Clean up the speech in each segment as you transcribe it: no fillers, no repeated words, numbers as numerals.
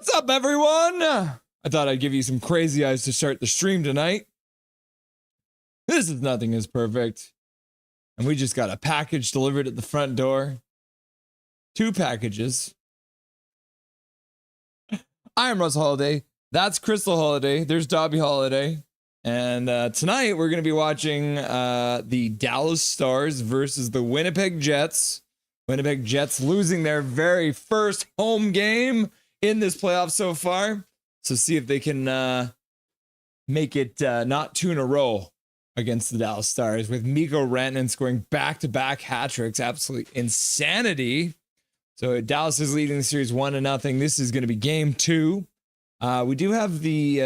What's up, everyone? I thought I'd give you some crazy eyes to start the stream tonight. This is Nothing is Perfect. And we just got a package delivered at the front door. 2 packages. I am Russ Holiday. That's Crystal Holiday. There's Dobby Holiday. And tonight we're going to be watching the Dallas Stars versus the Winnipeg Jets. Winnipeg Jets losing their very first home game in this playoff so far. So see if they can make it not 2 in a row against the Dallas Stars, with Mikko Rantanen scoring back-to-back Hattricks. Absolute insanity. So Dallas is leading the series 1-0. This is going to be game 2. We do have the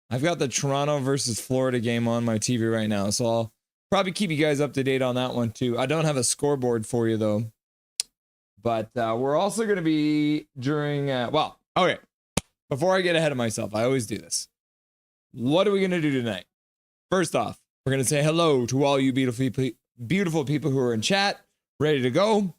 I've got the Toronto versus Florida game on my TV right now, so I'll probably keep you guys up to date on that one too. I don't have a scoreboard for you though. But we're also going to be during, okay. Before I get ahead of myself, I always do this. What are we going to do tonight? First off, we're going to say hello to all you beautiful people who are in chat, ready to go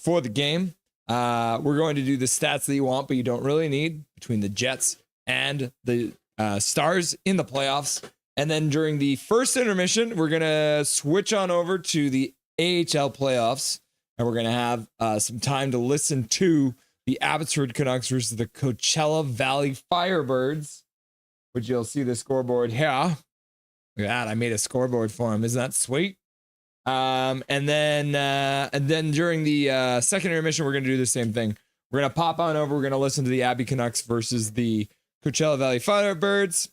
for the game. We're going to do the stats that you want, but you don't really need, between the Jets and the Stars in the playoffs. And then during the first intermission, we're going to switch on over to the AHL playoffs. And we're going to have some time to listen to the Abbotsford Canucks versus the Coachella Valley Firebirds, which you'll see the scoreboard here. Look at that. I made a scoreboard for him. Isn't that sweet? And then during the second intermission, we're going to do the same thing. We're going to pop on over. We're going to listen to the Abby Canucks versus the Coachella Valley Firebirds,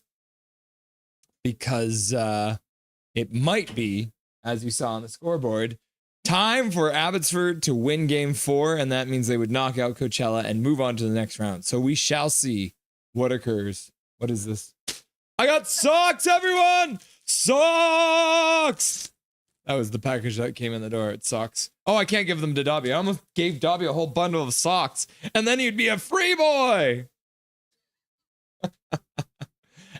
because it might be, as you saw on the scoreboard, time for Abbotsford to win game 4, and that means they would knock out Coachella and move on to the next round. So we shall see what occurs. What is this? I got socks, everyone! Socks! That was the package that came in the door. It's socks. Oh, I can't give them to Dobby. I almost gave Dobby a whole bundle of socks, and then he'd be a free boy!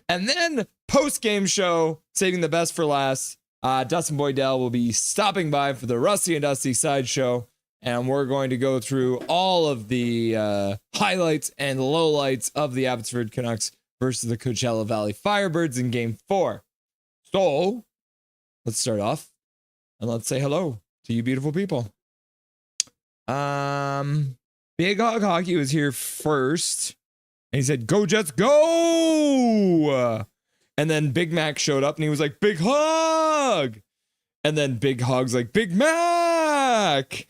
And then, post-game show, saving the best for last, Dustin Boydell will be stopping by for the Rusty and Dusty sideshow, and we're going to go through all of the highlights and lowlights of the Abbotsford Canucks versus the Coachella Valley Firebirds in Game 4. So, let's start off, and let's say hello to you beautiful people. Big Hog Hockey was here first, and he said, "Go Jets, go!" And then Big Mac showed up and he was like, "Big Hog!" And then Big Hog's like, "Big Mac!"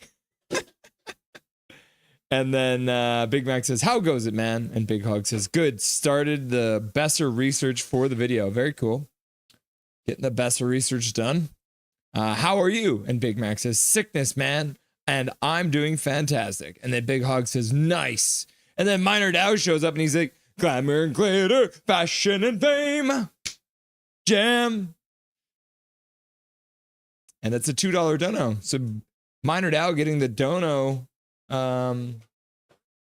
And then Big Mac says, "How goes it, man?" And Big Hog says, "Good. Started the Besser research for the video." Very cool. Getting the Besser research done. "How are you?" And Big Mac says, "Sickness, man. And I'm doing fantastic." And then Big Hog says, "Nice." And then Minor Dow shows up and he's like, "Glamour and glitter, fashion and fame. Jam." And that's a $2 dono. So Minor Dow getting the dono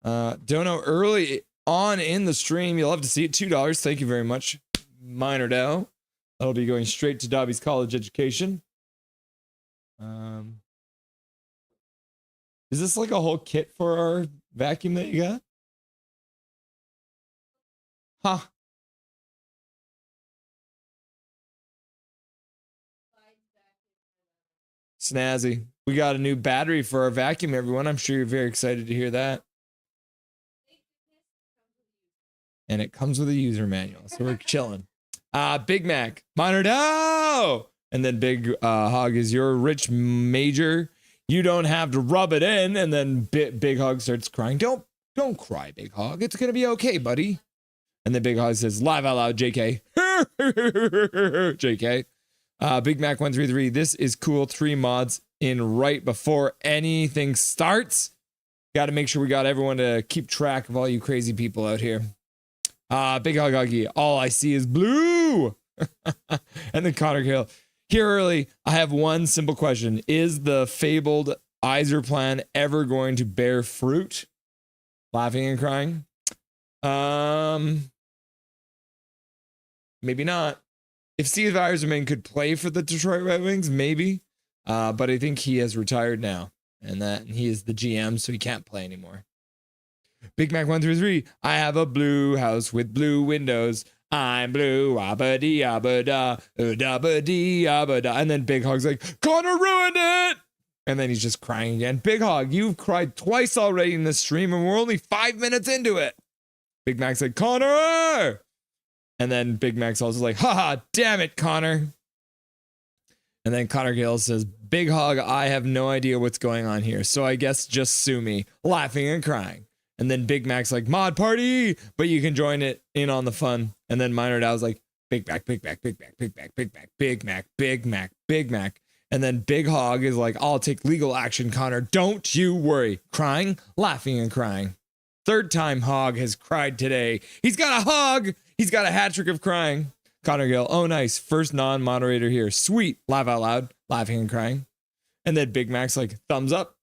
early on in the stream. You'll love to see it. $2. Thank you very much, Minor Dow. That'll be going straight to Dobby's college education. Is this like a whole kit for our vacuum that you got? Huh. Snazzy. We got a new battery for our vacuum, everyone. I'm sure you're very excited to hear that. And it comes with a user manual, so we're chilling. Big Mac, Minor Dow! And then Big Hog is your rich major. You don't have to rub it in. And then Big Hog starts crying. Don't cry, Big Hog. It's going to be okay, buddy. And then Big Hog says, "Live out loud, JK." JK. Big Mac 133. "This is cool. 3 mods in right before anything starts." Got to make sure we got everyone to keep track of all you crazy people out here. Big Hog Huggy. "All I see is blue." And then Connor Hill. "Here early, I have one simple question. Is the fabled Iser plan ever going to bear fruit?" Laughing and crying. Maybe not. If Steve Yzerman could play for the Detroit Red Wings, maybe. But I think he has retired now, and that he is the GM, so he can't play anymore. Big Mac 133. I have a blue house with blue windows. I'm blue, abba-dee, abba-da, da-ba-dee, abba-da. And then Big Hog's like, Connor ruined it. And then he's just crying again. Big Hog, you've cried twice already in this stream, and we're only 5 minutes into it. Big Mac's like, Connor! And then Big Mac's also like, haha, damn it, Connor. And then Connor Gale says, Big Hog, I have no idea what's going on here, so I guess just sue me, laughing and crying. And then Big Mac's like, mod party, but you can join it in on the fun. And then Minor Dow's like, Big Mac, Big Mac, Big Mac, Big Mac, Big Mac, Big Mac, Big Mac, Big Mac. And then Big Hog is like, I'll take legal action, Connor. Don't you worry. Crying, laughing, and crying. Third time Hog has cried today. He's got a hog. He's got a hat trick of crying. Connor Gill, oh, nice. First non-moderator here. Sweet. Laugh out loud, laughing and crying. And then Big Mac's like, thumbs up,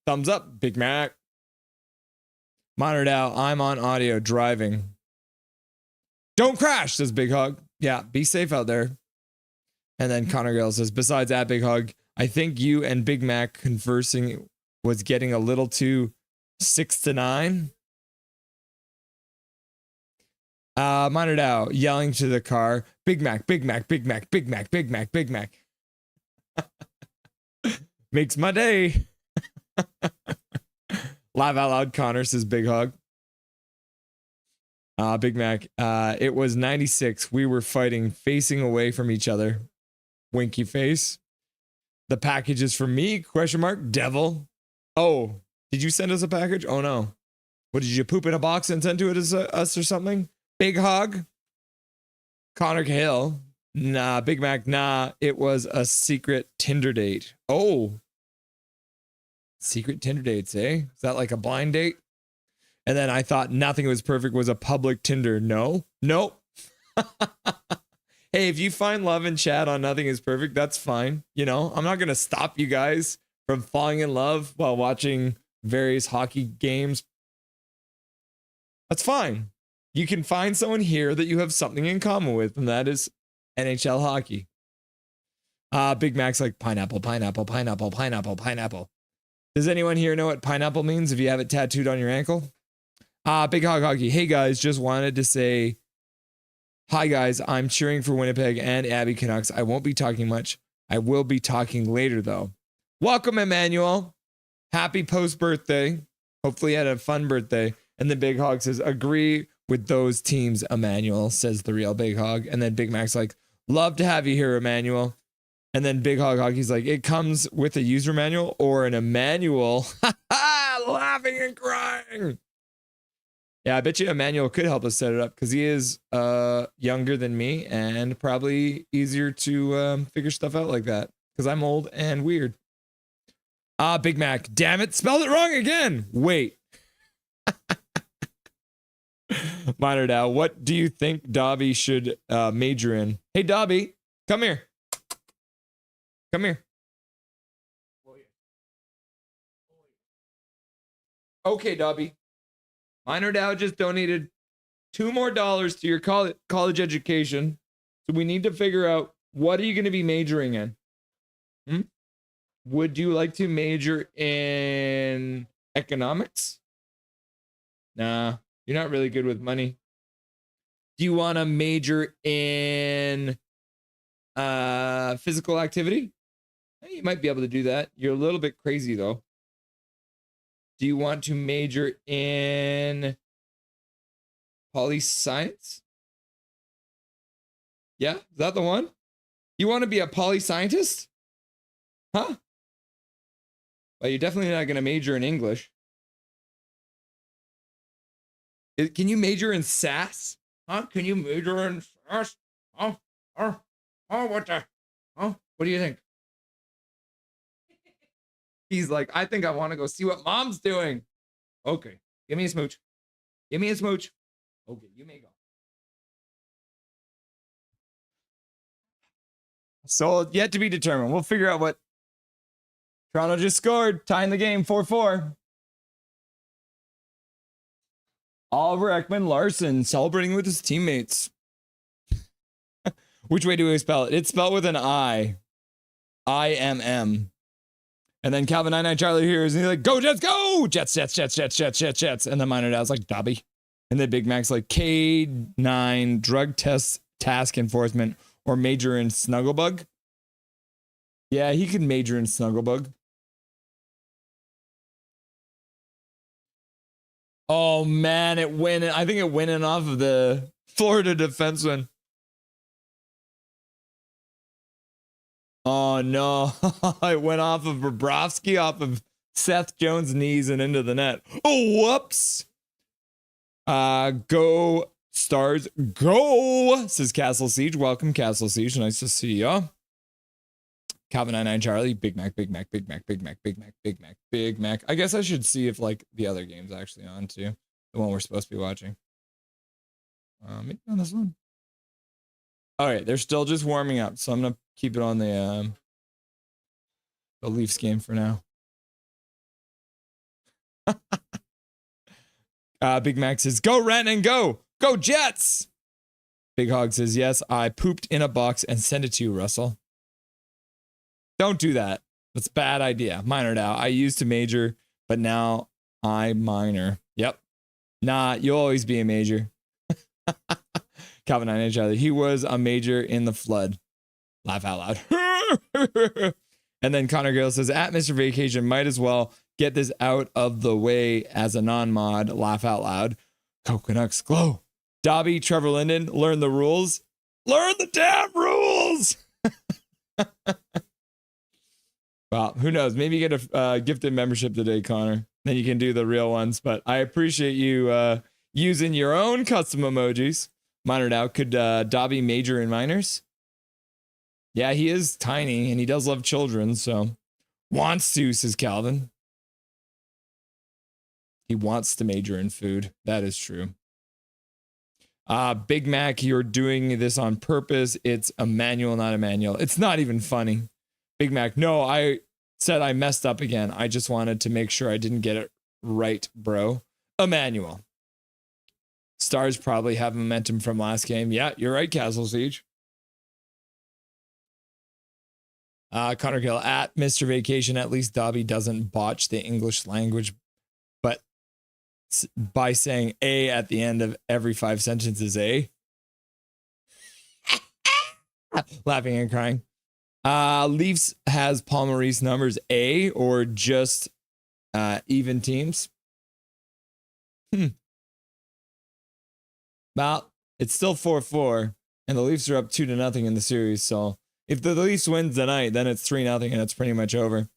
Big Mac. Monitor Dow, I'm on audio driving. Don't crash, says Big Hog. Yeah, be safe out there. And then Connor Gill says, besides that, Big Hog, I think you and Big Mac conversing was getting a little too 6 to 9. Monitor Dow yelling to the car, Big Mac, Big Mac, Big Mac, Big Mac, Big Mac, Big Mac. Makes my day. Laugh out loud, Connor, says Big Hog. Big Mac, it was 96. We were fighting, facing away from each other. Winky face. The package is for me, question mark, devil. Oh, did you send us a package? Oh no. What, did you poop in a box and send to it as us or something? Big Hog. Connor Cahill. Nah, Big Mac, nah. It was a secret Tinder date. Oh. Secret Tinder dates, eh? Is that like a blind date? And then I thought Nothing Was Perfect was a public Tinder. No. Nope. Hey, if you find love in chat on Nothing Is Perfect, that's fine. You know, I'm not going to stop you guys from falling in love while watching various hockey games. That's fine. You can find someone here that you have something in common with, and that is NHL hockey. Big Mac's like, pineapple, pineapple, pineapple, pineapple, pineapple. Does anyone here know what pineapple means if you have it tattooed on your ankle? Big Hog Hockey. Hey guys, just wanted to say, hi guys, I'm cheering for Winnipeg and Abby Canucks. I won't be talking much. I will be talking later though. Welcome, Emmanuel. Happy post-birthday. Hopefully you had a fun birthday. And then Big Hog says, agree with those teams, Emmanuel, says the real Big Hog. And then Big Mac's like, love to have you here, Emmanuel. And then Big Hog Hockey's like, it comes with a user manual or an Emmanuel. Laughing and crying. Yeah, I bet you Emmanuel could help us set it up because he is younger than me and probably easier to figure stuff out like that because I'm old and weird. Big Mac, damn it, spelled it wrong again. Wait. Minor Dow, what do you think Dobby should major in? Hey, Dobby, come here. Come here. Okay, Dobby. Minor Dow just donated $2 more to your college education. So we need to figure out, what are you going to be majoring in? Would you like to major in economics? Nah, you're not really good with money. Do you want to major in physical activity? You might be able to do that. You're a little bit crazy though. Do you want to major in poli science? Yeah, is that the one? You want to be a poli scientist? Huh? Well, you're definitely not going to major in English. Can you major in SAS? Huh? Can you major in SAS? Oh, what the? Oh, what do you think? He's like, I think I want to go see what mom's doing. Okay, give me a smooch. Give me a smooch. Okay, you may go. So yet to be determined. We'll figure out what. Toronto just scored, tying the game 4-4. Oliver Ekman Larson celebrating with his teammates. Which way do we spell it? It's spelled with an I. IMM. And then Calvin 99 Charlie hears and he's like, go Jets, go! Jets, Jets, Jets, Jets, Jets, Jets, Jets. And then Minor Dad's like, Dobby. And then Big Mac's like, K9 drug test task enforcement or major in Snugglebug. Yeah, he could major in Snugglebug. Oh man, it went. I think it went in off of the Florida defenseman. Oh no, it went off of Bobrovsky, off of Seth Jones' knees and into the net. Oh, whoops. Go Stars, go, says Castle Siege. Welcome, Castle Siege. Nice to see ya. Calvin 99 Charlie, Big Mac, Big Mac, Big Mac, Big Mac, Big Mac, Big Mac, Big Mac. I guess I should see if like the other game's actually on too. The one we're supposed to be watching. Maybe on this one. All right, they're still just warming up, so I'm gonna keep it on the Leafs game for now. Big Mac says, go Rantanen, go! Go Jets! Big Hog says, yes, I pooped in a box and sent it to you, Russell. Don't do that. That's a bad idea. Minor now. I used to major, but now I minor. Yep. Nah, you'll always be a major. Calvin 9 Charlie. He was a major in the flood. Laugh out loud. And then Connor Gale says, at Mr. Vacation, might as well get this out of the way as a non-mod. Laugh out loud. Go Canucks, glow. Dobby, Trevor Linden, learn the rules. Learn the damn rules! Well, who knows? Maybe you get a gifted membership today, Connor. Then you can do the real ones. But I appreciate you using your own custom emojis. Minor now. Could Dobby major in minors? Yeah, he is tiny and he does love children. So wants to, says Calvin. He wants to major in food. That is true. Big Mac, you're doing this on purpose. It's Emmanuel, not Emmanuel. It's not even funny. Big Mac, no, I said I messed up again. I just wanted to make sure I didn't get it right, bro. Emmanuel. Stars probably have momentum from last game. Yeah, you're right, Castle Siege. Connor Gill, at Mr. Vacation, at least Dobby doesn't botch the English language, but by saying A at the end of every 5 sentences, A. Laughing and crying. Leafs has Paul Maurice numbers A or just even teams? Well, it's still 4-4, and the Leafs are up 2-0 in the series. So if the Leafs wins tonight, then it's 3-0, and it's pretty much over.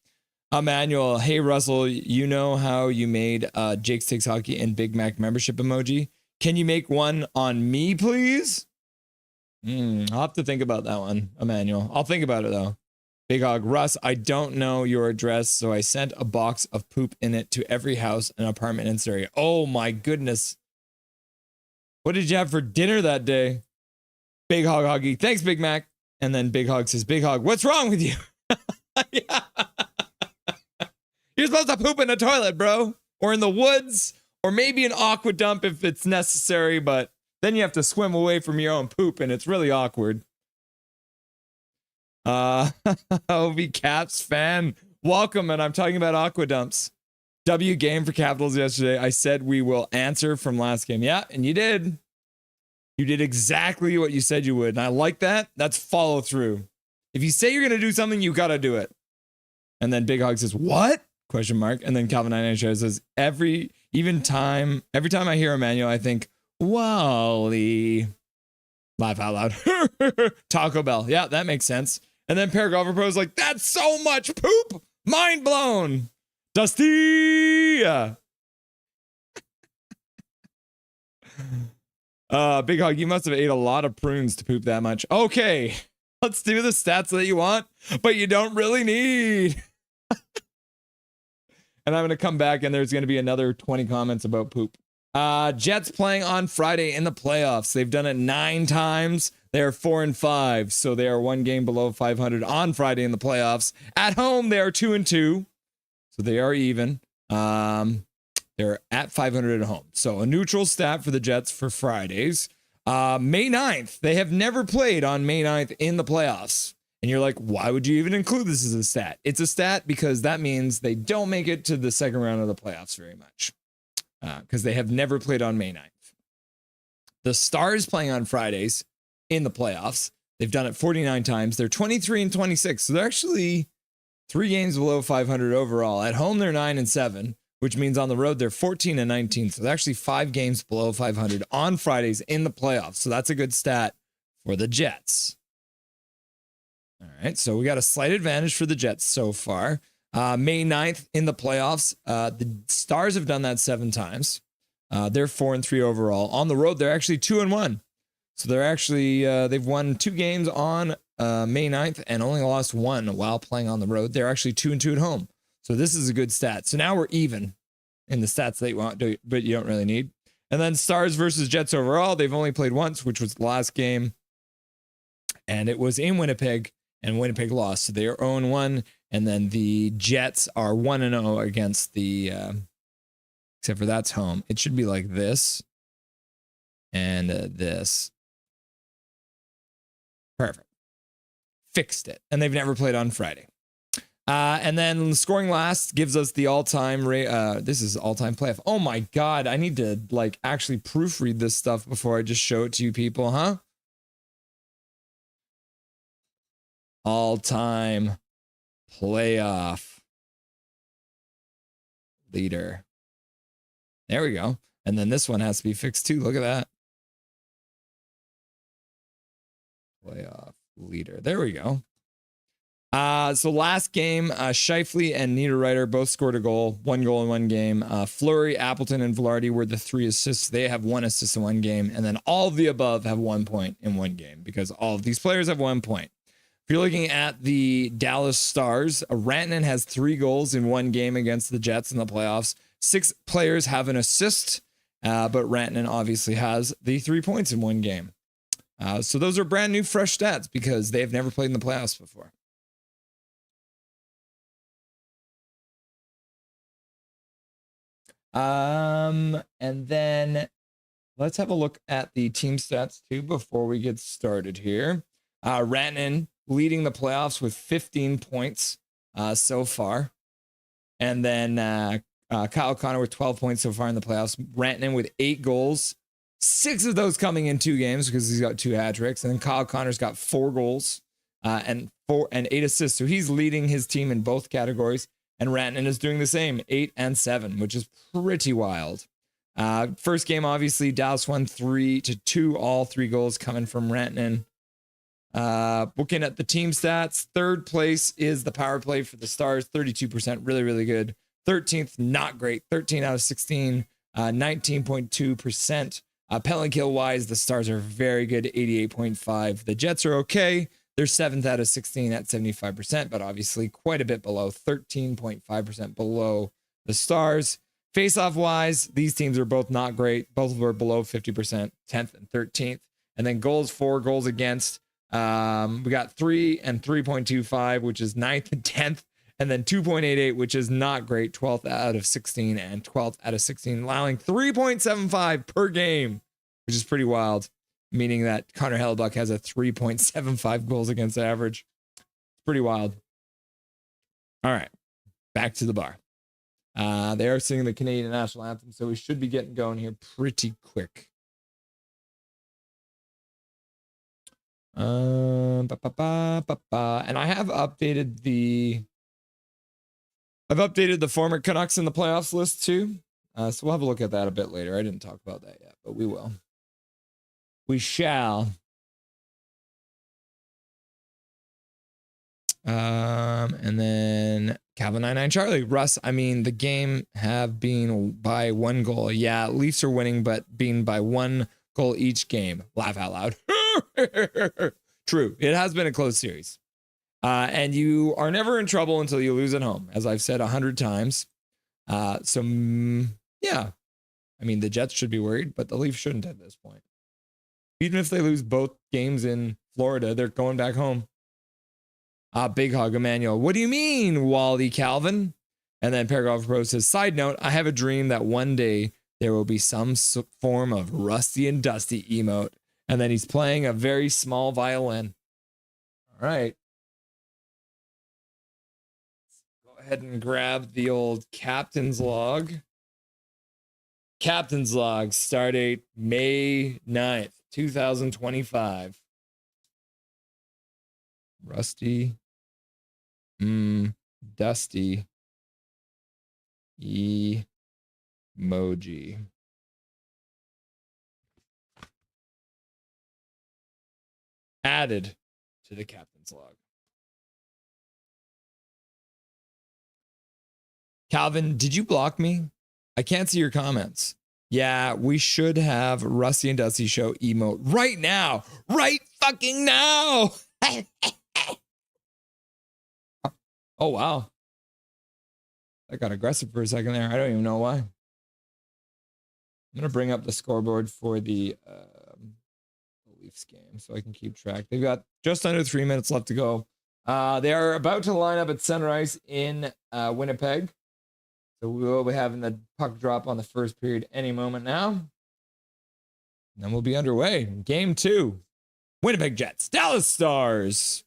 Emmanuel, hey Russell, you know how you made Jake's Takes Hockey and Big Mac membership emoji? Can you make one on me, please? I'll have to think about that one, Emmanuel. I'll think about it though. Big Hog, Russ, I don't know your address, so I sent a box of poop in it to every house and apartment in Surrey. Oh my goodness. What did you have for dinner that day? Big Hog Hoggy, thanks Big Mac. And then Big Hog says, Big Hog, what's wrong with you? Yeah. You're supposed to poop in a toilet, bro. Or in the woods. Or maybe an aqua dump if it's necessary, but then you have to swim away from your own poop, and it's really awkward. OV Caps fan, welcome, and I'm talking about aqua dumps. W game for Capitals yesterday. I said we will answer from last game. Yeah, and you did. You did exactly what you said you would, and I like that. That's follow through. If you say you're going to do something, you got to do it. And then Big Hog says, what? Question mark. And then Calvin 99 says, every time I hear Emmanuel, I think, Wally. Laugh out loud. Taco Bell. Yeah, that makes sense. And then Paragolfer Pro is like, that's so much poop. Mind blown. Dusty. Big Hog, you must have ate a lot of prunes to poop that much. Okay, let's do the stats that you want, but you don't really need. And I'm going to come back and there's going to be another 20 comments about poop. Jets playing on Friday in the playoffs. They've done it 9 times. They're 4-5, so they are 1 game below 500 on Friday in the playoffs. At home, they are 2-2, so they are even. They're at 500 at home. So a neutral stat for the Jets for Fridays. May 9th, they have never played on May 9th in the playoffs. And you're like, why would you even include this as a stat? It's a stat because that means they don't make it to the second round of the playoffs very much because they have never played on May 9th. The Stars playing on Fridays in the playoffs. They've done it 49 times. They're 23-26. So they're actually 3 games below 500 overall. At home, they're 9-7, which means on the road, they're 14-19. So they're actually 5 games below 500 on Fridays in the playoffs. So that's a good stat for the Jets. All right, so we got a slight advantage for the Jets so far. May 9th in the playoffs. The Stars have done that 7 times. They're 4-3 overall. On the road, they're actually 2-1. So they're actually, they've won 2 games on May 9th and only lost 1 while playing on the road. They're actually 2-2 at home. So this is a good stat. So now we're even in the stats that you want, but you don't really need. And then Stars versus Jets overall, they've only played once, which was the last game. And it was in Winnipeg. And Winnipeg lost, so they are 0-1. And then the Jets are 1-0 against the, except for that's home. It should be like this and this. Perfect. Fixed it. And they've never played on Friday. And then scoring last gives us the all-time, this is all-time playoff. Oh my God, I need to like actually proofread this stuff before I just show it to you people, huh? All-time playoff leader. There we go. And then this one has to be fixed too. Look at that. Playoff leader. There we go. So last game, Scheifele and Niederreiter both scored a goal. 1 goal in 1 game. Fleury, Appleton, and Velarde were the 3 assists. They have 1 assist in 1 game. And then all of the above have 1 point in 1 game because all of these players have 1 point. If you're looking at the Dallas Stars, Rantanen has 3 goals in 1 game against the Jets in the playoffs. 6 players have an assist, but Rantanen obviously has the 3 points in 1 game. So those are brand new, fresh stats because they've never played in the playoffs before. And then let's have a look at the team stats too before we get started here. Rantanen leading the playoffs with 15 points so far. And then Kyle Connor with 12 points so far in the playoffs. Rantanen with 8 goals, 6 of those coming in 2 games because he's got 2 hat-tricks. And then Kyle Connor's got 4 goals and 8 assists. So he's leading his team in both categories. And Rantanen is doing the same, 8 and 7, which is pretty wild. First game, obviously, Dallas won 3-2. All 3 goals coming from Rantanen. Looking at the team stats, 3rd place is the power play for the Stars, 32%, really, really good. 13th, not great, 13 out of 16, 19.2%. Penalty kill wise, the Stars are very good, 88.5. The Jets are okay. They're 7th out of 16 at 75%, but obviously quite a bit below, 13.5% below the Stars. Face-off wise, these teams are both not great. Both of them are below 50%, 10th and 13th. And then goals for, goals against. We got 3 and 3.25, which is 9th and 10th, and then 2.88, which is not great, 12th out of 16 and 12th out of 16, allowing 3.75 per game, which is pretty wild, meaning that Connor Hellebuck has a 3.75 goals against average. Pretty wild. All right, back to the bar. They are singing the Canadian national anthem, so we should be getting going here pretty quick. And I have updated the former Canucks in the playoffs list too. So we'll have a look at that a bit later. I didn't talk about that yet, but we will. We shall. And then Calvin 99 Charlie. Russ, I mean, the game have been by 1 goal. Yeah, Leafs are winning, but being by 1 goal each game. Laugh out loud. True. It has been a close series. And you are never in trouble until you lose at home, as I've said 100 times. Yeah. I mean, the Jets should be worried, but the Leafs shouldn't at this point. Even if they lose both games in Florida, they're going back home. Big hug, Emmanuel. What do you mean, Wally Calvin? And then Paragraph Pro says, side note, I have a dream that one day there will be some form of Rusty and Dusty emote. And then he's playing a very small violin. All right. ahead and grab the old captain's log. Captain's log, start date May 9th, 2025. Rusty. Dusty. Emoji. Added to the captain's log. Calvin, did you block me? I can't see your comments. Yeah, we should have Rusty and Dusty show emote right now. Right fucking now. Oh, wow. That got aggressive for a second there. I don't even know why. I'm going to bring up the scoreboard for the Leafs game so I can keep track. They've got just under 3 minutes left to go. They are about to line up at center ice in Winnipeg. So we will be having the puck drop on the first period any moment now. And then we'll be underway. Game 2. Winnipeg Jets, Dallas Stars.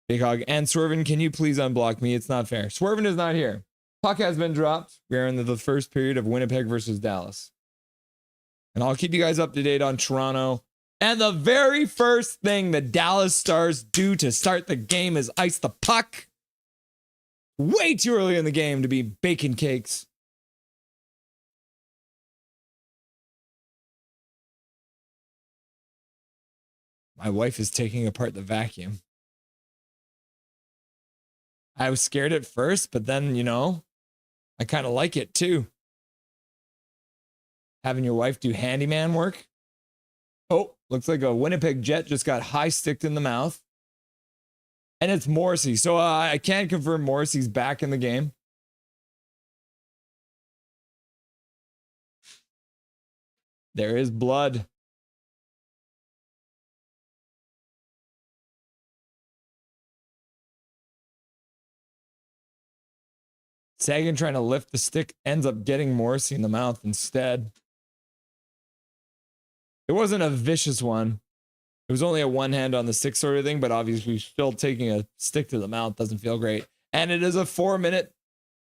Big Hog and Swervin, can you please unblock me? It's not fair. Swervin is not here. Puck has been dropped. We're in the first period of Winnipeg versus Dallas. And I'll keep you guys up to date on Toronto. And the very first thing the Dallas Stars do to start the game is ice the puck. Way too early in the game to be baking cakes. My wife is taking apart the vacuum. I was scared at first, but then, you know, I kind of like it too. Having your wife do handyman work. Oh, looks like a Winnipeg Jet just got high sticked in the mouth. And it's Morrissey. So I can't confirm Morrissey's back in the game. There is blood. Sagan trying to lift the stick ends up getting Morrissey in the mouth instead. It wasn't a vicious one. It was only a one hand on the stick sort of thing, but obviously still taking a stick to the mouth doesn't feel great. And it is a 4-minute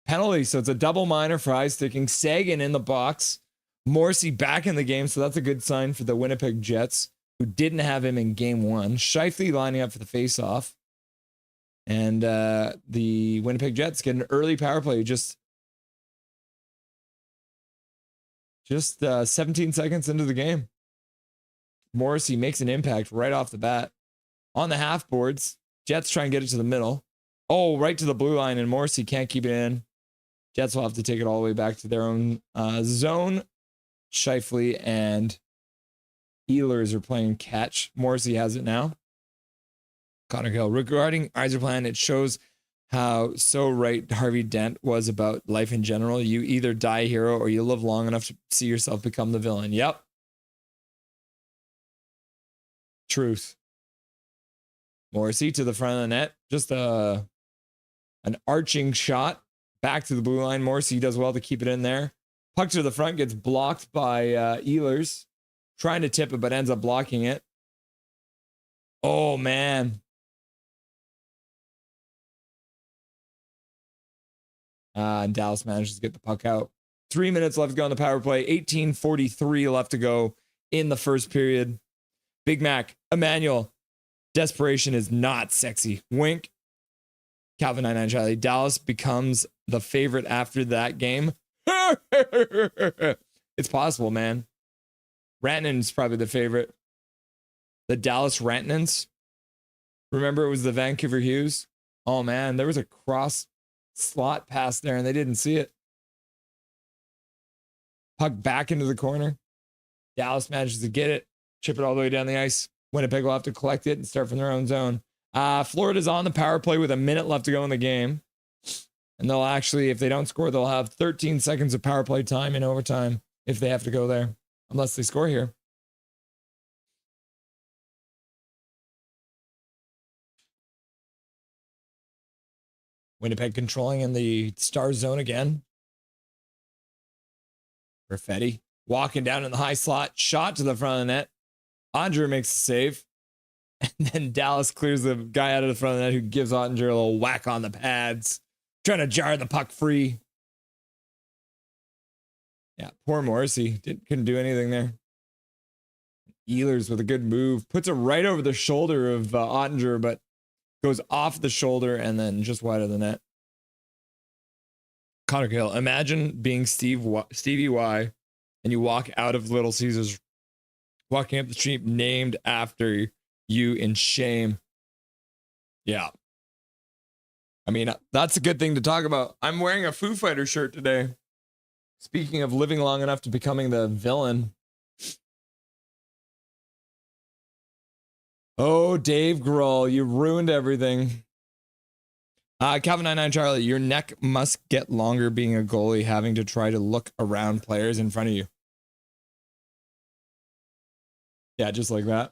penalty, so it's a double minor for high sticking. Sagan in the box. Morrissey back in the game, so that's a good sign for the Winnipeg Jets, who didn't have him in game 1. Scheifele lining up for the face-off. And the Winnipeg Jets get an early power play, just 17 seconds into the game. Morrissey makes an impact right off the bat. On the half boards, Jets try and get it to the middle. Oh, right to the blue line, and Morrissey can't keep it in. Jets will have to take it all the way back to their own zone. Scheifele and Ehlers are playing catch. Morrissey has it now. Connor Hill. Regarding Yzerplan, it shows how so right Harvey Dent was about life in general. You either die a hero or you live long enough to see yourself become the villain. Yep. Truth. Morrissey to the front of the net. Just an arching shot back to the blue line. Morrissey does well to keep it in there. Puck to the front gets blocked by Ehlers. Trying to tip it, but ends up blocking it. Oh, man. And Dallas manages to get the puck out. 3 minutes left to go on the power play. 18:43 left to go in the first period. Big Mac, Emmanuel. Desperation is not sexy. Wink. Calvin 99 Charlie. Dallas becomes the favorite after that game. It's possible, man. Rantanen's probably the favorite. The Dallas Rantanens. Remember it was the Vancouver Hughes? Oh, man. There was a cross slot pass there and they didn't see it. Puck back into the corner. Dallas manages to get it. Chip it all the way down the ice. Winnipeg will have to collect it and start from their own zone. Florida's on the power play with a minute left to go in the game. And they'll actually, if they don't score, they'll have 13 seconds of power play time in overtime if they have to go there. Unless they score here. Winnipeg controlling in the star zone again. Perfetti walking down in the high slot. Shot to the front of the net. Ottinger makes the save. And then Dallas clears the guy out of the front of the net who gives Ottinger a little whack on the pads. trying to jar the puck free. Yeah, poor Morrissey couldn't do anything there. Ehlers with a good move, puts it right over the shoulder of Ottinger, but goes off the shoulder and then just wide of the net. Connor Gill, imagine being Stevie Y and you walk out of Little Caesars, walking up the street named after you in shame. Yeah. I mean, that's a good thing to talk about. I'm wearing a Foo Fighter shirt today. Speaking of living long enough to becoming the villain. Oh, Dave Grohl, you ruined everything. Calvin 99 Charlie, your neck must get longer being a goalie, having to try to look around players in front of you. Yeah, just like that.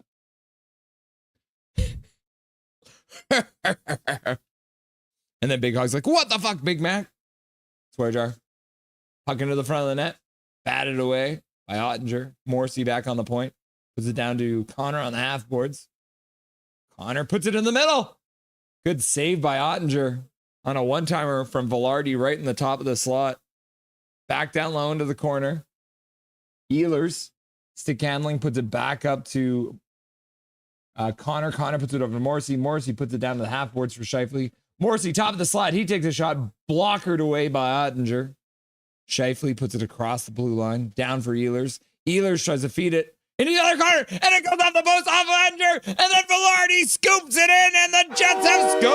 And then Big Hog's like, what the fuck, Big Mac? Swear jar. Puck into the front of the net. Batted away by Ottinger. Morrissey back on the point. Puts it down to Connor on the half boards. Connor puts it in the middle. Good save by Ottinger on a one-timer from Velarde right in the top of the slot. Back down low into the corner. Ehlers, stick handling, puts it back up to Connor. Connor puts it over to Morrissey. Morrissey puts it down to the half boards for Scheifele. Morrissey, top of the slot. He takes a shot, blockered away by Ottinger. Scheifele puts it across the blue line, down for Ehlers. Ehlers tries to feed it into the other corner, and it goes off the post, off Ottinger, and then Velarde scoops it in, and the Jets have scored!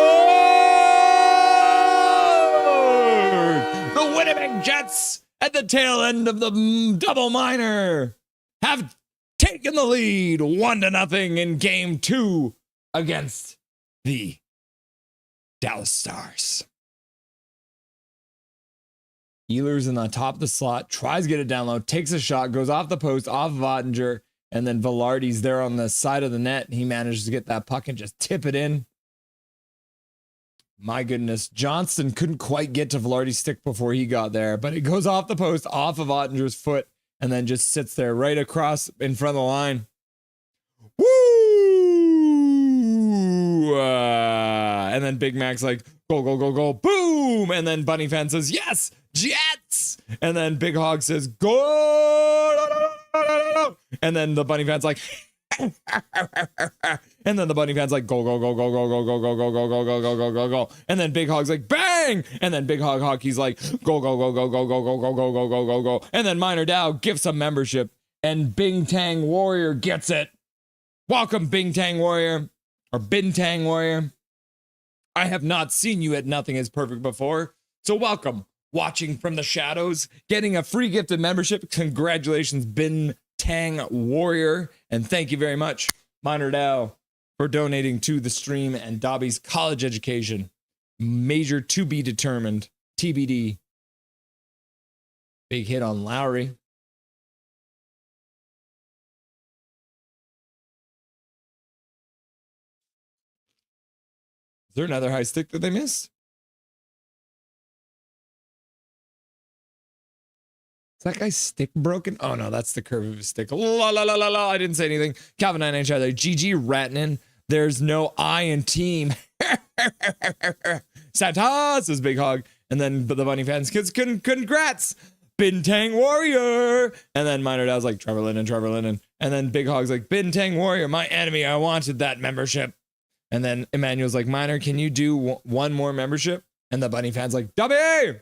The Winnipeg Jets, at the tail end of the double minor, have taken the lead 1-0 in Game 2 against the Dallas Stars. Ehlers in the top of the slot, tries to get it down low, takes a shot, goes off the post, off of Ottinger, and then Velarde's there on the side of the net. He manages to get that puck and just tip it in. My goodness, Johnston couldn't quite get to Velarde's stick before he got there, but it goes off the post, off of Ottinger's foot, and then just sits there right across in front of the line. Woo! And then Big Mac's like, go, go, go, go, boom! And then Bunny Fan says, yes, Jets! And then Big Hog says, go! And then the Bunny Fan's like, and then the Bunny Fan's like, go, go, go, go, go, go, go, go, go, go, go, go, go, go, go, go. And then Big Hog's like, bang! And then Big Hog Hockey's like, go, go, go, go, go, go, go, go, go, go, go, go, go. And then Minor Dow gives some membership, and Bing Tang Warrior gets it. Welcome, Bing Tang Warrior, or Bin Tang Warrior. I have not seen you at Nothing is Perfect before, so welcome. Watching from the shadows, getting a free gifted membership. Congratulations, Bin Tang Warrior. And thank you very much, Minor Dow, for donating to the stream and Dobby's college education. Major to be determined. TBD. Big hit on Lowry. Is there another high stick that they missed? Is that guy's stick broken? Oh no, that's the curve of his stick. La la la la la. I didn't say anything. Calvin 99 there. GG Rantanen. There's no I in team. Santa says Big Hog. And then the Bunny fans, congrats, Bintang Warrior. And then Minor Dow's like, Trevor Linden. And then Big Hog's like, Bintang Warrior, my enemy. I wanted that membership. And then Emmanuel's like, Minor, can you do one more membership? And the Bunny fans like, Dobby!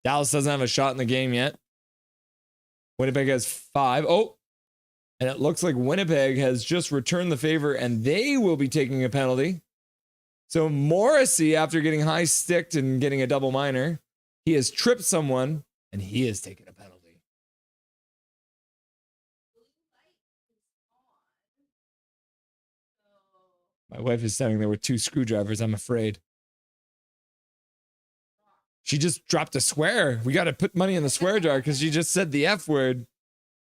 Dallas doesn't have a shot in the game yet. Winnipeg has 5. Oh, and it looks like Winnipeg has just returned the favor and they will be taking a penalty. So Morrissey, after getting high sticked and getting a double minor, he has tripped someone and he has taken a penalty. My wife is standing there with 2 screwdrivers, I'm afraid. She just dropped a swear. We got to put money in the swear jar because she just said the F word.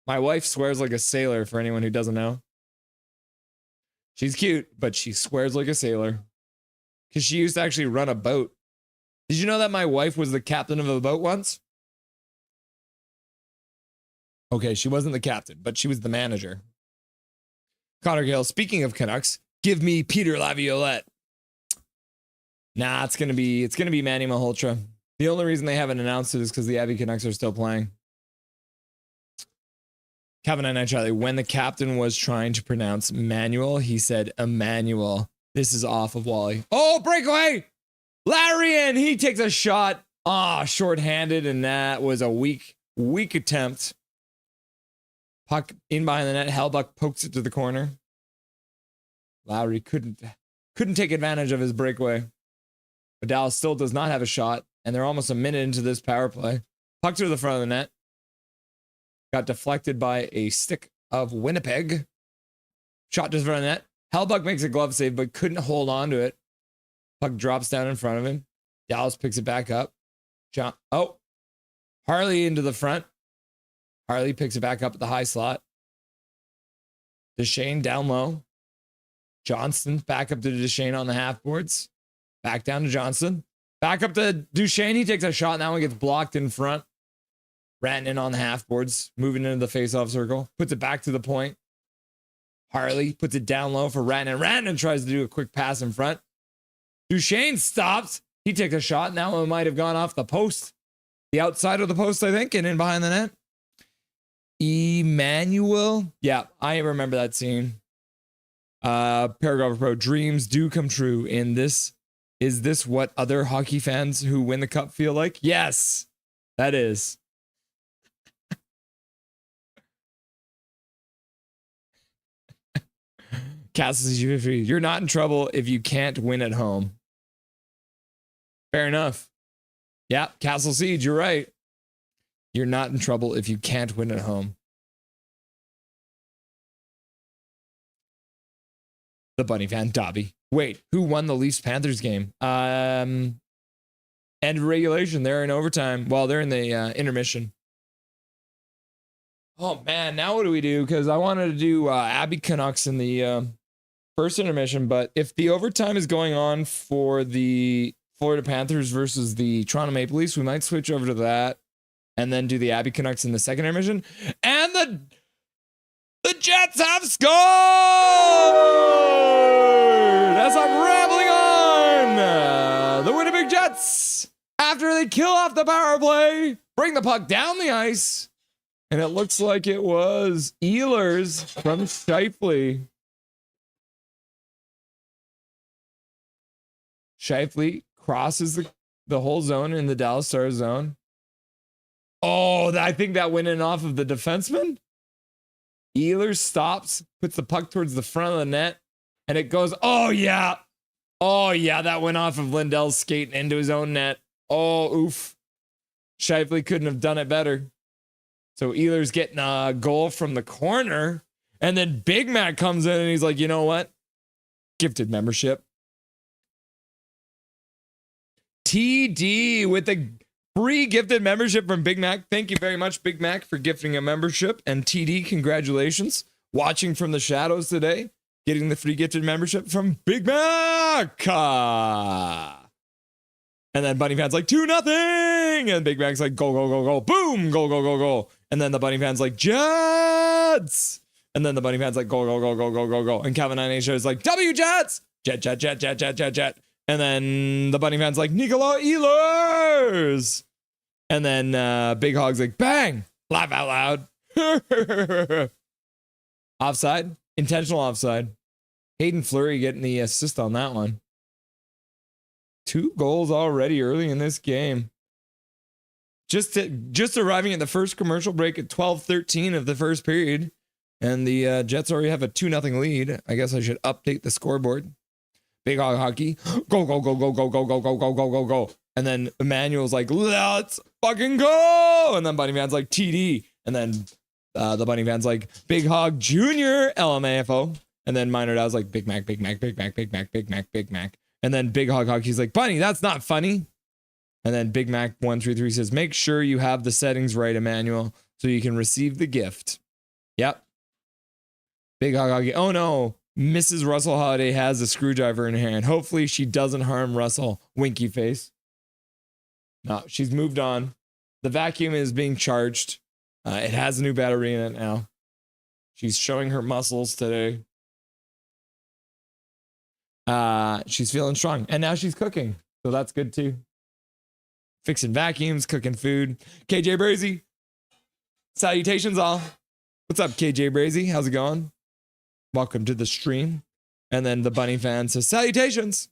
My wife swears like a sailor, for anyone who doesn't know. She's cute, but she swears like a sailor. Because she used to actually run a boat. Did you know that my wife was the captain of a boat once? Okay, she wasn't the captain, but she was the manager. Connor Gill, speaking of Canucks, give me Peter Laviolette. Nah, it's gonna be Manny Malhotra. The only reason they haven't announced it is because the Abby Canucks are still playing. Kevin and I, Charlie, when the captain was trying to pronounce Manuel, he said Emmanuel. This is off of Wally. Oh, breakaway! Larian, he takes a shot. Short-handed, and that was a weak attempt. Puck in behind the net. Hellbuck pokes it to the corner. Lowry couldn't take advantage of his breakaway. But Dallas still does not have a shot, and they're almost a minute into this power play. Puck to the front of the net. Got deflected by a stick of Winnipeg. Shot to the front of the net. Hellbuck makes a glove save, but couldn't hold on to it. Puck drops down in front of him. Dallas picks it back up. Harley into the front. Harley picks it back up at the high slot. Duchesne down low. Johnston back up to Duchesne on the half boards. Back down to Johnson. Back up to Duchesne. He takes a shot, and that one gets blocked in front. Rantanen on the half boards, moving into the faceoff circle. Puts it back to the point. Harley puts it down low for Rantanen. Rantanen tries to do a quick pass in front. Duchesne stops. He takes a shot. Now it might have gone off the post. The outside of the post, I think, and in behind the net. Emmanuel. Yeah, I remember that scene. Paragraph Pro, dreams do come true. In this, is this what other hockey fans who win the cup feel like? Yes, that is. Castle Siege, you're not in trouble if you can't win at home. Fair enough. Yeah, Castle Siege, you're right. You're not in trouble if you can't win at home. The Bunny fan, Dobby. Wait, who won the Leafs Panthers game? End of regulation. They're in overtime. Well, they're in the intermission. Oh man, now what do we do? Because I wanted to do Abby Canucks in the first intermission, but if the overtime is going on for the Florida Panthers versus the Toronto Maple Leafs, we might switch over to that and then do the Abby Canucks in the second intermission. And the Jets have scored! As I'm rambling on, the Winnipeg Jets, after they kill off the power play, bring the puck down the ice, and it looks like it was Ehlers from Scheifele. Scheifele crosses the whole zone in the Dallas Stars zone. Oh, I think that went in off of the defenseman. Ehlers stops, puts the puck towards the front of the net, and it goes, oh yeah, that went off of Lindell's skate into his own net. Oh, oof. Scheifele couldn't have done it better. So Ehlers getting a goal from the corner, and then Big Mac comes in and he's like, you know what? Gifted membership. TD with the free gifted membership from Big Mac. Thank you very much, Big Mac, for gifting a membership. And TD, congratulations. Watching from the shadows today, getting the free gifted membership from Big Mac. And then Bunny Fan's like, 2-0. And Big Mac's like, go, go, go, go. Boom, go, go, go, go. And then the Bunny Fan's like, Jets. And then the Bunny Fan's like, go, go, go, go, go, go, go. And Kevin and Aisha is like, W Jets. Jet, jet, jet, jet, jet, jet, jet. And then the Bunny Fan's like, Nicola Ehlers. And then Big Hog's like, bang, laugh out loud. Offside, intentional offside. Hayden Fleury getting the assist on that one. 2 goals already early in this game. Just arriving at the first commercial break at 12:13 of the first period. And the Jets already have a 2-0 lead. I guess I should update the scoreboard. Big Hog Hockey. Go, go, go, go, go, go, go, go, go, go, go, go. And then Emmanuel's like, let's fucking go. And then Bunny Van's like, TD. And then the Bunny Van's like, Big Hog Jr. LMAFO. And then Minor Dow's like, Big Mac, Big Mac, Big Mac, Big Mac, Big Mac, Big Mac. And then Big Hog Hockey's like, Bunny, that's not funny. And then Big Mac 133 says, make sure you have the settings right, Emmanuel, so you can receive the gift. Yep. Big Hog Hockey. Oh no. Mrs. Russell Holiday has a screwdriver in her hand. Hopefully she doesn't harm Russell. Winky face. No, she's moved on. The vacuum is being charged. It has a new battery in it now. She's showing her muscles today. She's feeling strong. And now she's cooking. So that's good too. Fixing vacuums, cooking food. KJ Brazy. Salutations all. What's up, KJ Brazy? How's it going? Welcome to the stream. And then the bunny fan says, salutations.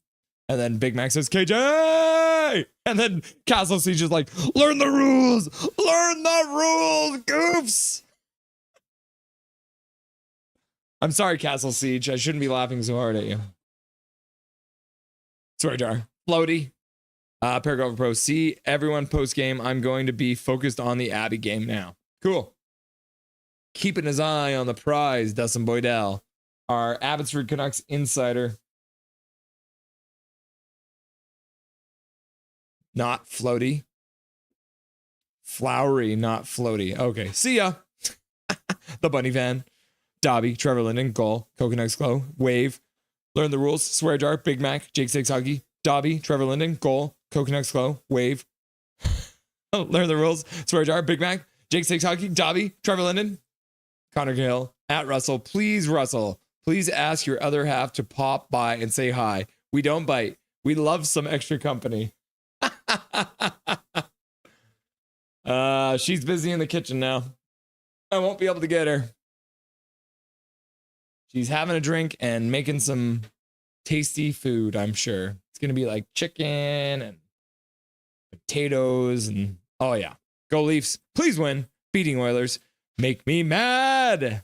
And then Big Mac says, KJ! And then Castle Siege is like, learn the rules! Learn the rules, goofs! I'm sorry, Castle Siege. I shouldn't be laughing so hard at you. Sorry, Jar. Floaty. Paragraph Pro. See everyone post game. I'm going to be focused on the Abby game now. Cool. Keeping his eye on the prize, Dustin Boydell, our Abbotsford Canucks insider. Not floaty. Flowery, not floaty. Okay, see ya. The bunny fan. Dobby, Trevor Linden, goal. Coconuts glow. Wave. Learn the rules. Swear jar. Big Mac. Jake Six Huggy. Dobby, Trevor Linden, goal. Coconuts glow. Wave. Learn the rules. Swear jar. Big Mac. Jake Six Huggy. Dobby, Trevor Linden. Connor Gill. At Russell. Please, Russell. Please ask your other half to pop by and say hi. We don't bite. We love some extra company. She's busy in the kitchen now. I won't be able to get her. She's having a drink and making some tasty food, I'm sure. It's going to be like chicken and potatoes and oh yeah. Go Leafs. Please win. Beating Oilers. Make me mad. And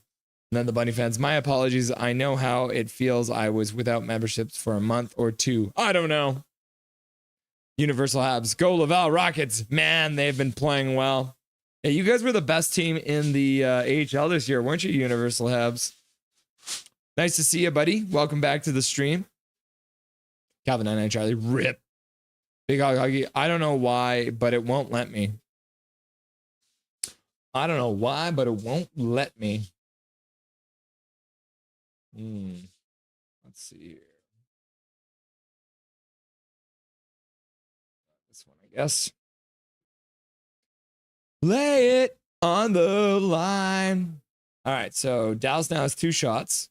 then the bunny fans, my apologies. I know how it feels. I was without memberships for a month or two. I don't know. Universal Habs. Go Laval Rockets. Man, they've been playing well. Hey, you guys were the best team in the AHL this year, weren't you, Universal Habs? Nice to see you, buddy. Welcome back to the stream. Calvin and Charlie. Rip. Big Hog Huggy. I don't know why, but it won't let me. I don't know why, but it won't let me. Let's see here. This one, I guess. Lay it on the line. All right, so Dallas now has 2 shots.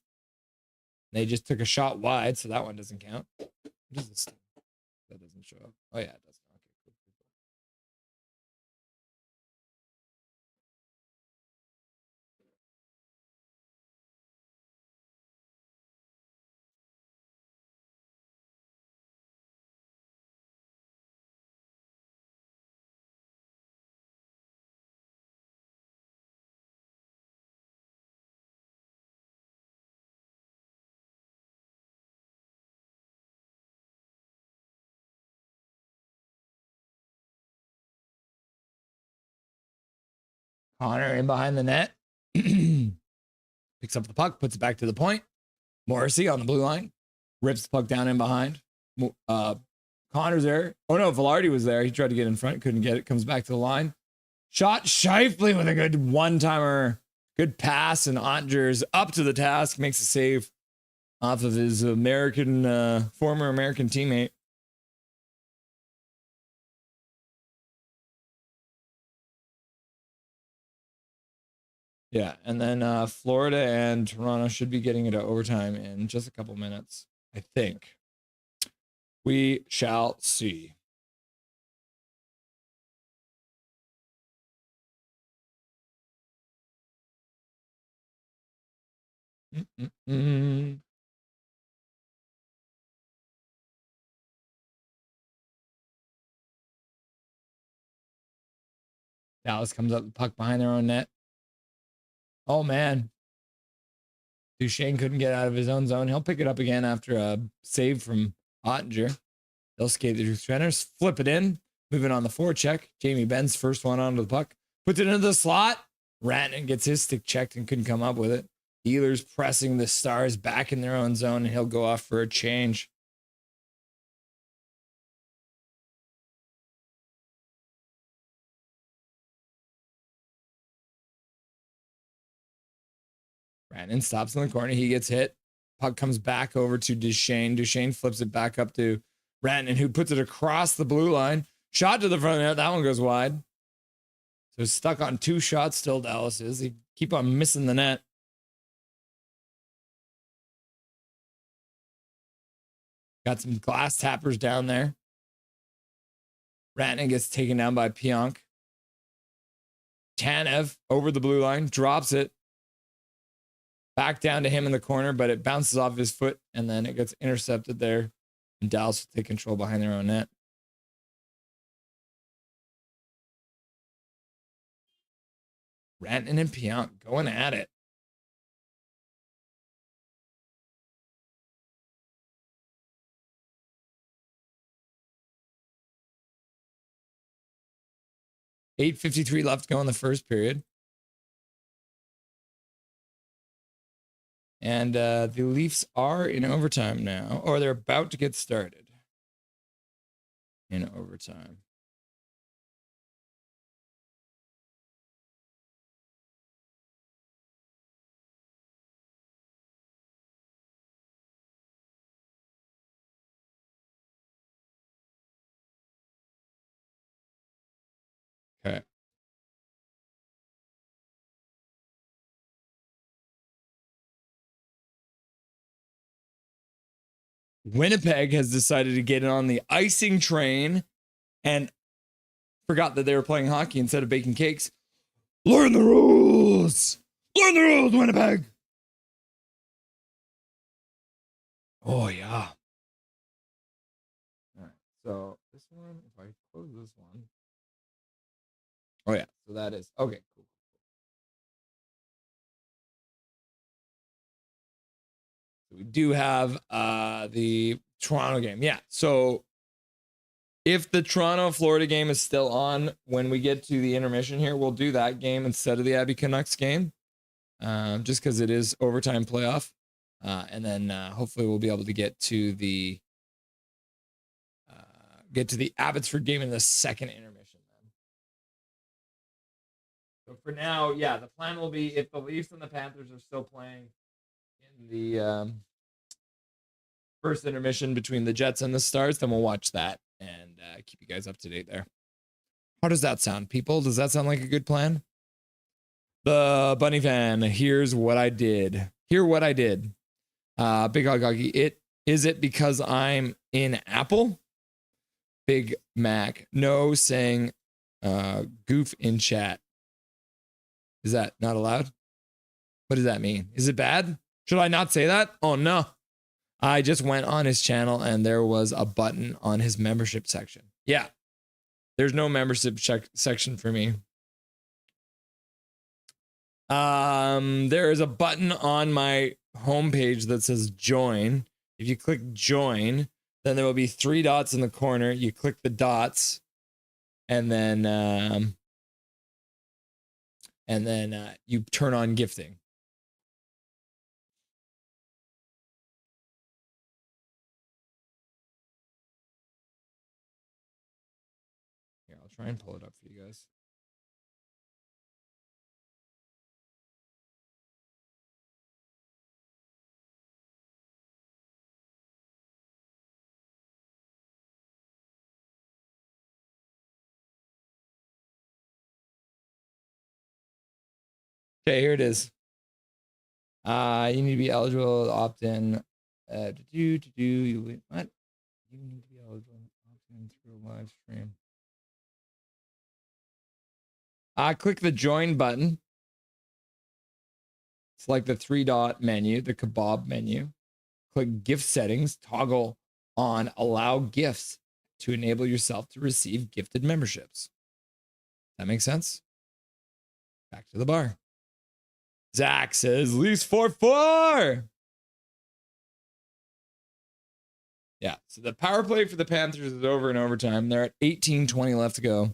They just took a shot wide, so that one doesn't count. What is this thing? That doesn't show up. Oh, yeah, it does. Okay, cool. Connor in behind the net. Picks up the puck, puts it back to the point. Morrissey on the blue line. Rips the puck down in behind. Connor's there. Oh no, Velarde was there. He tried to get in front, couldn't get it. Comes back to the line. Shot Scheifele with a good one-timer. Good pass, and Ottinger's up to the task. Makes a save off of his former American teammate. Yeah, and then Florida and Toronto should be getting into overtime in just a couple minutes, I think. We shall see. Dallas comes up the puck behind their own net. Oh, man. Duchesne couldn't get out of his own zone. He'll pick it up again after a save from Ottinger. They'll skate the defenders, flip it in, moving on the forecheck. Jamie Ben's first one onto the puck. Puts it into the slot. Rantanen gets his stick checked and couldn't come up with it. Ehlers pressing the Stars back in their own zone, and he'll go off for a change. Rantanen stops in the corner. He gets hit. Puck comes back over to Duchesne. Duchesne flips it back up to Rantanen, who puts it across the blue line. Shot to the front of the net. That one goes wide. So stuck on 2 shots still, Dallas is. They keep on missing the net. Got some glass tappers down there. Rantanen gets taken down by Pionk. Tanev over the blue line, drops it. Back down to him in the corner, but it bounces off his foot, and then it gets intercepted there. And Dallas will take control behind their own net. Rantanen and Pionk going at it. $8:53 left to go in the first period. And the Leafs are in overtime now, or they're about to get started in overtime. Okay. Winnipeg has decided to get in on the icing train and forgot that they were playing hockey instead of baking cakes. Learn the rules! Learn the rules, Winnipeg! Oh, yeah. All right. So this one, if I close this one. Oh, yeah. So that is. Okay, cool. So we do have the Toronto game. Yeah. So if the Toronto-Florida game is still on when we get to the intermission here, we'll do that game instead of the Abby Canucks game. Just because it is overtime playoff. And then hopefully we'll be able to get to the Abbotsford game in the second intermission then. So for now, yeah, the plan will be if the Leafs and the Panthers are still playing in the first intermission between the Jets and the Stars, then we'll watch that and keep you guys up to date there. How does that sound, people? Does that sound like a good plan? The Bunny Fan, here's what I did. Hear what I did. Big Hog Hoggy, is it because I'm in Apple? Big Mac, no saying goof in chat. Is that not allowed? What does that mean? Is it bad? Should I not say that? Oh no. I just went on his channel and there was a button on his membership section. Yeah. There's no membership section for me. There is a button on my homepage that says join. If you click join, then there will be 3 dots in the corner. You click the dots and then you turn on gifting. Here, I'll try and pull it up for you guys. Okay, here it is. You need to be eligible to opt in. What? You need to be eligible to opt in through a live stream. Click the join button. Select the 3-dot menu, the kebab menu. Click gift settings, toggle on allow gifts to enable yourself to receive gifted memberships. That makes sense? Back to the bar. Zach says, Leafs 4-4. Yeah, so the power play for the Panthers is over in overtime. They're at 18:20 left to go.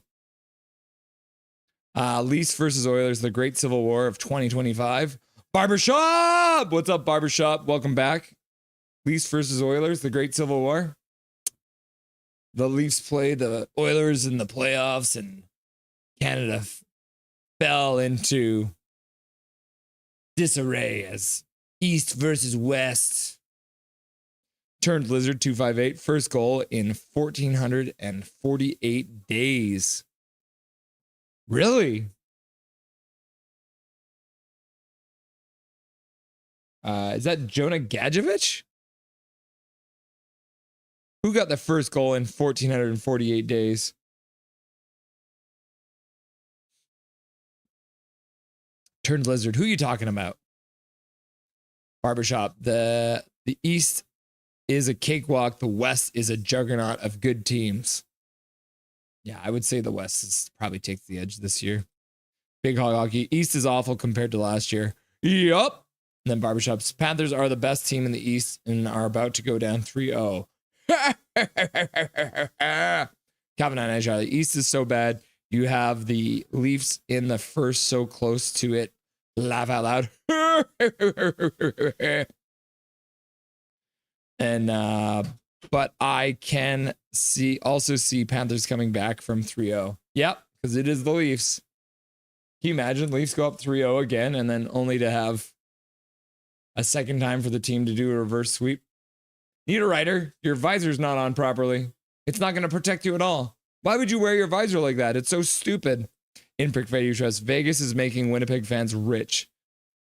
Leafs versus Oilers, the great civil war of 2025. Barbershop! What's up, Barbershop? Welcome back. Leafs versus Oilers, the great civil war. The Leafs played the Oilers in the playoffs, and Canada fell into disarray as East versus West. Turned Lizard 258, first goal in 1,448 days. Really? Is that Jonah Gadjevich? Who got the first goal in 1,448 days? Turned Lizard. Who are you talking about? Barbershop. The East is a cakewalk. The West is a juggernaut of good teams. Yeah, I would say the West probably takes the edge this year. Big Hog Hockey. East is awful compared to last year. Yup. And then Barbershops. Panthers are the best team in the East and are about to go down 3-0. Calvin and Charlie. East is so bad. You have the Leafs in the first, so close to it. Laugh out loud. And but I can also see Panthers coming back from 3-0. Yep, because it is the Leafs. Can you imagine Leafs go up 3-0 again and then only to have a second time for the team to do a reverse sweep? Need a writer. Your visor's not on properly. It's not going to protect you at all. Why would you wear your visor like that? It's so stupid. In Prickfetti Trust, Vegas is making Winnipeg fans rich.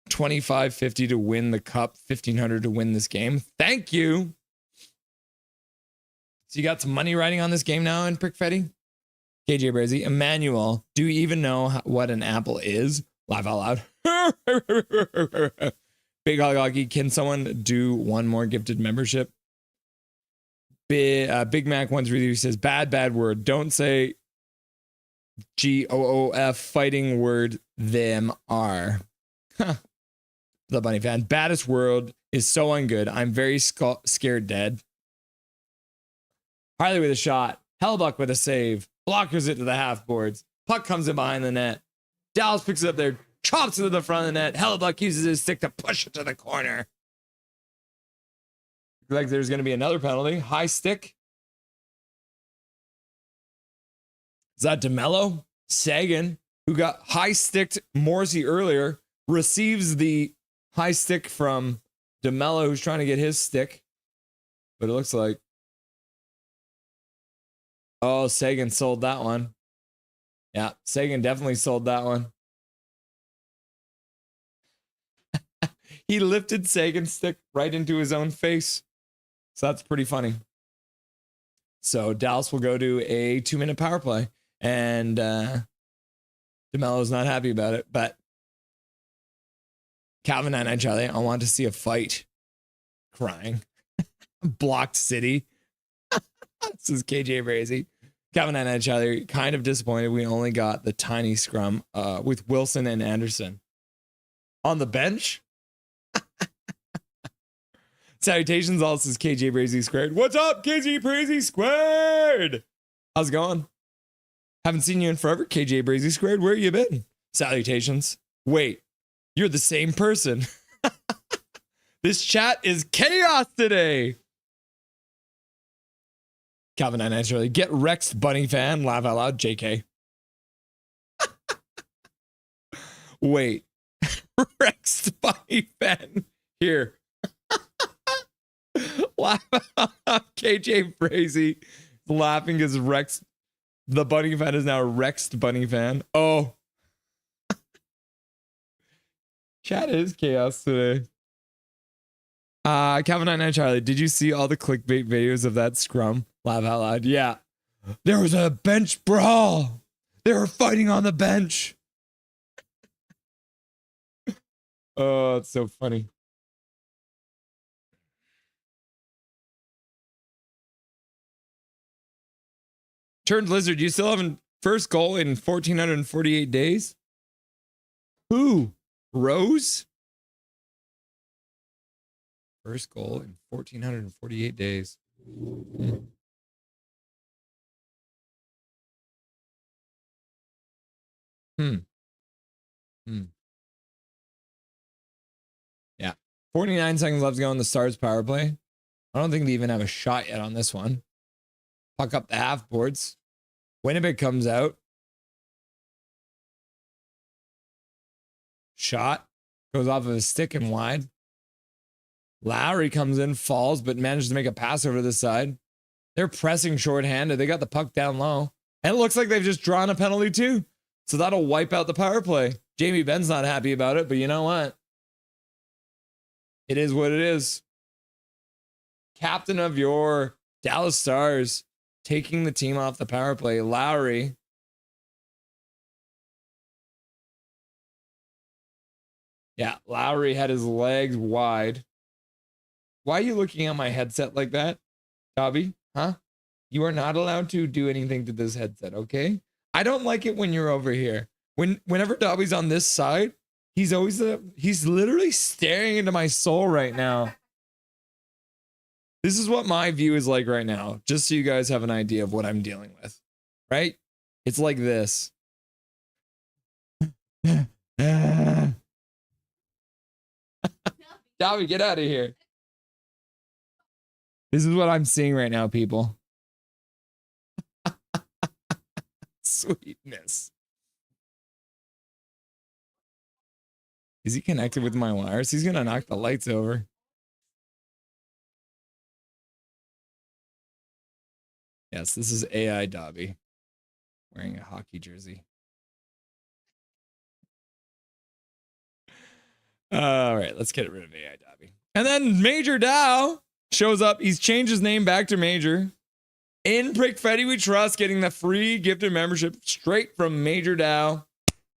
$25.50 to win the cup, $1,500 to win this game. Thank you. So you got some money riding on this game now in Prickfetti? KJ Brazy, Emmanuel, do you even know what an apple is? Laugh out loud. Big Hog Hockey, can someone do one more gifted membership? Big Mac 133 says, bad word. Don't say GOOF fighting word them are. The Bunny fan. Baddest world is so ungood. I'm very scared dead. Harley with a shot. Hellbuck with a save. Blockers it to the half boards. Puck comes in behind the net. Dallas picks it up there. Chops it to the front of the net. Hellbuck uses his stick to push it to the corner. Looks like there's going to be another penalty. High stick. Is that DeMello? Sagan, who got high sticked Morrissey earlier, receives the high stick from DeMello, who's trying to get his stick. But it looks like, oh, Sagan sold that one. Yeah, Sagan definitely sold that one. He lifted Sagan's stick right into his own face. So that's pretty funny. So Dallas will go to a 2-minute power play. And DeMello's not happy about it. But Calvin and Charlie, I want to see a fight. Crying. Blocked City. This is KJ Brazy. Calvin and Charlie, kind of disappointed. We only got the tiny scrum with Wilson and Anderson. On the bench? Salutations, all this is KJ Brazy Squared. What's up, KJ Brazy Squared? How's it going? Haven't seen you in forever, KJ Brazy Squared. Where you been? Salutations. Wait, you're the same person. This chat is chaos today. Calvin and naturally get Rex Bunny fan. Laugh out loud. JK. Wait, Rex Bunny fan here. Laugh out. KJ Brazy laughing as Rex. The Bunny fan is now Rex Bunny fan. Oh. Chat is chaos today. Calvin and Charlie, did you see all the clickbait videos of that scrum? Laugh out loud. Yeah. There was a bench brawl. They were fighting on the bench. Oh, it's so funny. Turned Lizard, you still haven't first goal in 1,448 days? Who? Rose? First goal in 1,448 days. Yeah. 49 seconds left to go on the Stars power play. I don't think they even have a shot yet on this one. Puck up the half boards. Winnipeg comes out. Shot. Goes off of his stick and wide. Lowry comes in, falls, but manages to make a pass over the side. They're pressing shorthanded. They got the puck down low. And it looks like they've just drawn a penalty too. So that'll wipe out the power play. Jamie Benn's not happy about it, but you know what? It is what it is. Captain of your Dallas Stars taking the team off the power play. Lowry. Yeah, Lowry had his legs wide. Why are you looking at my headset like that, Dobby? Huh? You are not allowed to do anything to this headset, okay? I don't like it when you're over here. Whenever Dobby's on this side, he's literally staring into my soul right now. This is what my view is like right now, just so you guys have an idea of what I'm dealing with, right? It's like this. Dobby, get out of here. This is what I'm seeing right now, people. Sweetness. Is he connected with my wires? He's gonna knock the lights over. Yes, this is AI Dobby wearing a hockey jersey. All right, let's get rid of AI Dobby. And then Major Dow shows up. He's changed his name back to Major. In Prickfetti We Trust, getting the free gifted membership straight from Major Dow.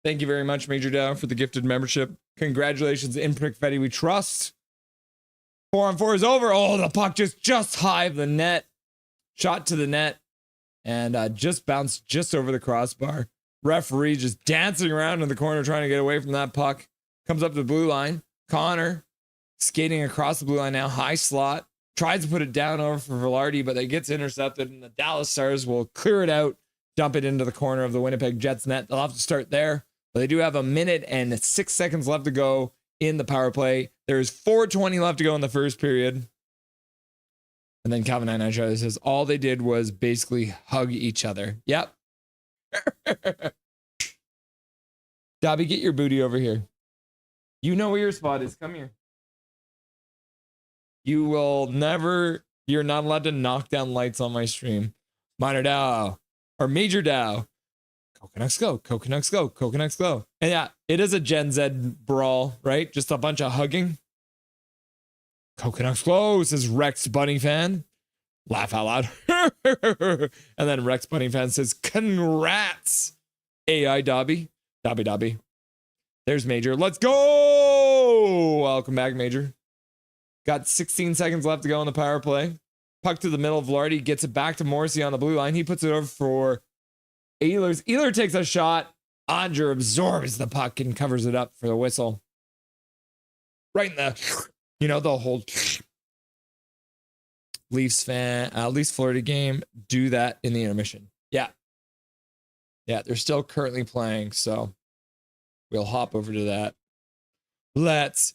Thank you very much, Major Dow, for the gifted membership. Congratulations, In Prickfetti We Trust. 4-on-4 is over. Oh, the puck just high of the net. Shot to the net. And just bounced just over the crossbar. Referee just dancing around in the corner trying to get away from that puck. Comes up to the blue line. Connor skating across the blue line now. High slot. Tries to put it down over for Velarde, but it gets intercepted, and the Dallas Stars will clear it out, dump it into the corner of the Winnipeg Jets net. They'll have to start there, but they do have 1 minute and 6 seconds left to go in the power play. There's 4:20 left to go in the first period. And then Calvin 99 Charlie says, all they did was basically hug each other. Yep. Dobby, get your booty over here. You know where your spot is. Come here. You're not allowed to knock down lights on my stream. Minor Dow or Major Dow. Canucks go, Canucks go, Canucks go. And yeah, it is a Gen Z brawl, right? Just a bunch of hugging. Canucks go, says Rex Bunny fan. Laugh out loud. And then Rex Bunny fan says, congrats, AI Dobby. Dobby. There's Major. Let's go. Welcome back, Major. Got 16 seconds left to go on the power play. Puck to the middle of Velarde. Gets it back to Morrissey on the blue line. He puts it over for Ehlers. Ehlers takes a shot. Andre absorbs the puck and covers it up for the whistle. Right in the, the whole Leafs Florida game. Do that in the intermission. Yeah, they're still currently playing, so we'll hop over to that. Let's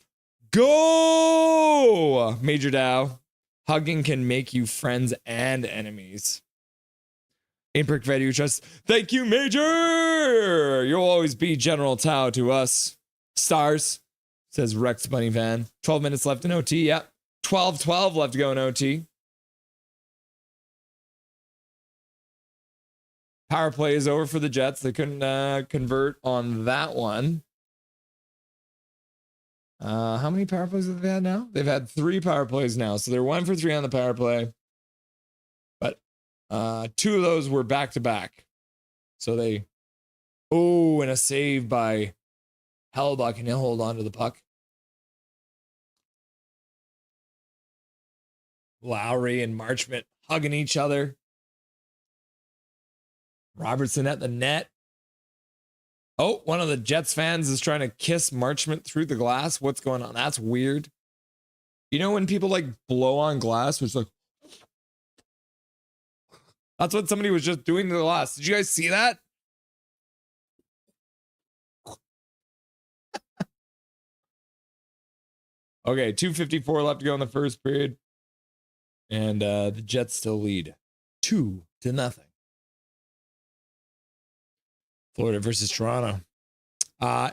go! Major Dow. Hugging can make you friends and enemies. In Prickfetti We Trust. Thank you, Major! You'll always be General Tao to us. Stars, says Rex Bunny Van. 12 minutes left in OT. Yep. 12-12 left to go in OT. Power play is over for the Jets. They couldn't convert on that one. How many power plays have they had now? They've had 3 power plays now. So they're 1 for 3 on the power play. But 2 of those were back-to-back. So and a save by Hellbuck, and he'll hold on to the puck. Lowry and Marchment hugging each other. Robertson at the net. Oh, one of the Jets fans is trying to kiss Marchment through the glass. What's going on? That's weird. You know when people blow on glass, which that's what somebody was just doing to the glass. Did you guys see that? Okay, 2:54 left to go in the first period. And the Jets still lead 2-0. Florida versus Toronto.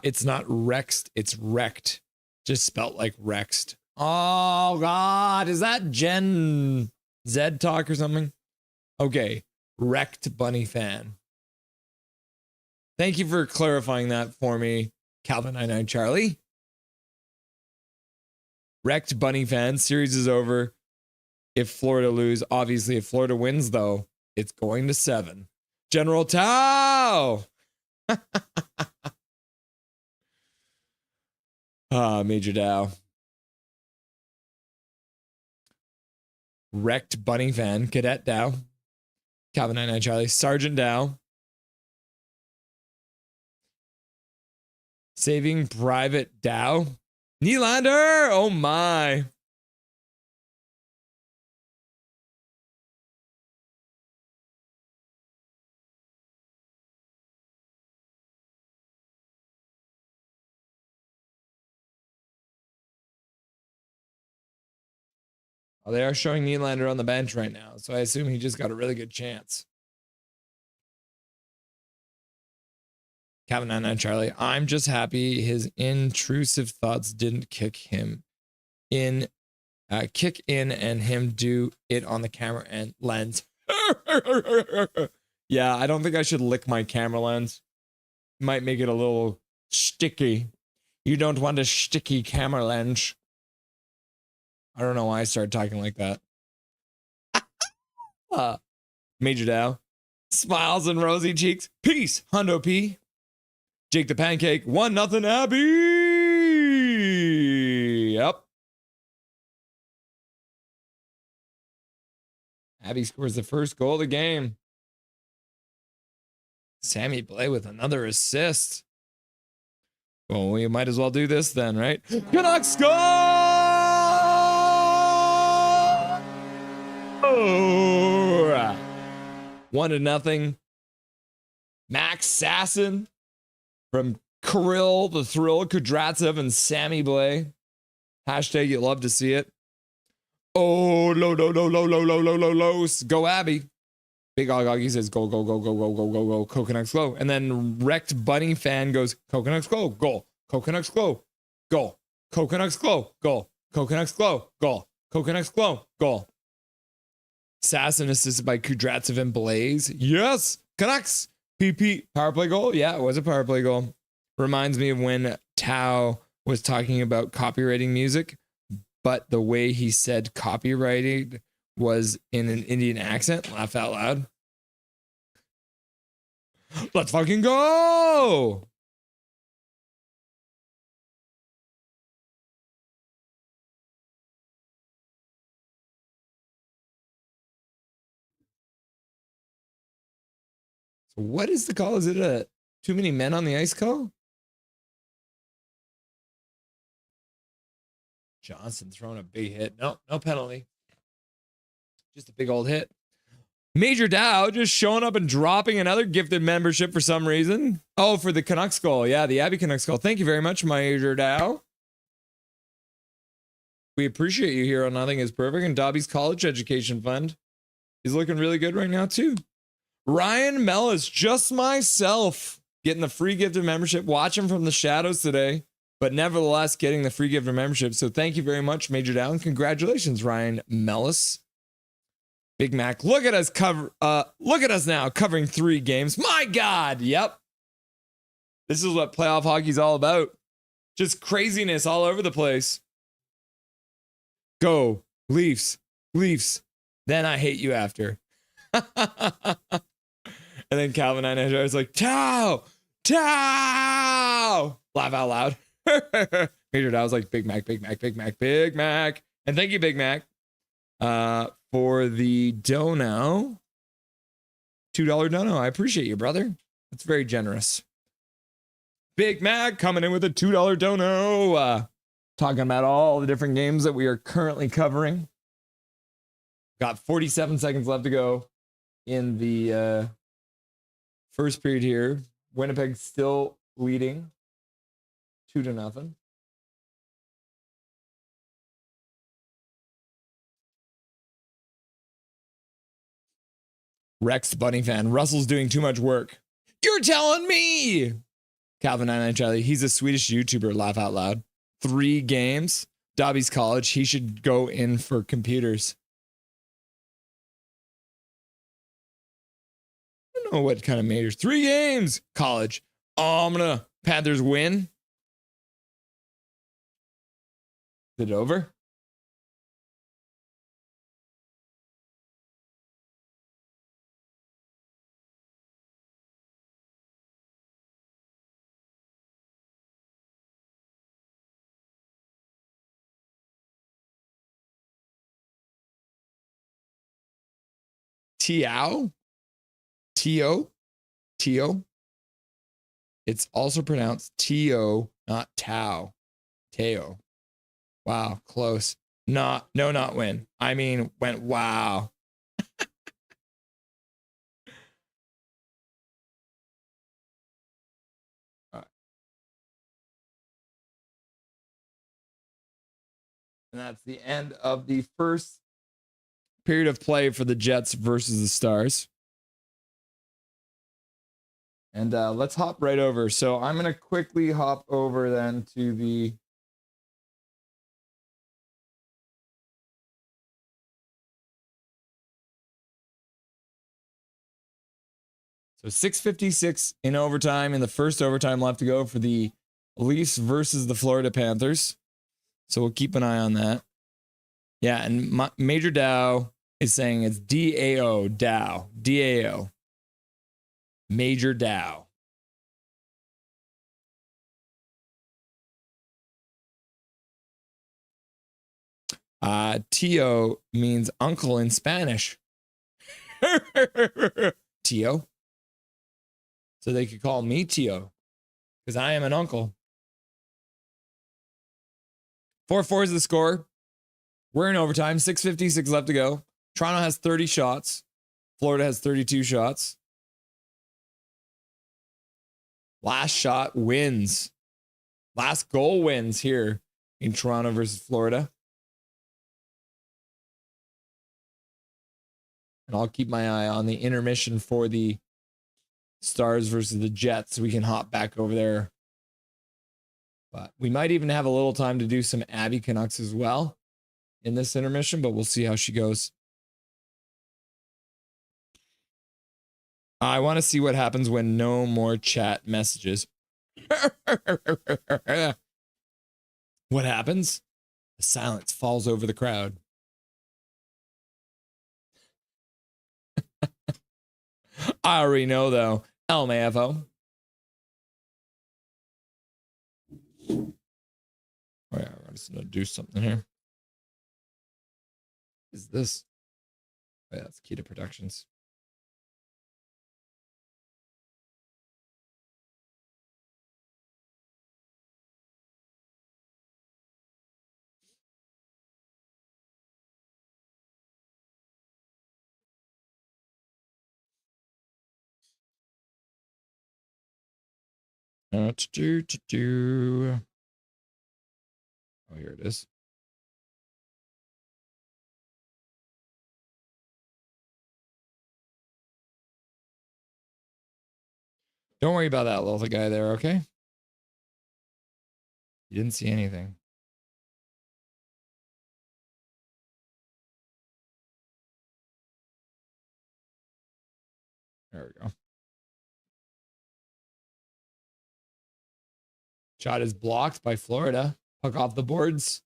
It's not Rexed, it's wrecked. Just spelt like Rexed. Oh, God. Is that Gen Z talk or something? Okay. Wrecked Bunny fan. Thank you for clarifying that for me, Calvin 99 Charlie. Wrecked Bunny fan. Series is over. if Florida lose. Obviously, if Florida wins, though, it's going to 7. General Tao! Major Dow. Wrecked Bunny fan, Cadet Dow. Calvin 99 Charlie, Sergeant Dow. Saving Private Dow. Nylander! Oh my. Oh, they are showing Nylander on the bench right now, so I assume he just got a really good chance. Calvin 99 Charlie, I'm just happy his intrusive thoughts didn't kick in and him do it on the camera and lens. Yeah, I don't think I should lick my camera lens. Might make it a little sticky. You don't want a sticky camera lens. I don't know why I started talking like that. Major Dow. Smiles and rosy cheeks. Peace, Hundo P. Jake the Pancake. 1-0 Abby. Yep. Abby scores the first goal of the game. Sammy Blay with another assist. Well, we might as well do this then, right? Canucks score! Oh! 1-0. Max Sasson from Kirill the Thrill, Kudratsev, and Sammy Blay. Hashtag you love to see it. Oh, low. Go Abby. Big Oggy says go. Coconuts go. And then Wrecked Bunny fan goes, Coconuts go, goal. Coconuts go, goal. Coconuts go, goal. Coconuts go, goal. Coconuts go, goal. Sasson assisted by Kudratsev and Blaze. Yes, Canucks. PP, power play goal. Yeah, it was a power play goal. Reminds me of when Tao was talking about copywriting music, but the way he said copyrighted was in an Indian accent. Laugh out loud. Let's fucking go. So what is the call? Is it a too many men on the ice call? Johnson throwing a big hit. No penalty. Just a big old hit. Major Dow just showing up and dropping another gifted membership for some reason. Oh, for the Canucks goal. Yeah, the Abby Canucks goal. Thank you very much, Major Dow. We appreciate you here on Nothing is Perfect and Dobby's College Education Fund. He's looking really good right now, too. Ryan Mellis, just myself, getting the free gifted membership. Watching from the shadows today, but nevertheless getting the free gifted membership. So thank you very much, Major Dow. And congratulations, Ryan Mellis. Big Mac, look at us look at us now covering 3 games. My God, yep. This is what playoff hockey's all about. Just craziness all over the place. Go, Leafs, Leafs. Then I hate you after. And then Calvin I was like, Tao, Tao. Laugh out loud. Major Dow was like, Big Mac, Big Mac, Big Mac, Big Mac. And thank you, Big Mac. For the dono, $2 dono. I appreciate you, brother. That's very generous. Big Mac coming in with a $2 dono. Talking about all the different games that we are currently covering. Got 47 seconds left to go in the first period here. Winnipeg still leading 2-0. Rex Bunny fan. Russell's doing too much work. You're telling me. Calvin 99 Charlie. He's a Swedish YouTuber. Laugh out loud. 3 games. Dobby's college. He should go in for computers. I don't know what kind of majors. 3 games. College. Oh, I'm gonna Panthers win. Is it over? Tiao? Tio? Tio? It's also pronounced Tio, not Tao. Teo. Wow, close. Not win. I mean, went wow. And that's the end of the first period of play for the Jets versus the Stars. And let's hop right over. So I'm going to quickly hop over then to the So 6:56 in overtime, in the first overtime left to go for the Leafs versus the Florida Panthers. So we'll keep an eye on that. Yeah, and Major Dow is saying it's DAO, Dow, DAO. Major Dow. Tio means uncle in Spanish. Tio. So they could call me Tio because I am an uncle. 4-4 is the score. We're in overtime. 6:56 left to go. Toronto has 30 shots. Florida has 32 shots. Last shot wins. Last goal wins here in Toronto versus Florida. And I'll keep my eye on the intermission for the Stars versus the Jets. We can hop back over there. But we might even have a little time to do some Abby Canucks as well in this intermission, but we'll see how she goes. I want to see what happens when no more chat messages. What happens? The silence falls over the crowd. I already know, though. LMAFO. Oh, yeah, I'm just going to do something here. What is this? Oh, yeah, that's Kita Productions. Oh, here it is. Don't worry about that little guy there, okay? You didn't see anything. There we go. Shot is blocked by Florida. Puck off the boards.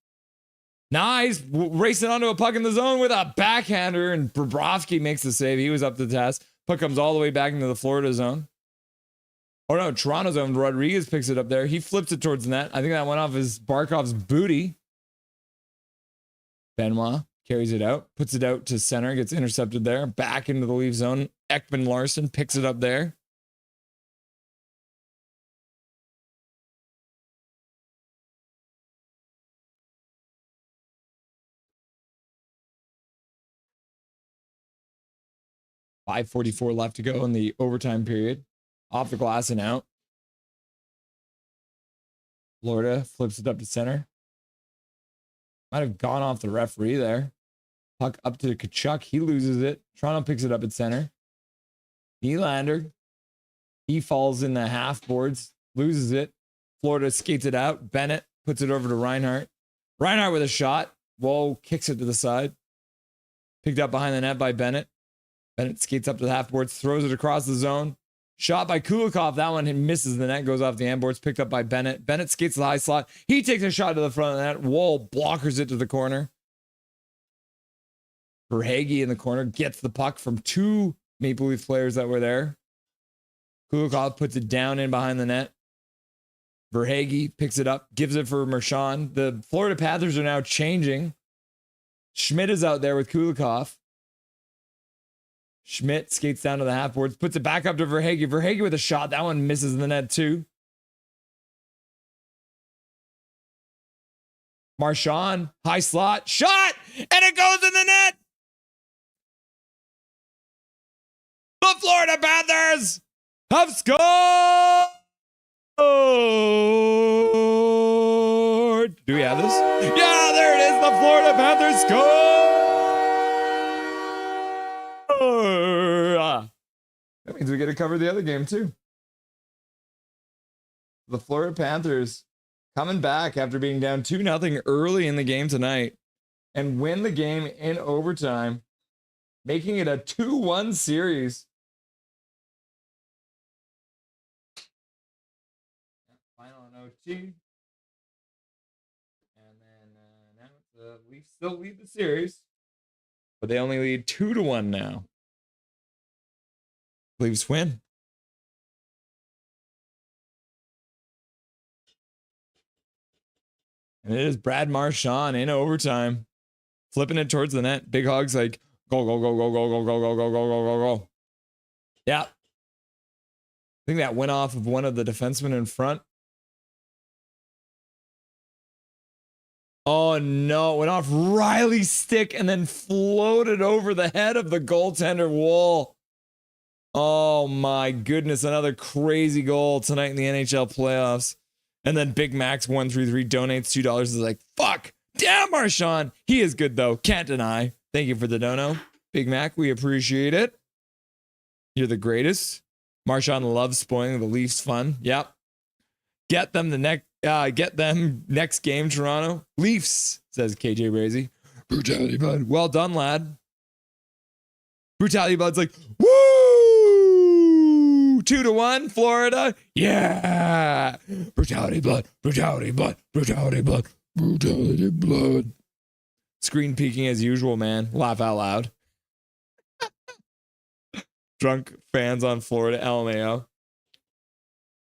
Nice. Racing onto a puck in the zone with a backhander, and Bobrovsky makes the save. He was up to the task. Puck comes all the way back into the Florida zone. Oh no, Toronto zone. Rodriguez picks it up there. He flips it towards the net. I think that went off his Barkov's booty. Benoit carries it out, puts it out to center, gets intercepted there. Back into the Leaf zone. Ekman Larson picks it up there. .544 left to go in the overtime period. Off the glass and out. Florida flips it up to center. Might have gone off the referee there. Puck up to Kachuk. He loses it. Toronto picks it up at center. Nylander. He falls in the half boards. Loses it. Florida skates it out. Bennett puts it over to Reinhart. Reinhart with a shot. Whoa, kicks it to the side. Picked up behind the net by Bennett. Bennett skates up to the half boards. Throws it across the zone. Shot by Kulikov. That one misses the net. Goes off the end boards. Picked up by Bennett. Bennett skates the high slot. He takes a shot to the front of the net. Wall blockers it to the corner. Verhaeghe in the corner gets the puck from two Maple Leaf players that were there. Kulikov puts it down in behind the net. Verhaeghe picks it up, gives it for Marchand. The Florida Panthers are now changing. Schmidt is out there with Kulikov. Schmidt skates down to the half boards, puts it back up to Verhaeghe. Verhaeghe with a shot. That one misses the net too. Marchand, high slot, shot, and it goes in the net. The Florida Panthers have scored. Do we have this? Yeah, there it is. The Florida Panthers score. That means we get to cover the other game too. The Florida Panthers coming back after being down 2-0 early in the game tonight and win the game in overtime, making it a 2-1 series. Final OT. And then now the Leafs still lead the series, but they only lead 2-1 now. Leafs win. And it is Brad Marchand in overtime, flipping it towards the net. Big Hog's like, go, go, go, go, go, go, go, go, go, go, go, go, go. Yeah. I think that went off of one of the defensemen in front. Oh, no. It went off Riley's stick and then floated over the head of the goaltender wall. Oh, my goodness. Another crazy goal tonight in the NHL playoffs. And then Big Max 133 donates $2. Is like, fuck. Damn, Marchand. He is good, though. Can't deny. Thank you for the dono. Big Mac, we appreciate it. You're the greatest. Marchand loves spoiling the Leafs fun. Yep. Get them next game, Toronto. Leafs, says KJ Brazy. Brutality Bud. Well done, lad. Brutality Bud's like, woo! 2-1, Florida. Yeah. Brutality Blood. Brutality Blood. Brutality Blood. Brutality Blood. Screen peeking as usual, man. Laugh out loud. Drunk fans on Florida. LMAO.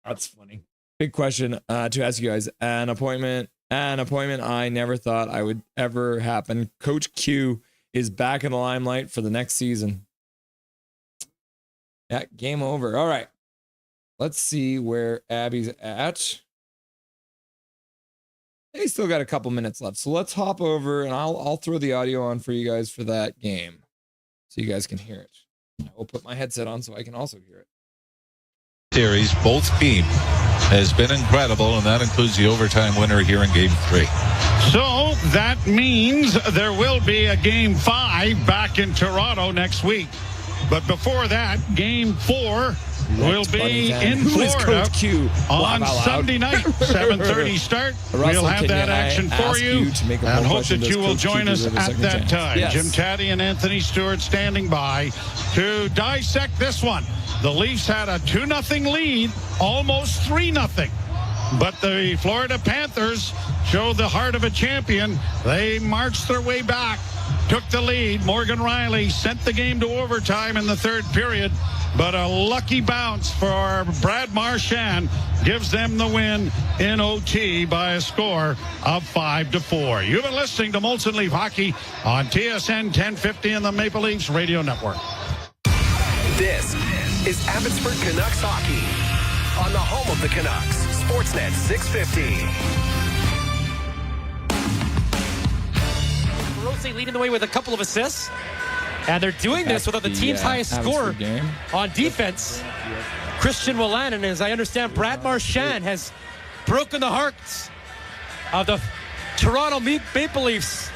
That's funny. Big question to ask you guys. An appointment I never thought I would ever happen. Coach Q is back in the limelight for the next season. Yeah, game over. All right. Let's see where Abby's at. He's still got a couple minutes left. So let's hop over and I'll throw the audio on for you guys for that game so you guys can hear it. I will put my headset on so I can also hear it. Series, both teams has been incredible, and that includes the overtime winner here in Game 3. So that means there will be a Game 5 back in Toronto next week. But before that, Game 4 will be in Florida on Sunday night, 7:30 start. We'll have that action for you and hope that you will join us at that time. Yes. Jim Taddy and Anthony Stewart standing by to dissect this one. The Leafs had a 2-0 lead, almost 3-0. But the Florida Panthers showed the heart of a champion. They marched their way back, took the lead. Morgan Riley sent the game to overtime in the third period. But a lucky bounce for Brad Marchand gives them the win in OT by a score of 5-4. You've been listening to Molson Leaf Hockey on TSN 1050 and the Maple Leafs Radio Network. This is Abbotsford Canucks Hockey on the home of the Canucks, Sportsnet 650. Rossi leading the way with a couple of assists. And they're doing this without the team's highest scorer on defense, Christian Wolanin. As I understand, Brad Marchand has broken the hearts of the Toronto Maple Leafs.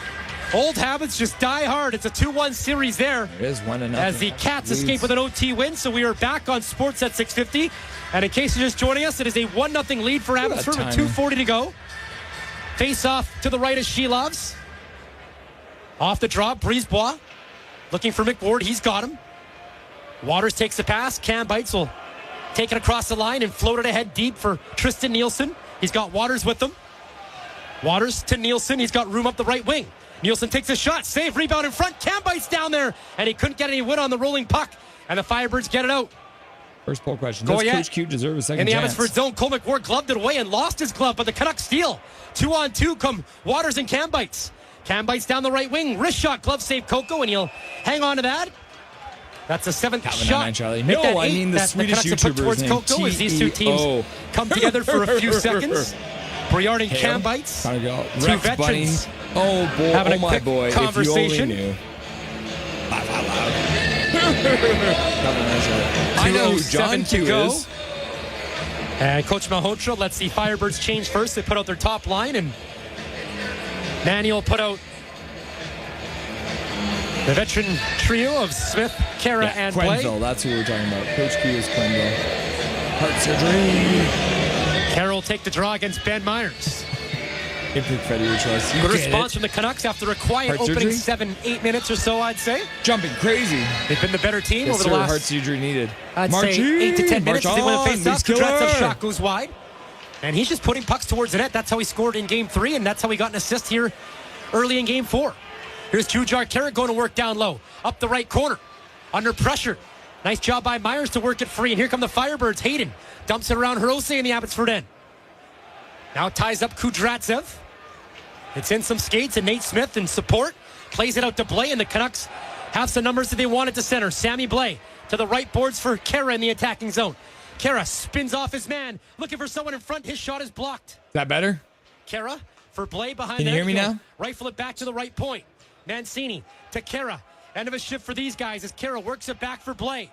Old habits just die hard. It's a 2-1 series there. It is 1-0. As the Cats escape with an OT win. So we are back on Sportsnet 650. And in case you're just joining us, it is a 1-0 lead for Abbotsford with 2:40 to go. Face off to the right of Sheloves. Off the drop, Brisebois. Looking for Mick Ward. He's got him. Waters takes the pass. Cam Bites will take it across the line and float it ahead deep for Tristan Nielsen. He's got Waters with him. Waters to Nielsen. He's got room up the right wing. Nielsen takes a shot. Save. Rebound in front. Cam Bites down there. And he couldn't get any wood on the rolling puck. And the Firebirds get it out. First poll question. Does Coach Q deserve a second chance? In the chance? Abbotsford zone, Cole McWard gloved it away and lost his glove. But the Canucks steal. 2-on-2 come Waters and Cam Bites. Cam Bites down the right wing. Wrist shot, glove save Coco, and he'll hang on to that. That's a 7th Calvin shot. and Charlie. Make No, that I 8 mean the that Swedish Canucks have put YouTuber's towards name. Coco as these two teams T-E-O. come together for a few seconds. Briard and Cam bites. Gotta go. Two Rex veterans Bunny. Oh, boy. having a Oh, my quick boy. conversation. If you only knew. Laugh out loud. Calvin and Charlie. I know who 2:07 John to Q go. is. And Coach Malhotra lets the Firebirds change first. They put out their top line, and Manny will put out the veteran trio of Smith, Kara, and Blay. Quenville, that's who we're talking about. Coach Q is Quenville. Heart surgery. Kara will take the draw against Ben Myers. Improve Freddie your choice. You Good get response it. from the Canucks after a quiet Heart opening surgery? 7-8 minutes or so, I'd say. Jumping crazy. They've been the better team Yes, over the sir. last, Heart surgery needed. I'd Marching. say, 8 to 10 minutes as they win a March face-off. on, Kudratsev's Killer. shot goes wide. And he's just putting pucks towards the net. That's how he scored in Game 3, and that's how he got an assist here early in Game 4. Here's Jujar Carrot going to work down low. Up the right corner. Under pressure. Nice job by Myers to work it free. And here come the Firebirds. Hayden dumps it around Hirose in the Abbotsford end. Now ties up Kudratsev. It's in some skates, and Nate Smith in support. Plays it out to Blay, and the Canucks have some numbers that they wanted to center. Sammy Blay to the right boards for Kara in the attacking zone. Kara spins off his man. Looking for someone in front. His shot is blocked. Is that better? Kara for Blay behind Can you the hear me net. now? Rifle it back to the right point. Mancini to Kara. End of a shift for these guys as Kara works it back for Blay.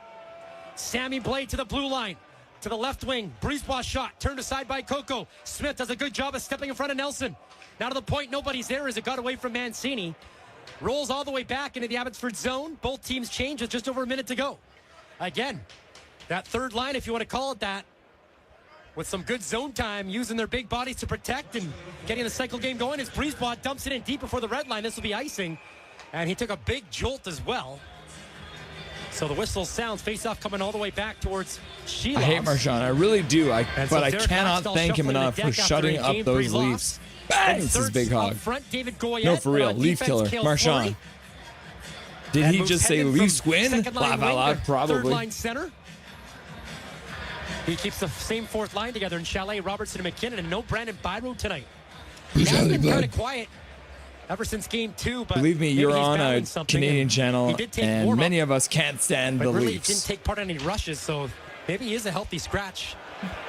Sammy Blay to the blue line. To the left wing. Brisebois shot. Turned aside by Coco. Smith does a good job of stepping in front of Nelson. Now to the point. Nobody's there as it got away from Mancini. Rolls all the way back into the Abbotsford zone. Both teams change with just over a minute to go. Again, that third line, if you want to call it that, with some good zone time, using their big bodies to protect and getting the cycle game going, as Brisebois dumps it in deep before the red line. This will be icing. And he took a big jolt as well. So the whistle sounds. Face-off coming all the way back towards Sheila. I hate Marchand. I really do. But I Derek cannot Maxwell thank him shuffling enough the for deck after shutting a up Game those 3 Leafs. loss. Bang! And It's his third big hog. up front, David Goyette, No, for real. on Leaf defense, killer. Cale Marchand. Fleury. Did And he moves just say Hendon Leafs from win? second line Laugh wing out to loud, third probably. line center. He keeps the same fourth line together in Chalet, Robertson, and McKinnon, and no Brandon Byro tonight. He has been kind of quiet ever since Game 2, but Believe me, maybe you're he's on battling a something, Canadian and channel, he did take and warm-up, many of us can't stand but the really Leafs. didn't take part in any rushes, so maybe he is a healthy scratch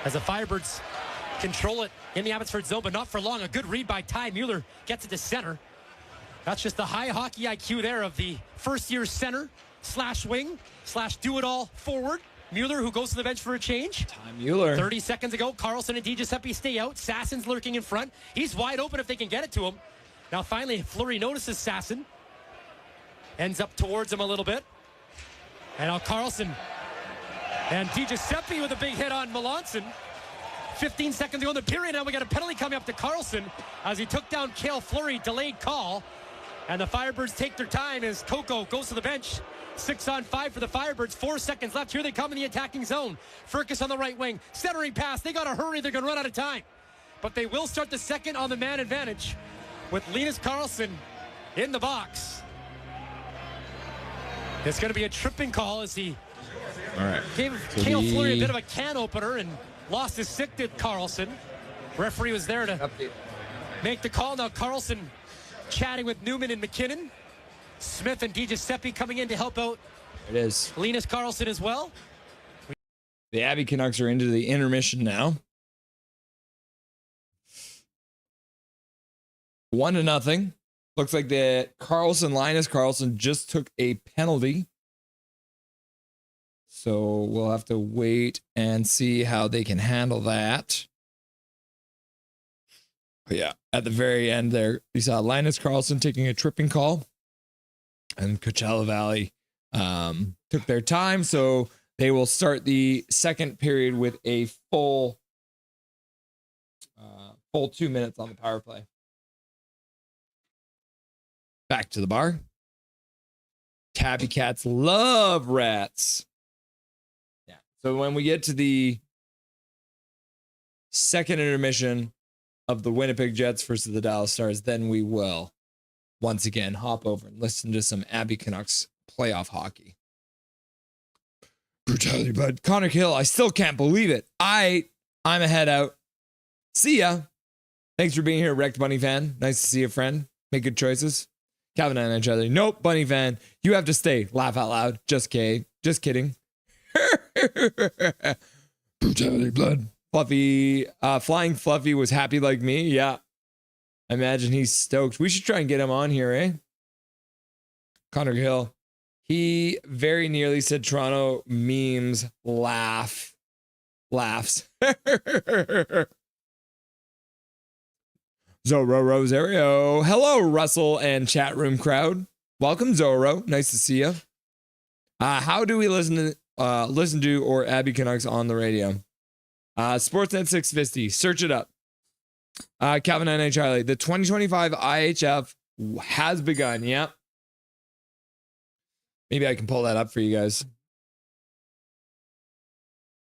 as the Firebirds control it in the Abbotsford zone, but not for long. A good read by Ty Mueller gets it to center. That's just the high hockey IQ there of the first-year center slash wing slash do-it-all forward. Mueller, who goes to the bench for a change. Ty Mueller. 30 seconds ago, Carlson and DiGiuseppe stay out. Sassen's lurking in front. He's wide open if they can get it to him. Now finally, Fleury notices Sassen. Ends up towards him a little bit. And now Carlson and DiGiuseppe with a big hit on Melanson. 15 seconds ago in the period. Now we got a penalty coming up to Carlson as he took down Cale Fleury. Delayed call. And the Firebirds take their time as Coco goes to the bench. 6-on-5 for the Firebirds. 4 seconds left. Here they come in the attacking zone. Furcus on the right wing. Centering pass. They got to hurry. They're going to run out of time. But they will start the second on the man advantage with Linus Karlsson in the box. It's going to be a tripping call as he gave Cale Fleury a bit of a can opener and lost his stick to Karlsson. Referee was there to make the call. Now Karlsson chatting with Newman and McKinnon. Smith and DiGiuseppe coming in to help out. It is. Linus Karlsson as well. The Abbey Canucks are into the intermission now. 1-0. Looks like the Linus Karlsson just took a penalty. So we'll have to wait and see how they can handle that. But yeah, at the very end there, you saw Linus Karlsson taking a tripping call. And Coachella Valley took their time, so they will start the second period with a full 2 minutes on the power play. Back to the bar. Tabby Cats love rats. Yeah. So when we get to the second intermission of the Winnipeg Jets versus the Dallas Stars, then we will once again hop over and listen to some Abbey Canucks playoff hockey. Brutality, bud. Connor Hill, I still can't believe it. I'm a head out. See ya. Thanks for being here, Wrecked Bunny fan. Nice to see you, friend. Make good choices. Calvin and each other. Nope, Bunny fan. You have to stay. Laugh out loud. Just kidding. Just kidding. Brutality blood. Fluffy, Flying Fluffy was happy like me. Yeah. I imagine he's stoked. We should try and get him on here, eh? Connor Hill. He very nearly said Toronto memes laughs. Zorro Rosario. Hello, Russell and chat room crowd. Welcome, Zorro. Nice to see you. How do we listen to or Abby Canucks on the radio? Sportsnet 650. Search it up. Calvin N. Charlie. The 2025 IHF has begun. Yep. Maybe I can pull that up for you guys.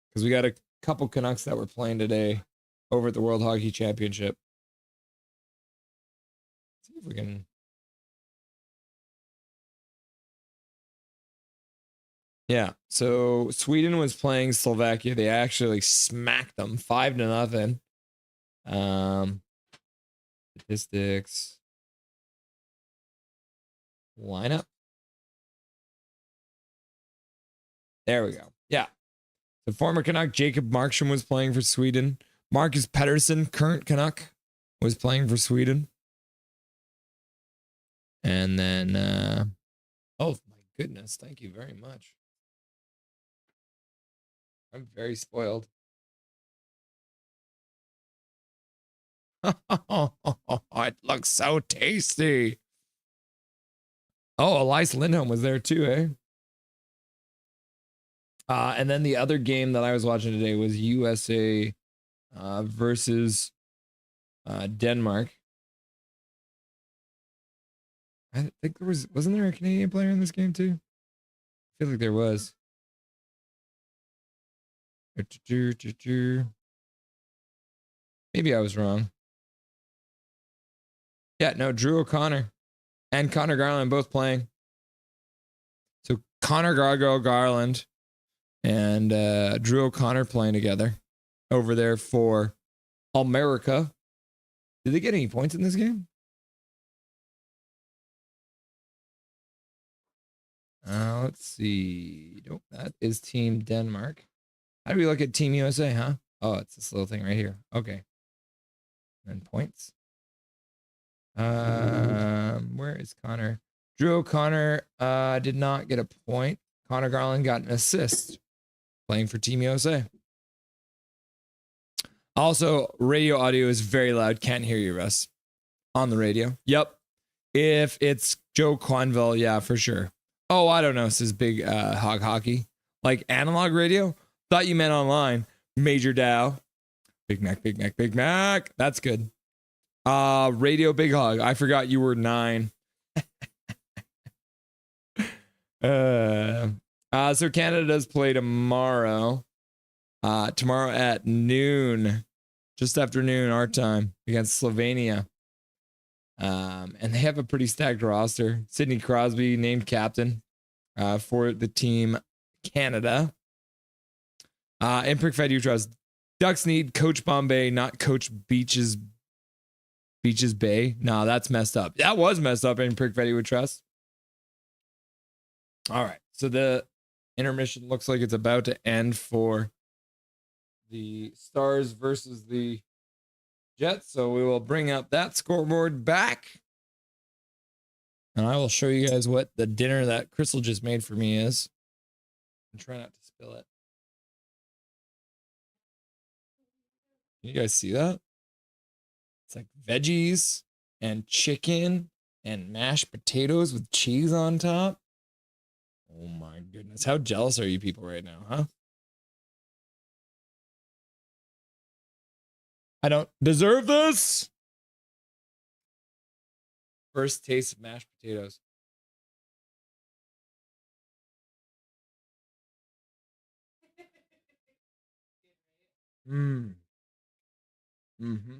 Because we got a couple Canucks that were playing today over at the World Hockey Championship. Let's see if we can. Yeah, so Sweden was playing Slovakia. They actually smacked them 5-0. Statistics. Lineup. There we go. Yeah. The former Canuck Jacob Markstrom was playing for Sweden. Marcus Pettersson, current Canuck, was playing for Sweden. And then, oh my goodness, thank you very much. I'm very spoiled. It looks so tasty. Oh, Elias Lindholm was there too, eh? And then the other game that I was watching today was USA versus Denmark. I think wasn't there a Canadian player in this game too? I feel like there was. Maybe I was wrong. Yeah, no, Drew O'Connor and Connor Garland both playing. So Connor Garland and Drew O'Connor playing together over there for America. Did they get any points in this game? Let's see. Nope, that is Team Denmark. How do we look at Team USA, huh? Oh, it's this little thing right here. Okay. And points. Where is Connor? Drew O'Connor did not get a point. Connor Garland got an assist playing for Team USA. Also, radio audio is very loud. Can't hear you, Russ. On the radio. Yep. If it's Joe Quanville, yeah, for sure. Oh, I don't know. This is big hog hockey. Like analog radio? Thought you meant online. Major Dow. Big Mac, Big Mac, Big Mac. That's good. Radio Big Hog. I forgot you were 9. So Canada does play tomorrow. Tomorrow at noon. Just after noon, our time, against Slovenia. And they have a pretty stacked roster. Sidney Crosby named captain for the team Canada. Imprick Fed you trust. Ducks need Coach Bombay, not Coach Beaches Bay. No, that's messed up. That was messed up. Imprick Fed you would trust. All right. So the intermission looks like it's about to end for the Stars versus the Jets. So we will bring up that scoreboard back. And I will show you guys what the dinner that Crystal just made for me is. And try not to spill it. Can you guys see that? It's like veggies and chicken and mashed potatoes with cheese on top. Oh my goodness. How jealous are you people right now, huh? I don't deserve this. First taste of mashed potatoes. Mm. Mm-hmm.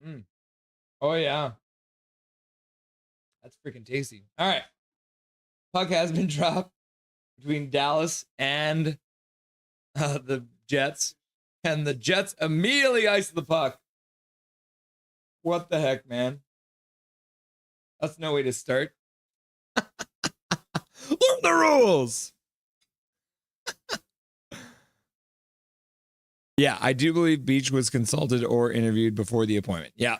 Mm. Oh yeah. That's freaking tasty. All right. Puck has been dropped between Dallas and the Jets. And the Jets immediately ice the puck. What the heck, man? That's no way to start. Learn the rules. Yeah, I do believe Beach was consulted or interviewed before the appointment. Yeah.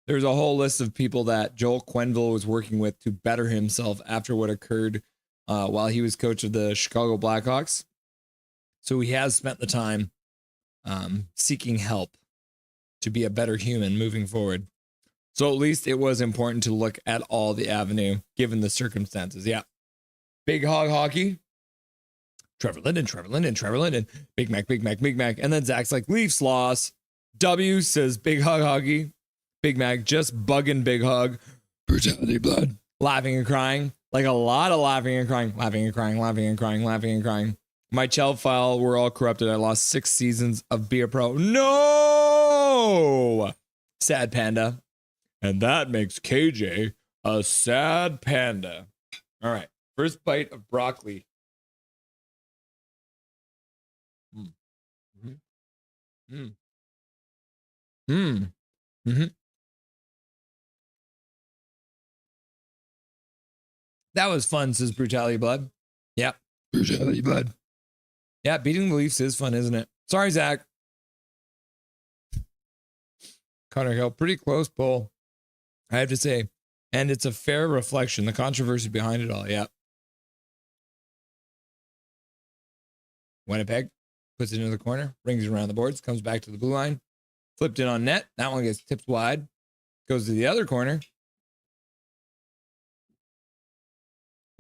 There's a whole list of people that Joel Quenneville was working with to better himself after what occurred while he was coach of the Chicago Blackhawks. So he has spent the time seeking help to be a better human moving forward. So at least it was important to look at all the avenue given the circumstances. Yeah. Big Hog Hockey. Trevor Linden. Big Mac. And then Zach's like, Leafs loss. W says Big Hog Hockey. Big Mac just bugging Big Hog. Brutality blood. Laughing and crying. Like a lot of laughing and crying. My child file, we're all corrupted. I lost 6 seasons of Be a Pro. No! Sad panda. And that makes KJ a sad panda. All right. First bite of broccoli. That was fun, says Brutality Blood. Yep. Brutality Blood. Yeah, beating the Leafs is fun, isn't it? Sorry, Zach. Connor Hill, pretty close poll, I have to say. And it's a fair reflection. The controversy behind it all. Yeah. Winnipeg puts it into the corner, rings it around the boards, comes back to the blue line, flipped it on net. That one gets tipped wide, goes to the other corner.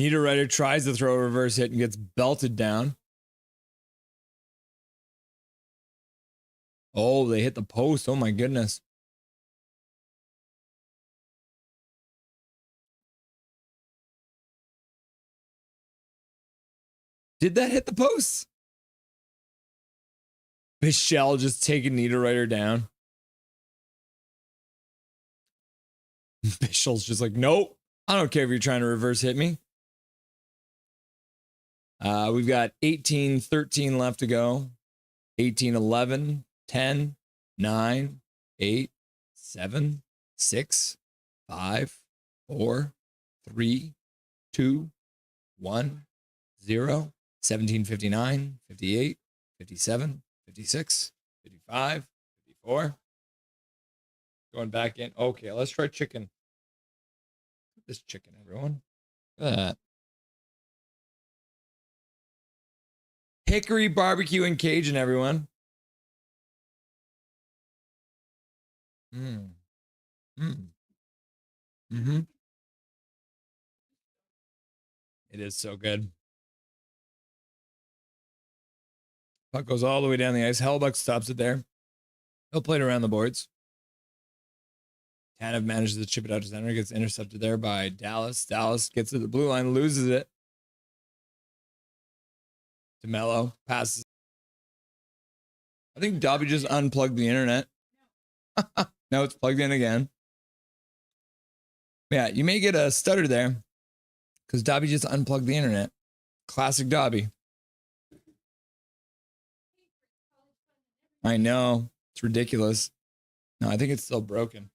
Niederreiter tries to throw a reverse hit and gets belted down. Oh, they hit the post. Oh, my goodness. Did that hit the post? Michelle just taking Niederreiter down. Michelle's just like, nope. I don't care if you're trying to reverse hit me. We've got 18-13 left to go. 18-11, 10, 9, 8, 7, 6, 5, 4, 3, 2, 1, 0. 17:59, 58, 57, 56, 55, 54. Going back in. Okay, let's try chicken. This chicken, everyone. Look at that. Hickory barbecue and Cajun, everyone. It is so good. Puck goes all the way down the ice. Hellbuck stops it there. He'll play it around the boards. Tanev manages to chip it out to center. Gets intercepted there by Dallas. Dallas gets to the blue line, loses it. DeMello passes. I think Dobby just unplugged the internet. No, it's plugged in again. Yeah, you may get a stutter there because Dobby just unplugged the internet. Classic Dobby. I know. It's ridiculous. No, I think it's still broken.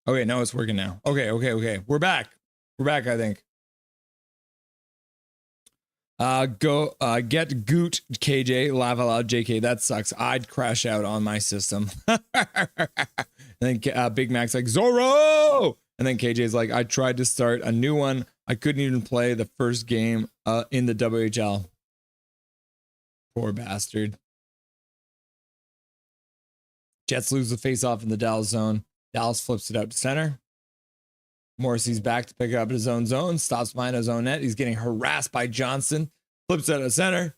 Okay, no, it's working now. Okay. We're back. I think. Get Goot KJ, laugh out loud JK. That sucks. I'd crash out on my system. And then Big Mac's like, Zorro! And then KJ's like, I tried to start a new one. I couldn't even play the first game in the WHL. Poor bastard. Jets lose the face-off in the Dallas zone. Dallas flips it out to center. Morrissey's back to pick it up at his own zone. Stops behind his own net. He's getting harassed by Johnson. Flips it out to center.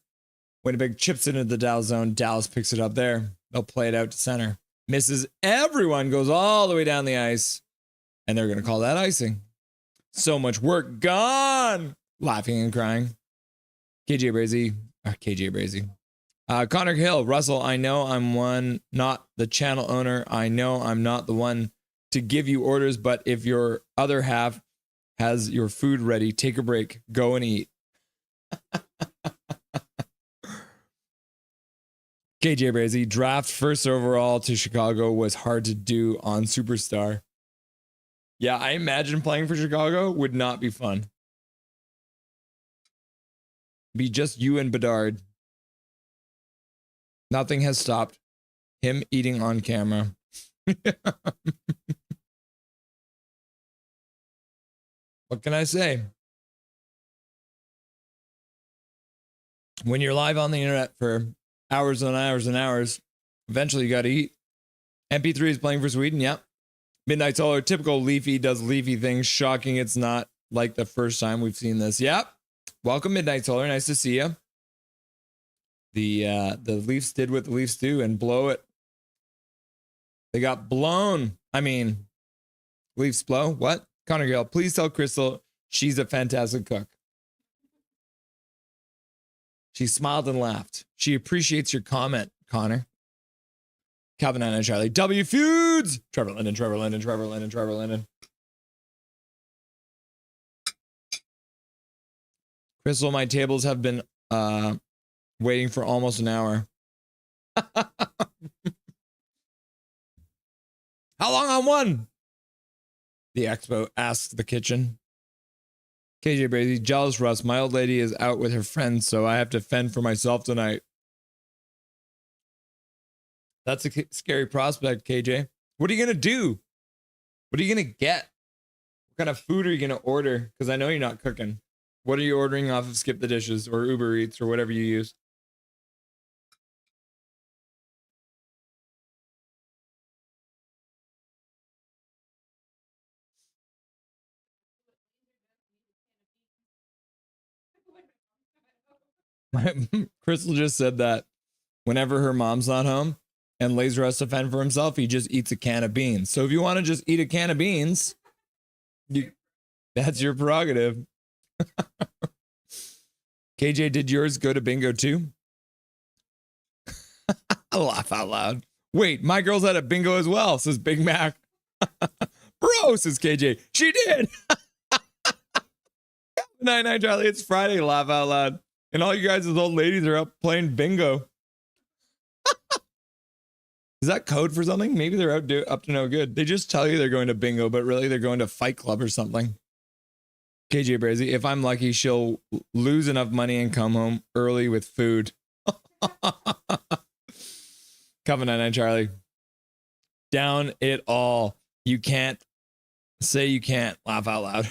Winnipeg chips it into the Dallas zone. Dallas picks it up there. They'll play it out to center. Misses everyone. Goes all the way down the ice. And they're going to call that icing. So much work gone. Laughing and crying. KJ Brazy. Connor Hill, Russell, I know I'm not the channel owner. I know I'm not the one to give you orders, but if your other half has your food ready, take a break, go and eat. KJ Brazy, draft first overall to Chicago was hard to do on Superstar. Yeah, I imagine playing for Chicago would not be fun. Be just you and Bedard. Nothing has stopped him eating on camera. What can I say? When you're live on the internet for hours and hours and hours, eventually you got to eat. MP3 is playing for Sweden. Yep. Midnight Solar, typical Leafy does Leafy things. Shocking it's not like the first time we've seen this. Yep. Welcome, Midnight Solar. Nice to see you. The Leafs did what the Leafs do and blow it. They got blown. I mean, Leafs blow. What? Connor Gale, please tell Crystal she's a fantastic cook. She smiled and laughed. She appreciates your comment, Connor. Calvin and Charlie. W Feuds. Trevor Linden, Trevor Linden, Trevor Linden, Trevor Linden. Crystal, my tables have been waiting for almost an hour. How long on one? The Expo asks the kitchen. KJ Brady, jealous Russ. My old lady is out with her friends, so I have to fend for myself tonight. That's a scary prospect, KJ. What are you going to do? What are you going to get? What kind of food are you going to order? Because I know you're not cooking. What are you ordering off of Skip the Dishes or Uber Eats or whatever you use? Crystal just said that whenever her mom's not home and Laser has to fend for himself, he just eats a can of beans. So if you want to just eat a can of beans, that's your prerogative. KJ, did yours go to bingo too? I laugh out loud. Wait, my girl's at a bingo as well, says Big Mac. Bro, says KJ. She did. 99 Charlie, it's Friday, laugh out loud. And all you guys as old ladies are up playing bingo. Is that code for something? Maybe they're up to no good. They just tell you they're going to bingo, but really they're going to Fight Club or something. KJ Brazy, if I'm lucky, she'll lose enough money and come home early with food. Covenant and Charlie. Down it all. You can't say you can't. Laugh out loud.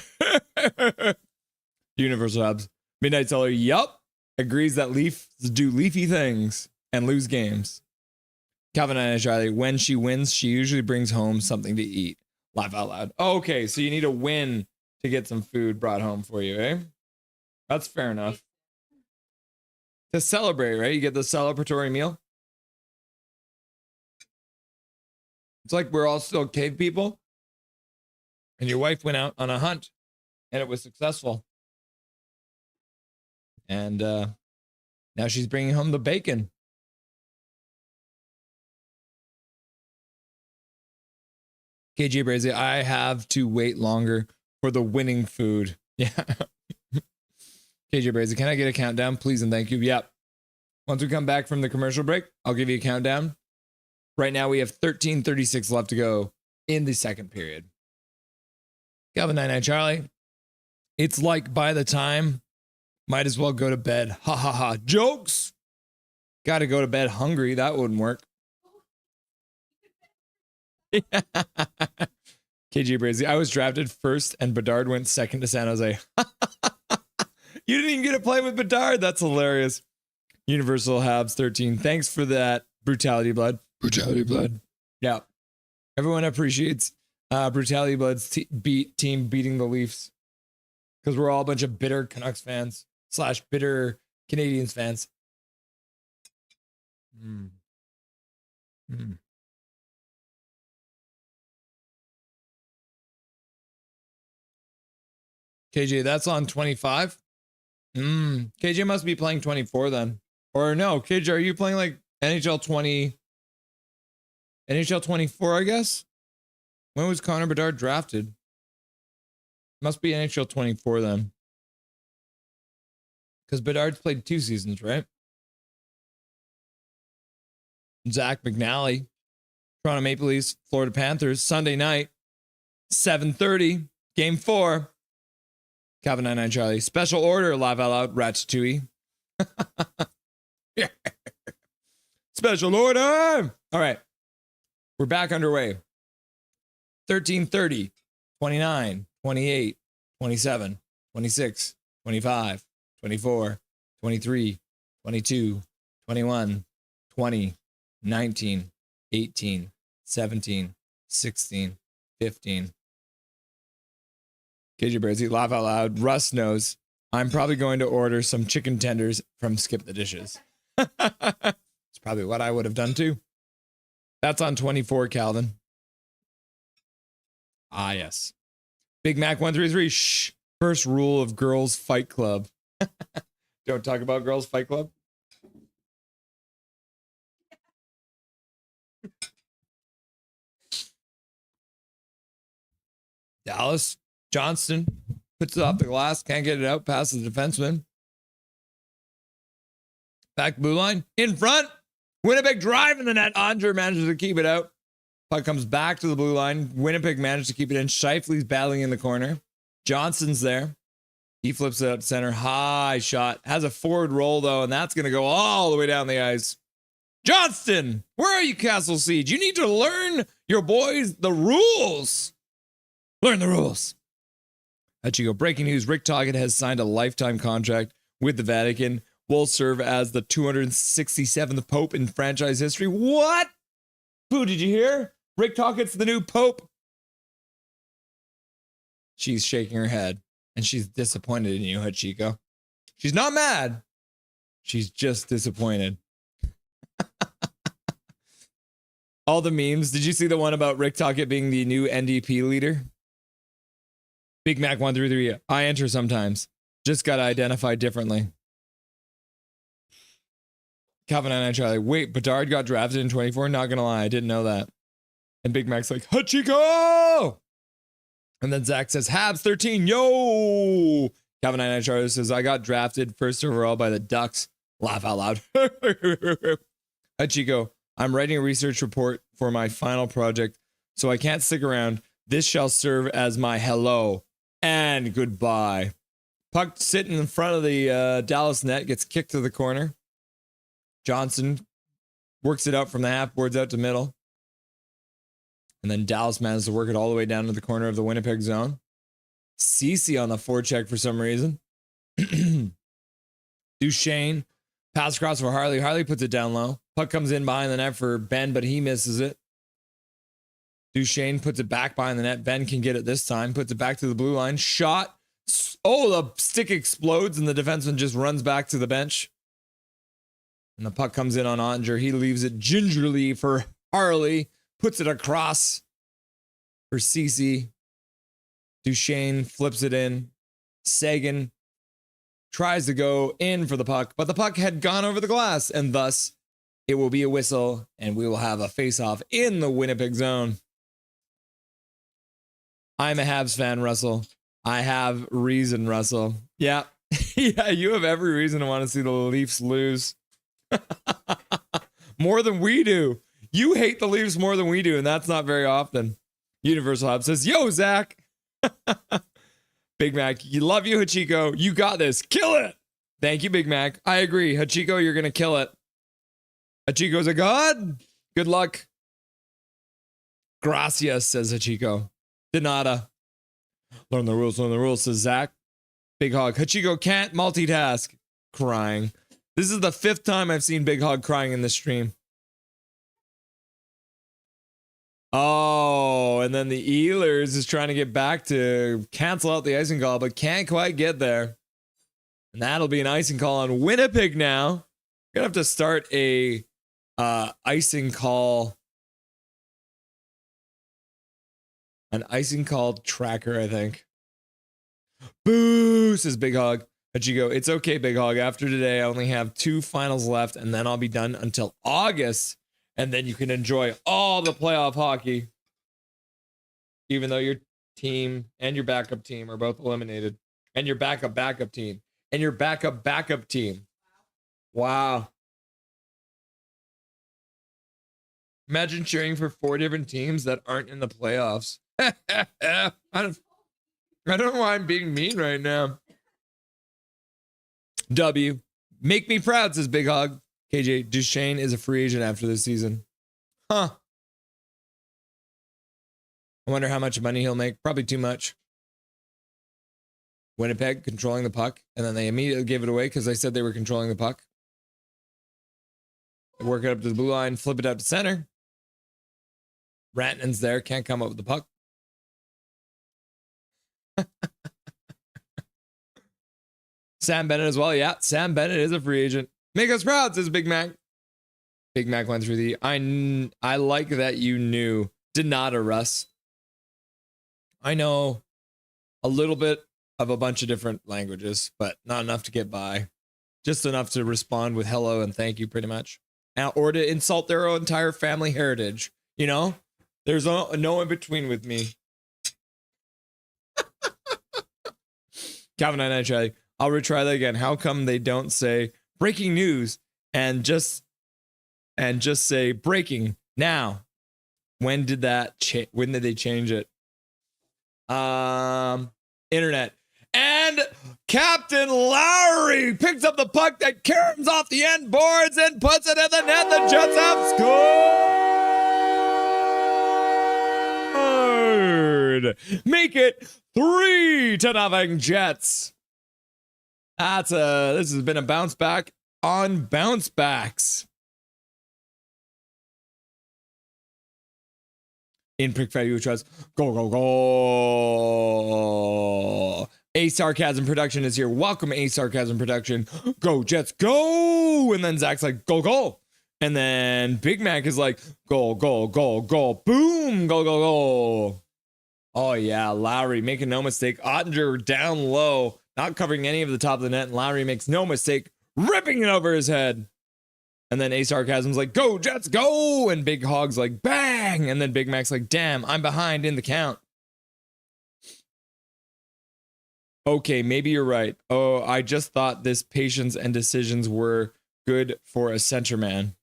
Universal Hubs. Midnight Seller, yup. Agrees that Leafs do leafy things and lose games. Calvin and Charlie, when she wins, she usually brings home something to eat. Laugh out loud. Oh, okay, so you need a win to get some food brought home for you, eh? That's fair enough. To celebrate, right? You get the celebratory meal. It's like we're all still cave people. And your wife went out on a hunt and it was successful. And now she's bringing home the bacon. KJ Brazy, I have to wait longer for the winning food. Yeah. KJ Brazy, can I get a countdown, please and thank you? Yep. Once we come back from the commercial break, I'll give you a countdown. Right now we have 13:36 left to go in the second period. Calvin 99 Charlie. It's like by the time, might as well go to bed. Ha ha ha. Jokes. Got to go to bed hungry. That wouldn't work. KJ Brazy, I was drafted first and Bedard went second to San Jose. You didn't even get to play with Bedard. That's hilarious. Universal Habs 13. Thanks for that. Brutality Blood. Brutality Blood. Yeah. Everyone appreciates Brutality Blood's team beating the Leafs because we're all a bunch of bitter Canucks fans / bitter Canadians fans. KJ, that's on 25. KJ must be playing 24 then. Or no, KJ, are you playing like NHL 20? NHL 24, I guess? When was Connor Bedard drafted? Must be NHL 24 then. Because Bedard's played 2 seasons, right? Zach McNally, Toronto Maple Leafs, Florida Panthers, Sunday night, 7:30, Game 4. Calvin 99 Charlie, special order, live out loud, Ratatouille. Special order. All right. We're back underway. 13, 30, 29, 28, 27, 26, 25, 24, 23, 22, 21, 20, 19, 18, 17, 16, 15. KJ Bearsy, laugh out loud. Russ knows. I'm probably going to order some chicken tenders from Skip the Dishes. It's probably what I would have done too. That's on 24, Calvin. Ah, yes. Big Mac 133. Shh. First rule of Girls Fight Club. Don't talk about Girls Fight Club. Dallas. Johnston puts it off the glass. Can't get it out. Passes the defenseman. Back blue line. In front. Winnipeg driving the net. Andre manages to keep it out. Puck comes back to the blue line. Winnipeg managed to keep it in. Scheifele's battling in the corner. Johnson's there. He flips it out to center. High shot. Has a forward roll, though, and that's going to go all the way down the ice. Johnston, where are you, Castle Siege? You need to learn your boys the rules. Learn the rules. Let you go. Breaking news. Rick Tocchet has signed a lifetime contract with the Vatican. Will serve as the 267th Pope in franchise history. What? Boo, did you hear? Rick Tocchet's the new Pope. She's shaking her head, and she's disappointed in you, Hachiko. She's not mad. She's just disappointed. All the memes. Did you see the one about Rick Tocchet being the new NDP leader? Big Mac 133. I enter sometimes. Just got to identify differently. Calvin and I, Charlie. Wait, Bedard got drafted in 24? Not going to lie. I didn't know that. And Big Mac's like, Hachiko! And then Zach says, Habs 13. Yo! Calvin and I, Charlie says, I got drafted first overall by the Ducks. Laugh out loud. Hachiko, I'm writing a research report for my final project, so I can't stick around. This shall serve as my hello and goodbye. Puck sitting in front of the Dallas net, gets kicked to the corner. Johnson works it out from the half boards out to middle. And then Dallas manages to work it all the way down to the corner of the Winnipeg zone. Cece on the forecheck for some reason. Duchesne, pass across for Harley. Harley puts it down low. Puck comes in behind the net for Ben, but he misses it. Duchesne puts it back behind the net. Ben can get it this time. Puts it back to the blue line. Shot. Oh, the stick explodes, and the defenseman just runs back to the bench. And the puck comes in on Onger. He leaves it gingerly for Harley. Puts it across for Cece. Duchesne flips it in. Sagan tries to go in for the puck, but the puck had gone over the glass, and thus it will be a whistle, and we will have a face-off in the Winnipeg zone. I'm a Habs fan, Russell. I have reason, Russell. Yeah. Yeah, you have every reason to want to see the Leafs lose. More than we do. You hate the Leafs more than we do, and that's not very often. Universal Hub says, yo, Zach. Big Mac, you love you, Hachiko. You got this. Kill it. Thank you, Big Mac. I agree. Hachiko, you're going to kill it. Hachiko's a god. Good luck. Gracias, says Hachiko. De nada. Learn the rules, says Zach. Big Hog. Hachiko can't multitask. Crying. This is the 5th time I've seen Big Hog crying in this stream. Oh, and then the Ehlers is trying to get back to cancel out the icing call, but can't quite get there. And that'll be an icing call on Winnipeg now. Gonna have to start a icing call. An icing call tracker, I think. Boo, says Big Hog. Hachiko, it's okay, Big Hog. After today, I only have 2 finals left, and then I'll be done until August. And then you can enjoy all the playoff hockey. Even though your team and your backup team are both eliminated. And your backup team. And your backup team. Wow. Imagine cheering for 4 different teams that aren't in the playoffs. I don't know why I'm being mean right now. W. Make me proud, says Big Hog. KJ, Duchesne is a free agent after this season. Huh. I wonder how much money he'll make. Probably too much. Winnipeg controlling the puck, and then they immediately gave it away because they said they were controlling the puck. They work it up to the blue line, flip it out to center. Rantanen's there, can't come up with the puck. Sam Bennett as well. Yeah, Sam Bennett is a free agent. Make us proud, says Big Mac. Big Mac went through the I like that you knew. Did not a Russ. I know a little bit of a bunch of different languages, but not enough to get by. Just enough to respond with hello and thank you, pretty much. Or to insult their entire family heritage. You know, there's no in between with me. Calvin and I, I'll retry that again. How come they don't say breaking news and just say breaking now? When did that when did they change it? Internet. And Captain Lowry picks up the puck that caroms off the end boards and puts it in the net. The Jets have scored. Make it 3-0 Jets. This has been a bounce back on bounce backs. In Prick Fatty Uchas, go, go, go. A Sarcasm Production is here. Welcome, A Sarcasm Production. Go, Jets, go. And then Zach's like, go, go. And then Big Mac is like, go, go, go, go. Boom, go, go, go. Oh, yeah, Lowry, making no mistake. Ottinger down low, not covering any of the top of the net. And Lowry makes no mistake, ripping it over his head. And then A Sarcasm's like, go, Jets, go. And Big Hog's like, bang. And then Big Mac's like, damn, I'm behind in the count. Okay, maybe you're right. Oh, I just thought this patience and decisions were good for a centerman.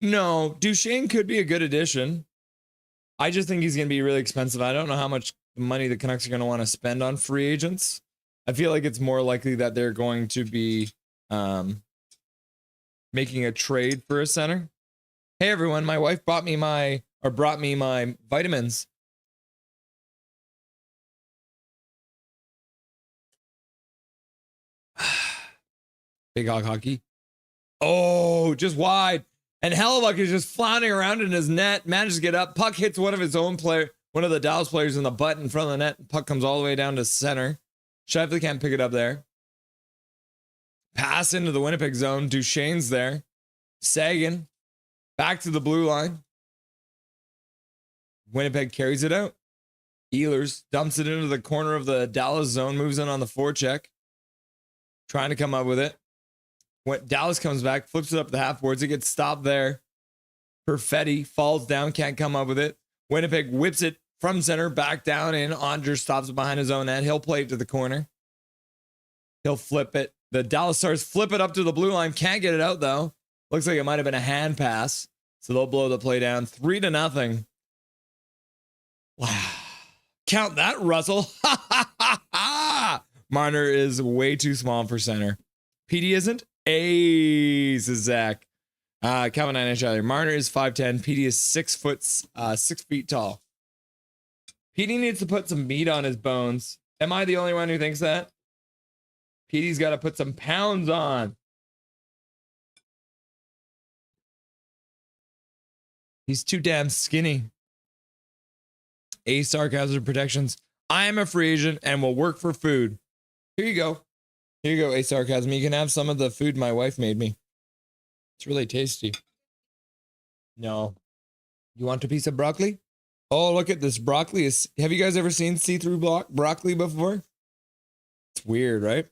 No, Duchesne could be a good addition. I just think he's going to be really expensive. I don't know how much money the Canucks are going to want to spend on free agents. I feel like it's more likely that they're going to be making a trade for a center. Hey, everyone, my wife brought me my vitamins. Big Hog Hockey. Oh, just wide. And Hellebuck is just floundering around in his net, manages to get up. Puck hits one of his own player, one of the Dallas players in the butt in front of the net. Puck comes all the way down to center. Shifley can't pick it up there. Pass into the Winnipeg zone. Duchesne's there. Sagan back to the blue line. Winnipeg carries it out. Ehlers dumps it into the corner of the Dallas zone, moves in on the forecheck. Trying to come up with it. When Dallas comes back, flips it up the half boards. It gets stopped there. Perfetti falls down, can't come up with it. Winnipeg whips it from center, back down in. Onger stops it behind his own net. He'll play it to the corner. He'll flip it. The Dallas Stars flip it up to the blue line. Can't get it out, though. Looks like it might have been a hand pass. So they'll blow the play down 3-0. Wow. Count that, Russell. Marner is way too small for center. PD isn't? Ace is Zach. Calvin and Marner is 5'10". PD is 6 feet tall. PD needs to put some meat on his bones. Am I the only one who thinks that? PD's got to put some pounds on. He's too damn skinny. A Sarcasm Protections. I am a free agent and will work for food. Here you go. Here you go, A Sarcasm. You can have some of the food my wife made me. It's really tasty. No. You want a piece of broccoli? Oh, look at this broccoli. Have you guys ever seen see-through broccoli before? It's weird, right?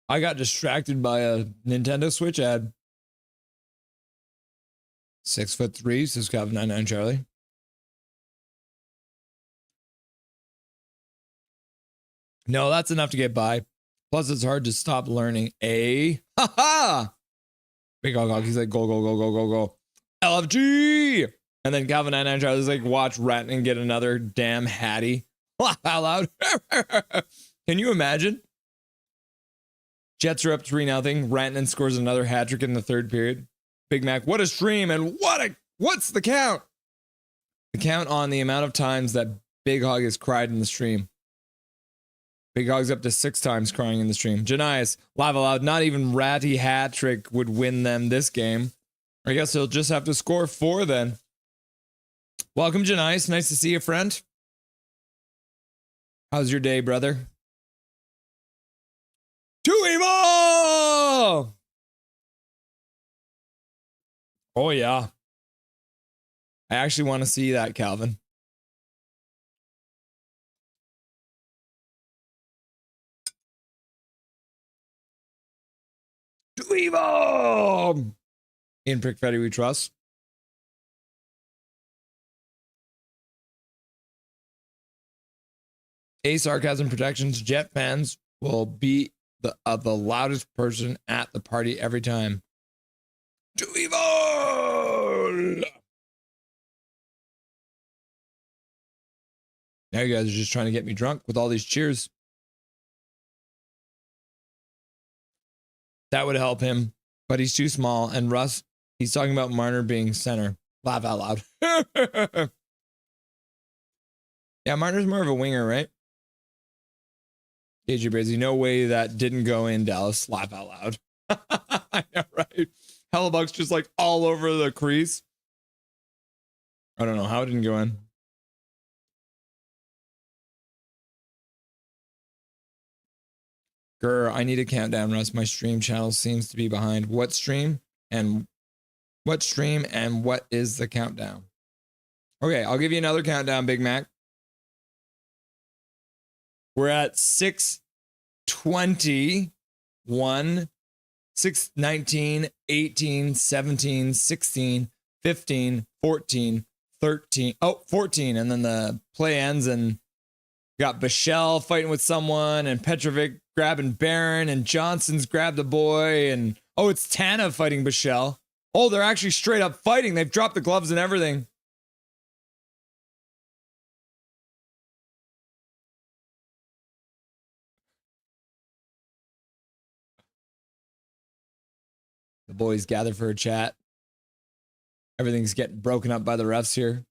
I got distracted by a Nintendo Switch ad. 6'3", says Calvin 99 Charlie. No, that's enough to get by. Plus, it's hard to stop learning. Ha ha! Big hog. He's like, go, go, go, go, go, go. LFG! And then Calvin 99 tries to like watch Rantanen get another damn Hattie. Laugh out loud. Can you imagine? Jets are up 3-0. Rantanen scores another hat trick in the third period. Big Mac, what a stream, and what's the count? The count on the amount of times that Big Hog has cried in the stream. Big Hog's up to 6 times crying in the stream. Janias, laugh aloud. Not even Ratty Hattrick would win them this game. I guess he'll just have to score 4 then. Welcome, Janias. Nice to see you, friend. How's your day, brother? To evil! Oh, yeah. I actually want to see that, Calvin. To evil! In Prick Freddy we trust. A sarcasm protections. Jet fans will be the loudest person at the party every time. To evil! Now you guys are just trying to get me drunk with all these cheers. That would help him, but he's too small. And Russ, he's talking about Marner being center. Laugh out loud. Yeah, Marner's more of a winger, right? AJ Brazy, no way that didn't go in, Dallas. Laugh out loud. I know, right? Hellebuck's just like all over the crease. I don't know how it didn't go in. Grr, I need a countdown, Russ. My stream channel seems to be behind. What stream and what is the countdown? Okay, I'll give you another countdown, Big Mac. We're at 6:20, 1, 6, 19, 18, 17, 16, 15, 14, 13. Oh, 14. And then the play ends and got Bichelle fighting with someone and Petrovic grabbing Barron and Johnson's grabbed a boy. And oh, it's Tana fighting Bichelle. Oh, they're actually straight up fighting. They've dropped the gloves and everything. The boys gather for a chat. Everything's getting broken up by the refs here.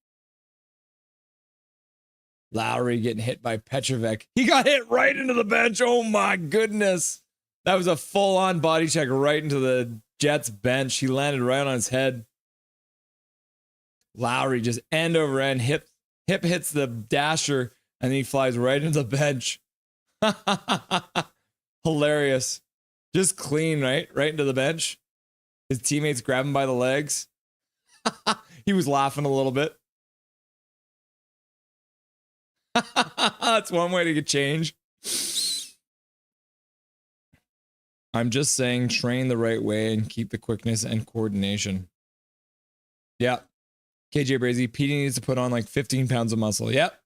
Lowry getting hit by Petrovic. He got hit right into the bench. Oh my goodness. That was a full-on body check right into the Jets bench. He landed right on his head. Lowry just end over end. Hip hits the dasher and then he flies right into the bench. Hilarious. Just clean, right? Right into the bench. His teammates grab him by the legs. He was laughing a little bit. That's one way to get change. I'm just saying train the right way and keep the quickness and coordination. Yeah. KJ Brazy, Petey needs to put on like 15 pounds of muscle. Yep.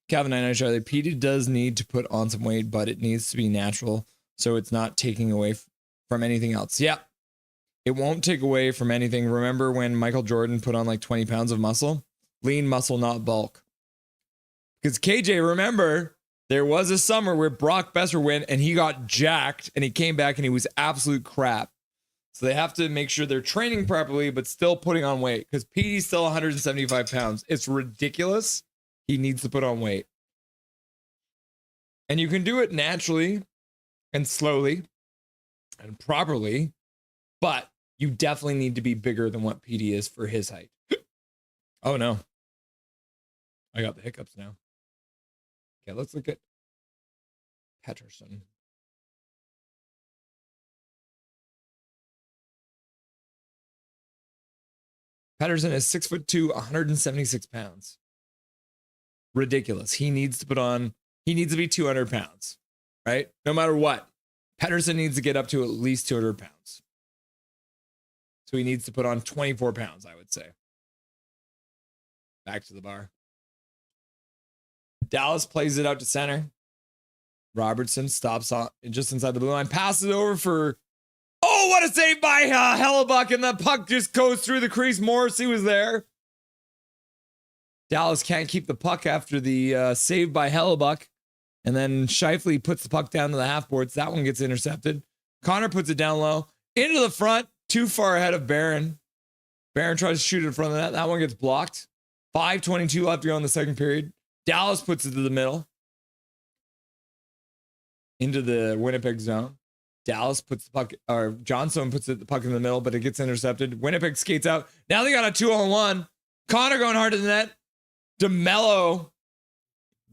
Calvin 99 Charlie, Petey does need to put on some weight, but it needs to be natural so it's not taking away from anything else. Yep. It won't take away from anything. Remember when Michael Jordan put on like 20 pounds of muscle? Lean muscle, not bulk. Because KJ, remember, there was a summer where Brock Besser went and he got jacked and he came back and he was absolute crap. So they have to make sure they're training properly, but still putting on weight. Because Petey's still 175 pounds. It's ridiculous. He needs to put on weight. And you can do it naturally and slowly and properly, but you definitely need to be bigger than what Petey is for his height. Oh no. I got the hiccups now. Okay, let's look at Pettersson. Pettersson is 6'2", 176 pounds. Ridiculous. He needs to be 200 pounds, right? No matter what. Pettersson needs to get up to at least 200 pounds. So he needs to put on 24 pounds, I would say. Back to the bar. Dallas plays it out to center. Robertson stops on just inside the blue line, passes over for, oh, what a save by Hellebuck, and the puck just goes through the crease. Morrissey was there. Dallas can't keep the puck after the save by Hellebuck, and then Scheifele puts the puck down to the half boards. That one gets intercepted. Connor puts it down low, into the front, too far ahead of Barron. Barron tries to shoot it in front of the net. That one gets blocked. 5:22 left to go in the second period. Dallas puts it to the middle, into the Winnipeg zone. Dallas puts the puck, or Johnson puts the puck in the middle, but it gets intercepted. Winnipeg skates out. Now they got a 2-on-1. Connor going hard to the net. DeMello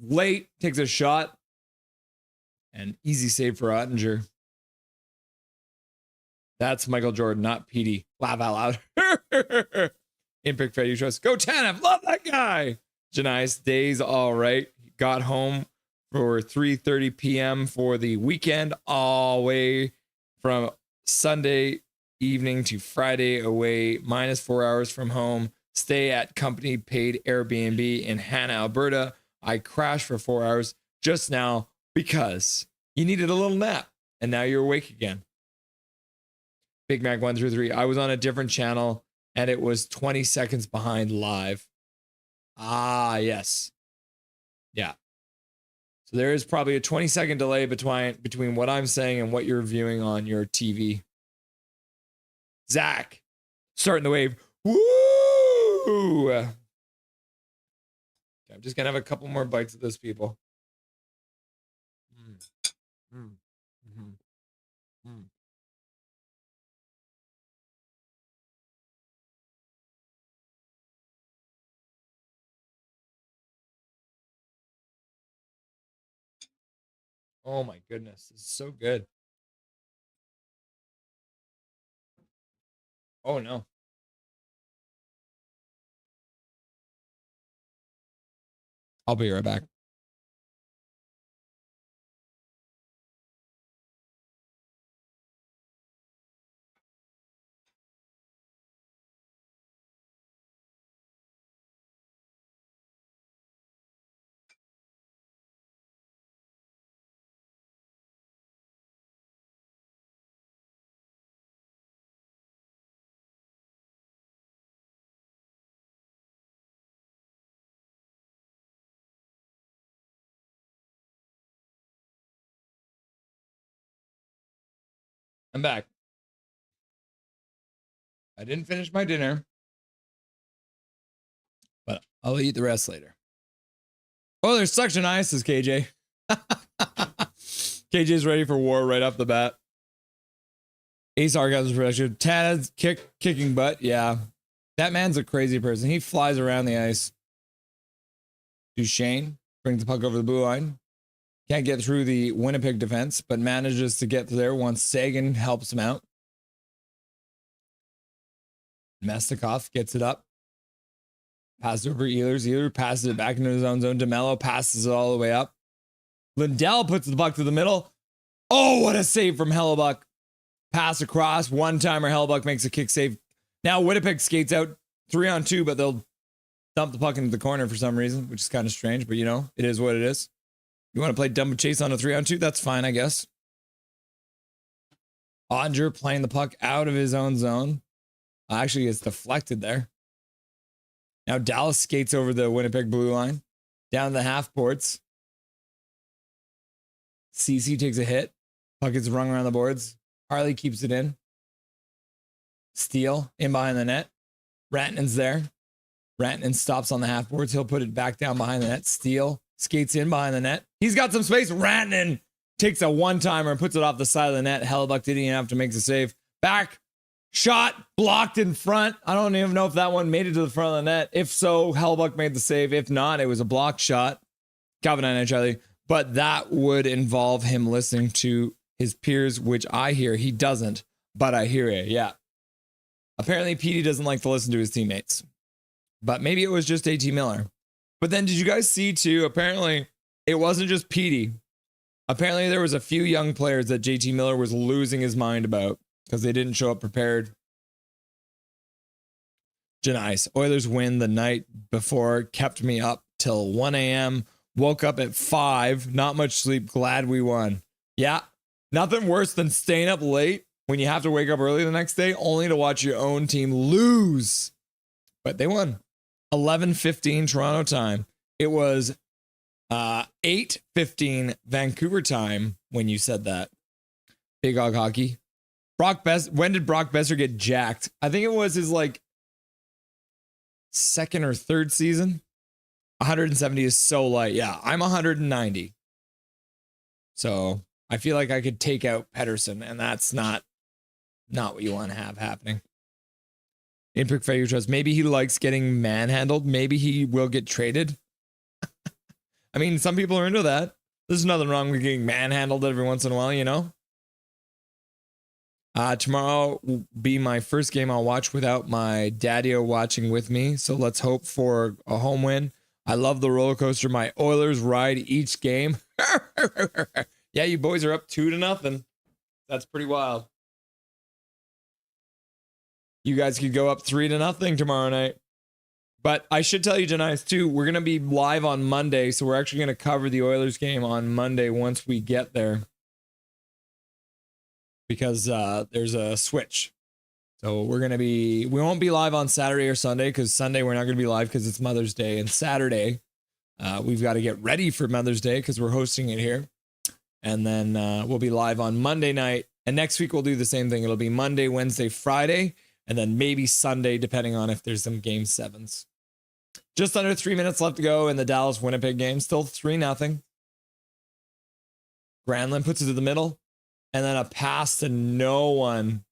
late takes a shot. And easy save for Ottinger. That's Michael Jordan, not Petey. Laugh out loud. In-pick Fed, you trust. Go Tanev. Love that guy. Janice, day's all right. Got home for 3:30 p.m. for the weekend, all the way from Sunday evening to Friday away, minus 4 hours from home. Stay at company paid Airbnb in Hanna, Alberta. I crashed for 4 hours just now because you needed a little nap, and now you're awake again. Big Mac 1 through 3. I was on a different channel, and it was 20 seconds behind live. Ah, yes. Yeah. So there is probably a 20-second delay between what I'm saying and what you're viewing on your TV. Zach, starting the wave. Woo! Okay, I'm just going to have a couple more bites of this, people. Oh my goodness, this is so good. Oh no. I'll be right back. I'm back. I didn't finish my dinner, but I'll eat the rest later. Oh, there's suction ice, says KJ. KJ's ready for war right off the bat. Ace Archives production. Tana's kicking butt. Yeah. That man's a crazy person. He flies around the ice. Duchesne brings the puck over the blue line. Can't get through the Winnipeg defense, but manages to get there once Sagan helps him out. Mestikov gets it up. Passes over Ehlers. Ehlers passes it back into his own zone. DeMello passes it all the way up. Lindell puts the puck to the middle. Oh, what a save from Hellebuck. Pass across. One-timer. Hellebuck makes a kick save. Now Winnipeg skates out 3-on-2, but they'll dump the puck into the corner for some reason, which is kind of strange, but you know, it is what it is. You want to play dumb chase on a 3-on-2? That's fine, I guess. Odger playing the puck out of his own zone. Actually, it's deflected there. Now Dallas skates over the Winnipeg blue line. Down the half boards. CC takes a hit. Puck gets rung around the boards. Harley keeps it in. Steele in behind the net. Rantanen's there. Rantanen stops on the half boards. He'll put it back down behind the net. Steele skates in behind the net. He's got some space. Rantanen takes a one-timer and puts it off the side of the net. Hellebuck didn't even have to make the save. Back. Shot. Blocked in front. I don't even know if that one made it to the front of the net. If so, Hellebuck made the save. If not, it was a blocked shot. Calvin and Charlie. But that would involve him listening to his peers, which I hear he doesn't, but I hear it. Yeah. Apparently, Petey doesn't like to listen to his teammates. But maybe it was just A.T. Miller. But then did you guys see too? Apparently, it wasn't just Petey. Apparently, there was a few young players that J.T. Miller was losing his mind about because they didn't show up prepared. Janice, Oilers win the night before, kept me up till 1 a.m. Woke up at 5. Not much sleep. Glad we won. Yeah. Nothing worse than staying up late when you have to wake up early the next day only to watch your own team lose. But they won. 11:15 Toronto time. It was 8:15 Vancouver time when you said that. Big Hog Hockey. When did Brock Besser get jacked? I think it was his like second or third season. 170 is so light. Yeah, I'm 190. So I feel like I could take out Pedersen, and that's not what you want to have happening. Inpick Failure Trust. Maybe he likes getting manhandled. Maybe he will get traded. I mean, some people are into that. There's nothing wrong with getting manhandled every once in a while, you know? Tomorrow will be my first game I'll watch without my daddy-o watching with me. So let's hope for a home win. I love the roller coaster my Oilers ride each game. Yeah, you boys are up 2-0. That's pretty wild. You guys could go up 3-0 tomorrow night. But I should tell you tonight too, we're going to be live on Monday. So we're actually going to cover the Oilers game on Monday once we get there. Because there's a switch. So we won't be live on Saturday or Sunday, because Sunday we're not going to be live because it's Mother's Day. And Saturday, we've got to get ready for Mother's Day because we're hosting it here. And then we'll be live on Monday night. And next week we'll do the same thing. It'll be Monday, Wednesday, Friday, and then maybe Sunday, depending on if there's some game 7s. Just under 3 minutes left to go in the Dallas-Winnipeg game. Still 3-0. Granlund puts it to the middle. And then a pass to no one.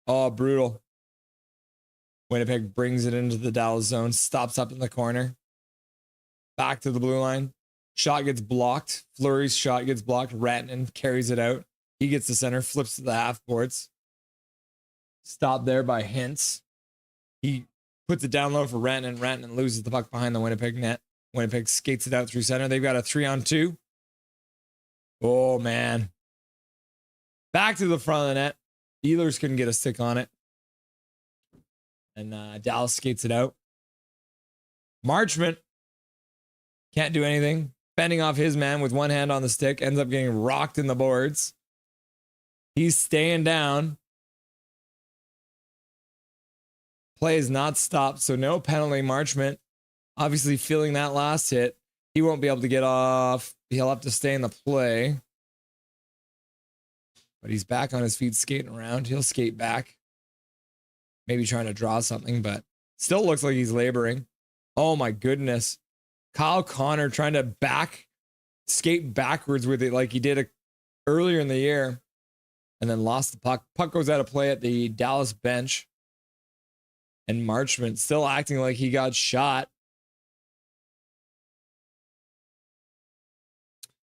Oh, brutal. Winnipeg brings it into the Dallas zone. Stops up in the corner. Back to the blue line. Shot gets blocked. Fleury's shot gets blocked. Rantanen carries it out. He gets the center. Flips to the half boards. Stopped there by Hintz. He puts it down low for Rantanen. Rantanen loses the puck behind the Winnipeg net. Winnipeg skates it out through center. They've got a 3-on-2. Oh, man. Back to the front of the net. Ehlers couldn't get a stick on it. And Dallas skates it out. Marchment can't do anything. Fending off his man with one hand on the stick. Ends up getting rocked in the boards. He's staying down. Play is not stopped, so no penalty. Marchment obviously feeling that last hit. He won't be able to get off. He'll have to stay in the play. But he's back on his feet skating around. He'll skate back. Maybe trying to draw something, but still looks like he's laboring. Oh my goodness. Kyle Connor trying to skate backwards with it like he did earlier in the year. And then lost the puck. Puck goes out of play at the Dallas bench. And Marchment still acting like he got shot.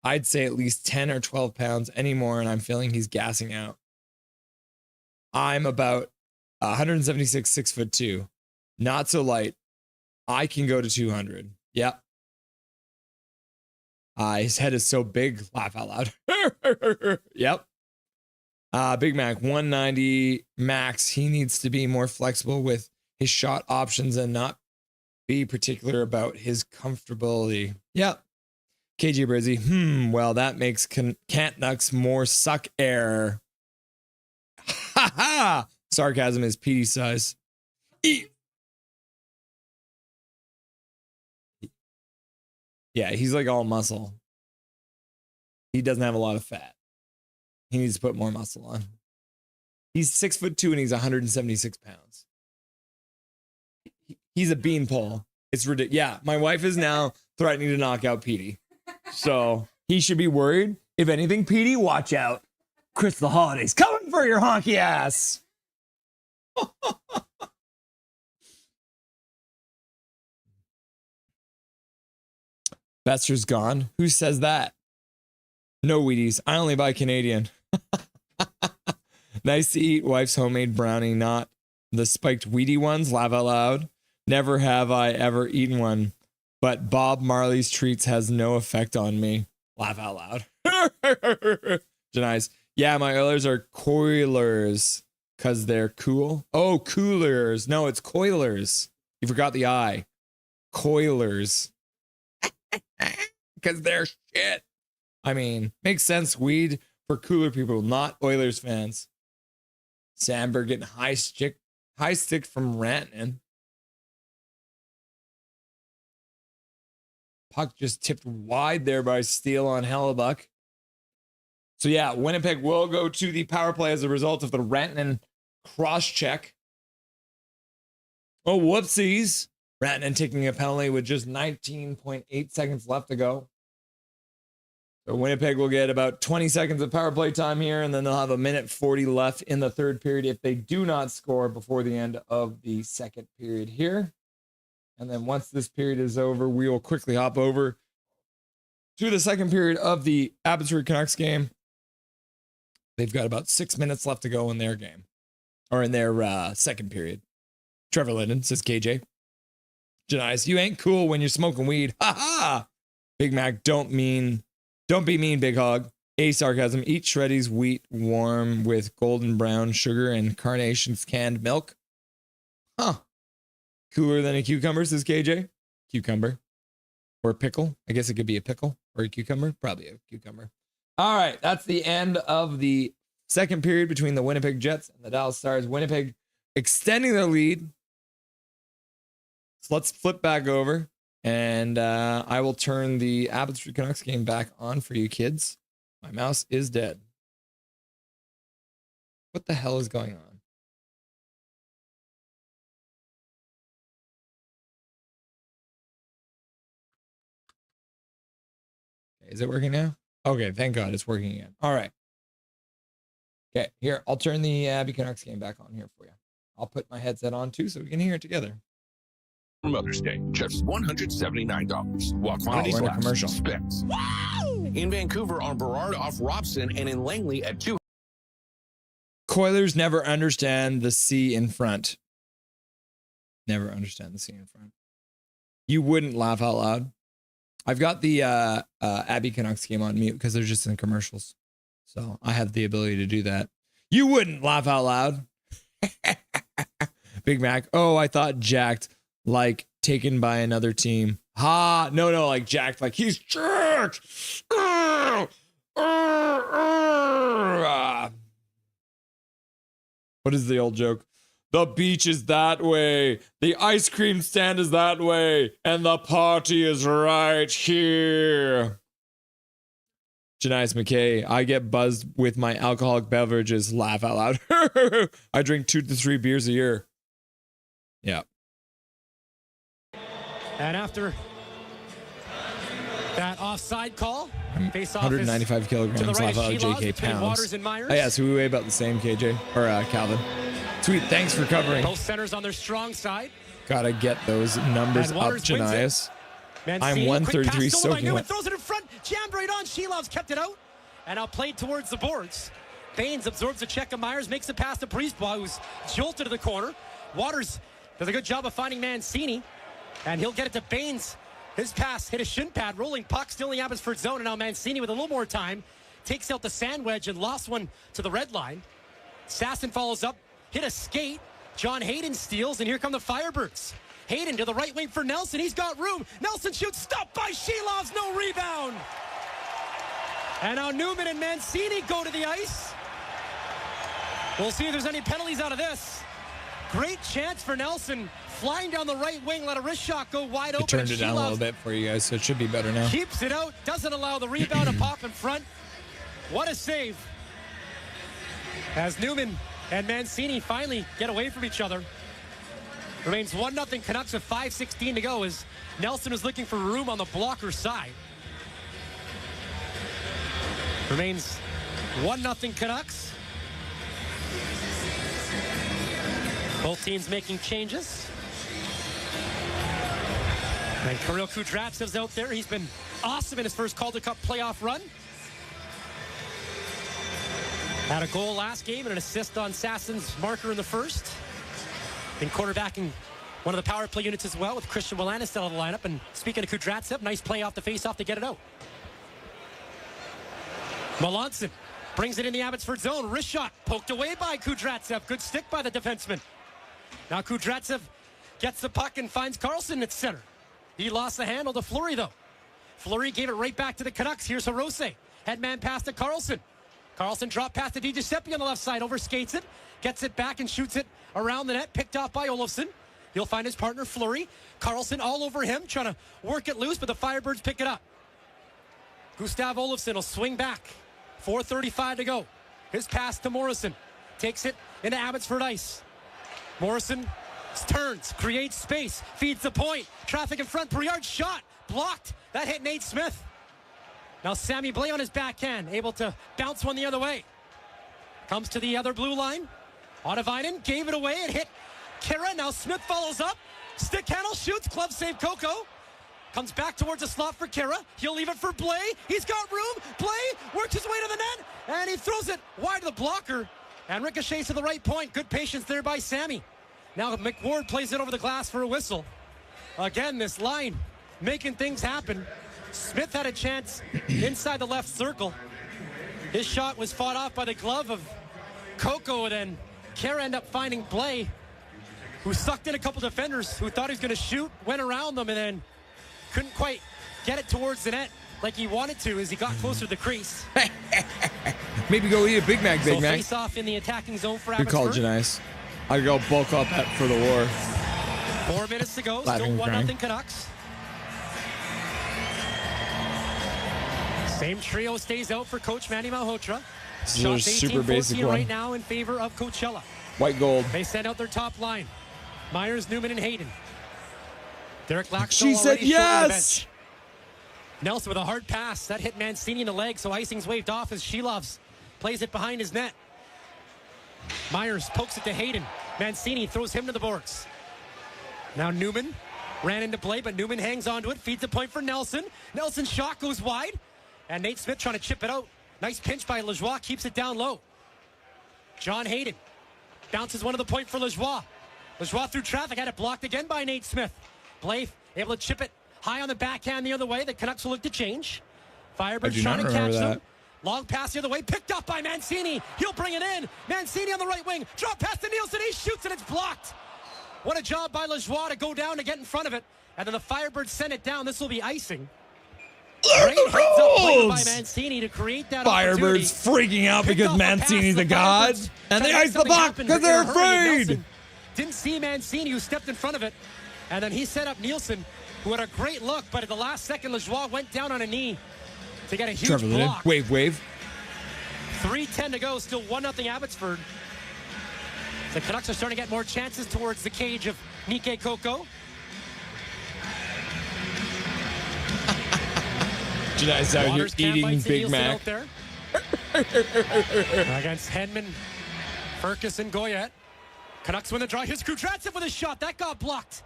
I'd say at least 10 or 12 pounds anymore, and I'm feeling he's gassing out. I'm about 176, 6'2". Not so light. I can go to 200. Yep. His head is so big. Laugh out loud. Yep. Big Mac, 190 max. He needs to be more flexible with his shot options and not be particular about his comfortability. Yep. KJ Brizzy, well, that makes Canucks more suck air. Ha ha! Sarcasm is PD size. Yeah, he's like all muscle. He doesn't have a lot of fat. He needs to put more muscle on. He's 6'2" and he's 176 pounds. He's a beanpole. It's ridiculous. Yeah, my wife is now threatening to knock out Petey. So he should be worried. If anything, Petey, watch out. Chris the Holidays coming for your honky ass. Besser's gone. Who says that? No Wheaties. I only buy Canadian. Nice to eat wife's homemade brownie, not the spiked Wheatie ones. Laugh out loud. Never have I ever eaten one, but Bob Marley's treats has no effect on me. Laugh out loud. Nice. Yeah, my Oilers are coilers because they're cool. Oh, coolers. No, it's coilers. You forgot the I. Coilers. because they're shit. I mean, makes sense. Weed for cooler people, not Oilers fans. Sandberg getting high stick from Rantanen. Puck just tipped wide there by Steele on Hellebuck. So yeah, Winnipeg will go to the power play as a result of the Rantanen cross check. Oh, whoopsies. Rantanen taking a penalty with just 19.8 seconds left to go. So Winnipeg will get about 20 seconds of power play time here, and then they'll have a minute 40 left in the third period if they do not score before the end of the second period here. And then once this period is over, we will quickly hop over to the second period of the Abbotsford Canucks game. They've got about 6 minutes left to go in their game, or in their second period. Trevor Linden says, KJ. Janice, you ain't cool when you're smoking weed. Ha ha! Big Mac, don't be mean, Big Hog. A sarcasm, eat Shreddies wheat warm with golden brown sugar and Carnation's canned milk. Huh. Cooler than a cucumber, says KJ. Cucumber. Or a pickle. I guess it could be a pickle or a cucumber. Probably a cucumber. All right. That's the end of the second period between the Winnipeg Jets and the Dallas Stars. Winnipeg extending their lead. So let's flip back over. And I will turn the Abbotsford Canucks game back on for you kids. My mouse is dead. What the hell is going on? Is it working now? Okay, thank God it's working again. All right. Okay, here, I'll turn the Abby Canucks game back on here for you. I'll put my headset on too so we can hear it together. Mother's Day, just $179. While quantities last, commercial. Specs. Wow! In Vancouver on Burrard off Robson and in Langley at 2. Coilers never understand the C in front. Never understand the C in front. You wouldn't laugh out loud. I've got the Abby Canucks game on mute because they're just in commercials. So I have the ability to do that. You wouldn't laugh out loud. Big Mac. Oh, I thought jacked. Like taken by another team. Ha! No, like jacked. Like he's jerked. What is the old joke? The beach is that way. The ice cream stand is that way. And the party is right here. Janice McKay, I get buzzed with my alcoholic beverages. Laugh out loud. I drink 2 to 3 beers a year. Yeah. And after that offside call, face off 195 kilograms, right laugh out JK pounds. Waters and Myers. Oh, yeah, so we weigh about the same, KJ. Or Calvin. Sweet, thanks for covering. Both centers on their strong side. Gotta get those numbers up, Janias. I'm 133 soaking wet. Throws it in front, jammed right on. Shelov's kept it out. And now played towards the boards. Baines absorbs a check of Myers, makes it past the Brisebois, who's jolted to the corner. Waters does a good job of finding Mancini. And he'll get it to Baines. His pass hit a shin pad, rolling puck, still in the Abbotsford zone. And now Mancini with a little more time takes out the sand wedge and lost one to the red line. Sasson follows up, hit a skate. John Hayden steals, and here come the Firebirds. Hayden to the right wing for Nelson. He's got room. Nelson shoots, stopped by Shelovs, no rebound. And now Newman and Mancini go to the ice. We'll see if there's any penalties out of this. Great chance for Nelson. Flying down the right wing, let a wrist shot go wide open. I turned it down a little bit for you guys, so it should be better now. Keeps it out, doesn't allow the rebound to pop in front. What a save. As Newman and Mancini finally get away from each other. Remains 1-0 Canucks with 5:16 to go as Nelson is looking for room on the blocker side. Remains 1-0 Canucks. Both teams making changes. And Kirill Kudratsev's out there. He's been awesome in his first Calder Cup playoff run. Had a goal last game and an assist on Sasson's marker in the first. Been quarterbacking one of the power play units as well with Christian Wolanin still in the lineup. And speaking of Kudratsev, nice play off the face-off to get it out. Melanson brings it in the Abbotsford zone. Wrist shot poked away by Kudratsev. Good stick by the defenseman. Now Kudratsev gets the puck and finds Carlson at center. He lost the handle to Fleury, though. Fleury gave it right back to the Canucks. Here's Hirose. Headman pass to Carlson. Carlson dropped past to DiGiuseppe on the left side. Overskates it. Gets it back and shoots it around the net. Picked off by Olofsson. He'll find his partner Fleury. Carlson all over him, trying to work it loose, but the Firebirds pick it up. Gustav Olofsson will swing back. 4:35 to go. His pass to Morrison. Takes it into Abbotsford ice. Morrison turns, creates space, feeds the point. Traffic in front. Briard's shot blocked. That hit Nate Smith. Now Sammy Blais on his backhand, able to bounce one the other way. Comes to the other blue line. Otavainen gave it away. It hit Kira. Now Smith follows up. Stick handle, shoots. Glove save Coco. Comes back towards the slot for Kira. He'll leave it for Blais. He's got room. Blais works his way to the net. And he throws it wide to the blocker. And ricochets to the right point. Good patience there by Sammy. Now McWard plays it over the glass for a whistle. Again, this line making things happen. Smith had a chance inside the left circle. His shot was fought off by the glove of Coco, and then Kara ended up finding Blais, who sucked in a couple defenders who thought he was going to shoot, went around them, and then couldn't quite get it towards the net like he wanted to as he got closer to the crease. Maybe go eat a Big Mac, Big Mac. Face off in the attacking zone for Good call, Abbotsford. Janice. I'd go bulk up for the war. 4 minutes to go. Laughing Still and 1-0 Canucks. Same trio stays out for Coach Manny Malhotra. This is a super basic one. Right now in favor of Coachella. White gold. They send out their top line. Myers, Newman, and Hayden. Derek Laxton She said yes! Nelson with a hard pass. That hit Mancini in the leg, so icing's waved off as Shilovs plays it behind his net. Myers pokes it to Hayden. Mancini throws him to the boards. Now Newman ran into play, but Newman hangs onto it, feeds the point for Nelson. Nelson's shot goes wide, and Nate Smith trying to chip it out. Nice pinch by Lajoie, keeps it down low. John Hayden bounces one to the point for Lajoie. Lajoie through traffic, had it blocked again by Nate Smith. Blais able to chip it high on the backhand the other way. The Canucks will look to change. Firebirds trying to catch them. Long pass the other way, picked up by Mancini. He'll bring it in. Mancini on the right wing. Drop pass to Nielsen. He shoots and it's blocked. What a job by Lajoie to go down to get in front of it. And then the Firebirds send it down. This will be icing. Great heads up play by Mancini to create that Firebirds freaking out because Mancini's a god. And they ice the puck because they're afraid. Didn't see Mancini, who stepped in front of it. And then he set up Nielsen, who had a great look. But at the last second, Lajoie went down on a knee to get a huge block. Wave. 3:10 to go, still 1-0 Abbotsford. The Canucks are starting to get more chances towards the cage of Nike Coco. Janice out here eating Big Mac. Against Hedman, Ferguson, Goyette. Canucks win the draw. Here's Kudratsev with a shot. That got blocked.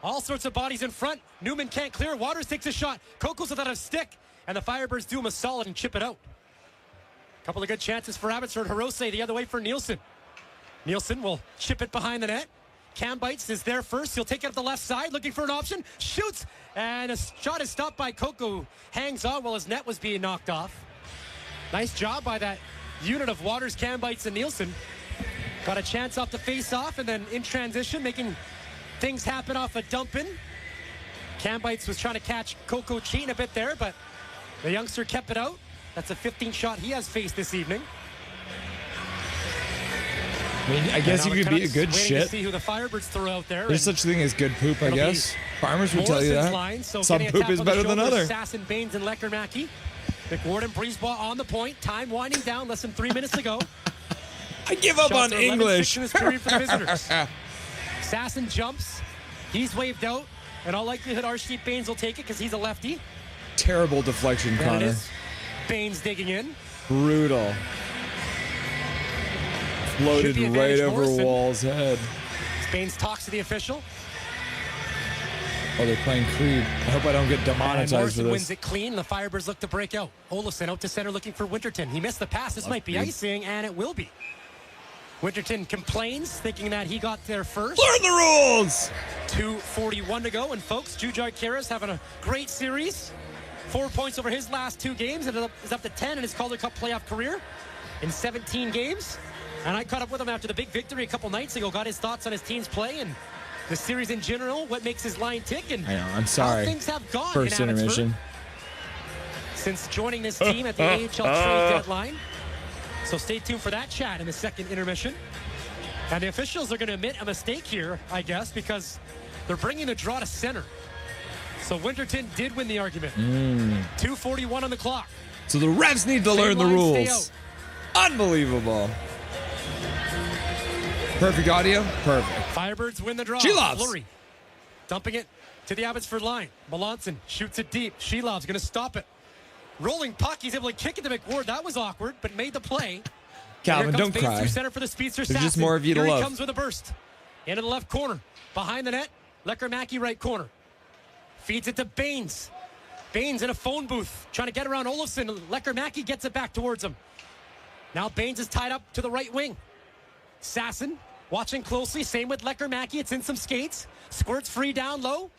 All sorts of bodies in front. Newman can't clear. Waters takes a shot. Coco's without a stick. And the Firebirds do him a solid and chip it out. Couple of good chances for Abbotsford. Hirose the other way for Nielsen. Nielsen will chip it behind the net. Cam Bites is there first. He'll take it up the left side, looking for an option. Shoots, and a shot is stopped by Coco, who hangs on while his net was being knocked off. Nice job by that unit of Waters, Cam Bites, and Nielsen. Got a chance off the face-off, and then in transition, making things happen off a dump-in. Cam Bites was trying to catch Coco cheating a bit there, but the youngster kept it out. That's a 15 shot he has faced this evening. I mean, I guess you could be a good shit. To see who the Firebirds throw out there. There's such a thing as good poop, I guess. Farmers would tell you that. Line, so some poop is better than other. Sasson, Baines, and Leckermacki. McWard and Breezeball on the point. Time winding down. Less than 3 minutes to go. I give up on English. In this period for the visitors. Sasson jumps. He's waved out. In all likelihood, Archie Baines will take it because he's a lefty. Terrible deflection, Connor. Baines digging in. Brutal. Floated right over Wall's head. Baines talks to the official. Oh, they're playing Creed. I hope I don't get demonetized for this. Wins it clean. The Firebirds look to break out. Olofsson out to center looking for Winterton. He missed the pass. This might be icing, and it will be. Winterton complains, thinking that he got there first. Learn the rules! 2:41 to go, and folks, Jujhar Khaira's having a great series. 4 points over his last 2 games, and is up to 10 in his Calder Cup playoff career in 17 games. And I caught up with him after the big victory a couple nights ago, got his thoughts on his team's play and the series in general, what makes his line tick, and I know, I'm sorry. how things have gone First in Abbotsford. intermission. since joining this team at the AHL trade deadline. So stay tuned for that chat in the second intermission. And the officials are going to admit a mistake here, I guess, because they're bringing the draw to center. So Winterton did win the argument. 2:41 on the clock. So the refs need to learn the rules. Unbelievable. Perfect audio. Perfect. Firebirds win the draw. Shelovs. Fleury dumping it to the Abbotsford line. Melanson shoots it deep. Shelov's going to stop it. Rolling puck. He's able to kick it to McWard. That was awkward, but made the play. Calvin, don't Baines cry. through center for the speedster. There's just more of you to Here love. He comes with a burst. Into the left corner. Behind the net. Lecker-Mackey right corner. Feeds it to Baines. Baines in a phone booth. Trying to get around Olofsson. Lecker-Mackey gets it back towards him. Now Baines is tied up to the right wing. Sasson watching closely. Same with Lecker-Mackey. It's in some skates. Squirts free down low.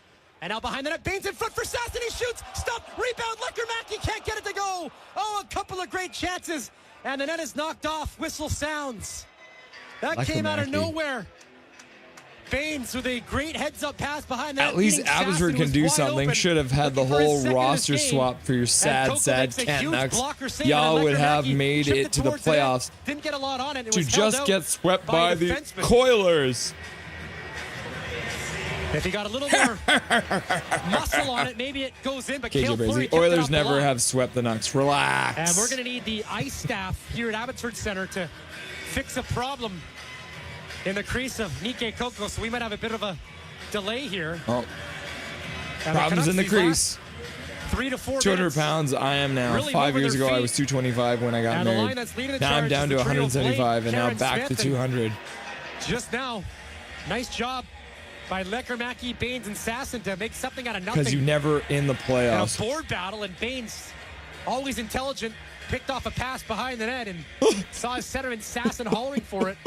And now behind the net. Baines in front for Sasson. He shoots. Stop. Rebound. Lecker-Mackey can't get it to go. Oh, a couple of great chances. And the net is knocked off. Whistle sounds. That came out of nowhere. Baines with a great heads-up pass behind that. At least Abbotsford can do something. Open. Should have had the whole roster swap for your sad Canucks. Y'all would have made it to the playoffs. Didn't get a lot on it. To just get swept by the Coilers. If he got a little more muscle on it, maybe it goes in. But KJ Brazy, Oilers never have swept the Nucks. Relax. And we're going to need the ice staff here at Abbotsford Center to fix a problem in the crease of Nike Coco. So we might have a bit of a delay here. Oh, problems in the crease. 3 to 4 200 minutes. pounds I am now. Really 5 years ago I was 225 when I got married. Now I'm down to 175 and now back to 200. Just now, nice job by Lecker-Mackey, Baines, and Sasson to make something out of nothing. Because you never in the playoffs. And a board battle, and Baines, always intelligent, picked off a pass behind the net and saw his centerman Sasson hollering for it.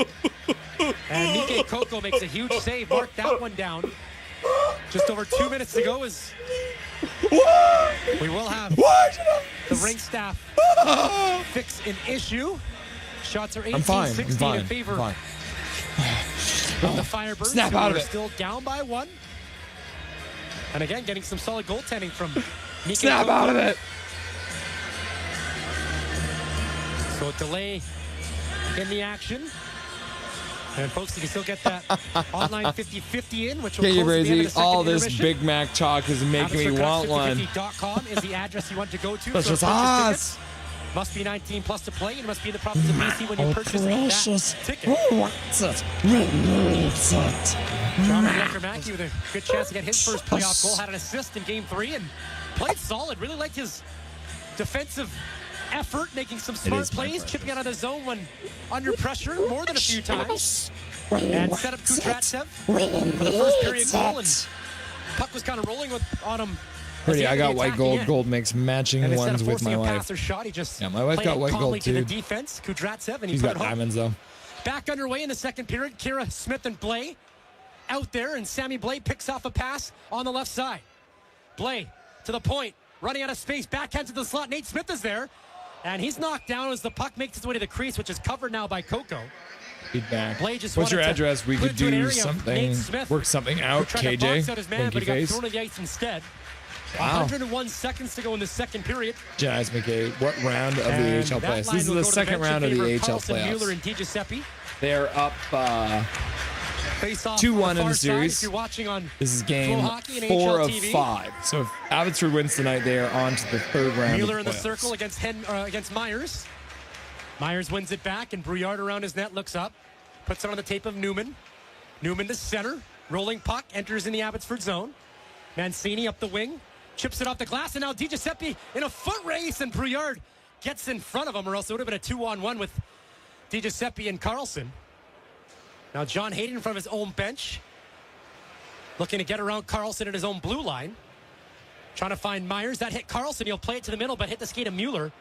And Nike Coco makes a huge save. Mark that one down. Just over 2 minutes to go as we will have the rink staff fix an issue. Shots are 18-16 in favor of the Firebirds. Snap out of it. Still down by 1. And again, getting some solid goaltending from Nike Snap Coco. out of it. So a delay in the action. And folks, you can still get that online 50-50 in, which will close at the end of the second all this intermission. Big Mac talk is making me want one. AbbotsfordCanucks5050.com is the address you want to go to. That's for just purchase us. tickets. Must be 19 plus to play, and must be in the province of BC when you purchase that ticket. Who wants it? Who needs it? John Lecker-Mackey with a good chance to get his first playoff goal. Had an assist in Game 3 and played solid. Really liked his defensive effort, making some smart plays, chipping out of the zone when under pressure more than a few times. And set up Kudratsev for the first period goal. And puck was kind of rolling on him. Pretty, I got white gold. Gold makes matching and ones with my wife. Shot, he just my wife got white gold too. To the defense, Kudratsev, and he's got diamonds though. Back underway in the second period. Kira Smith and Blay out there, and Sammy Blay picks off a pass on the left side. Blay to the point, running out of space, backhand to the slot. Nate Smith is there, and he's knocked down as the puck makes its way to the crease, which is covered now by Coco. Feedback. Blay just What's your wanted address? We put could it to an do area of something, Nate Smith, work something out. who tried to box out his man, but he got face. thrown to the ice instead. Wow. 101 seconds to go in the second period. Jazz McKay, what round of the And AHL that playoffs? line This is will the go to second bench in round of the favor AHL Carlson, Mueller, playoffs. and DiGiuseppe. They're up Face off 2-1 on in the far side series. If you're watching on This is Flow game Hockey and 4 of HLTV. 5. So if Abbotsford wins tonight, they are on to the third round. Mueller of in the the playoffs. circle against Myers. Myers wins it back, and Brouillard around his net looks up, puts it on the tape of Newman. Newman to center, rolling puck, enters in the Abbotsford zone. Mancini up the wing, chips it off the glass, and now DiGiuseppe in a foot race, and Brouillard gets in front of him, or else it would have been a 2-on-1 with DiGiuseppe and Carlson. Now John Hayden in front of his own bench, looking to get around Carlson at his own blue line. Trying to find Myers. That hit Carlson. He'll play it to the middle, but hit the skate of Mueller.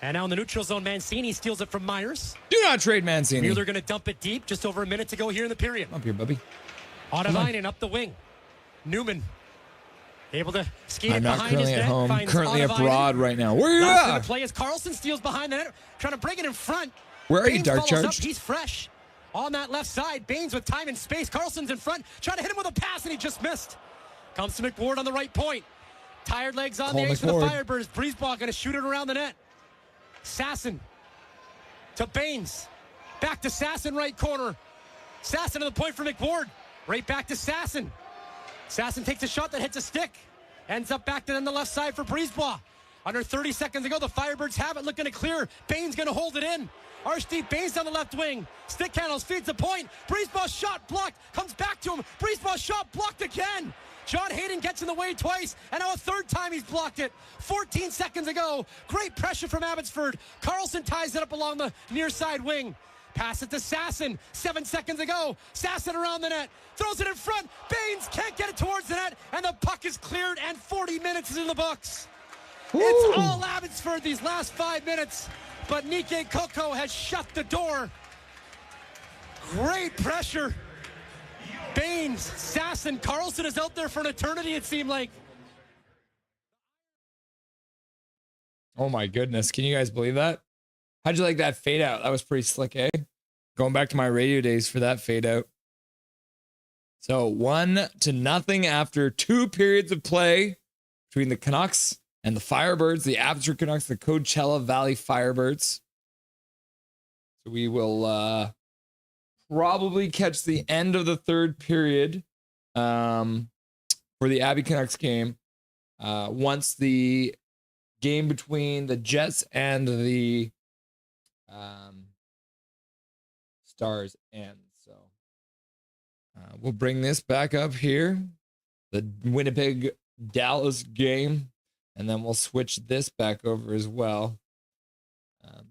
And now in the neutral zone, Mancini steals it from Myers. Do not trade Mancini. Mueller going to dump it deep. Just over a minute to go here in the period. Up here, Bubby. Otavainen up the wing. Newman able to skate I'm it not behind his currently at net. home. Finds Currently Otavainen. abroad right now. Where are you Last in at? the play as Carlson steals behind the net, trying to bring it in front. Where are you, Baines Dark follows Charged? up. He's fresh on that left side. Baines with time and space. Carlson's in front, trying to hit him with a pass, and he just missed. Comes to McWard on the right point. Tired legs on Calling the edge for it the forward. Firebirds. Breezeball going to shoot it around the net. Sasson to Baines. Back to Sasson, right corner. Sasson to the point for McWard. Right back to Sasson. Sasson takes a shot that hits a stick. Ends up back to the left side for Breezeball. Under 30 seconds to go, the Firebirds have it, looking to clear. Baines going to hold it in. Archdeep Baines down the left wing. Stick handles, feeds the point. Breezeball shot blocked. Comes back to him. Breezeball shot blocked again. John Hayden gets in the way twice, and now a third time he's blocked it. 14 seconds ago. Great pressure from Abbotsford. Carlson ties it up along the near side wing. Pass it to Sasson. 7 seconds ago. Sasson around the net. Throws it in front. Baines can't get it towards the net, and the puck is cleared, and 40 minutes is in the books. It's all Abbotsford these last 5 minutes, but Nike Coco has shut the door. Great pressure. Baines, Sasson, Carlson is out there for an eternity, it seemed like. Oh my goodness. Can you guys believe that? How'd you like that fade out? That was pretty slick, eh? Going back to my radio days for that fade out. So 1-0 after 2 periods of play between the Canucks and the Firebirds, the Abbotsford Canucks, the Coachella Valley Firebirds. So we will probably catch the end of the third period for the Abby Canucks game once the game between the Jets and the Stars ends. So we'll bring this back up here, the Winnipeg Dallas game, and then we'll switch this back over as well,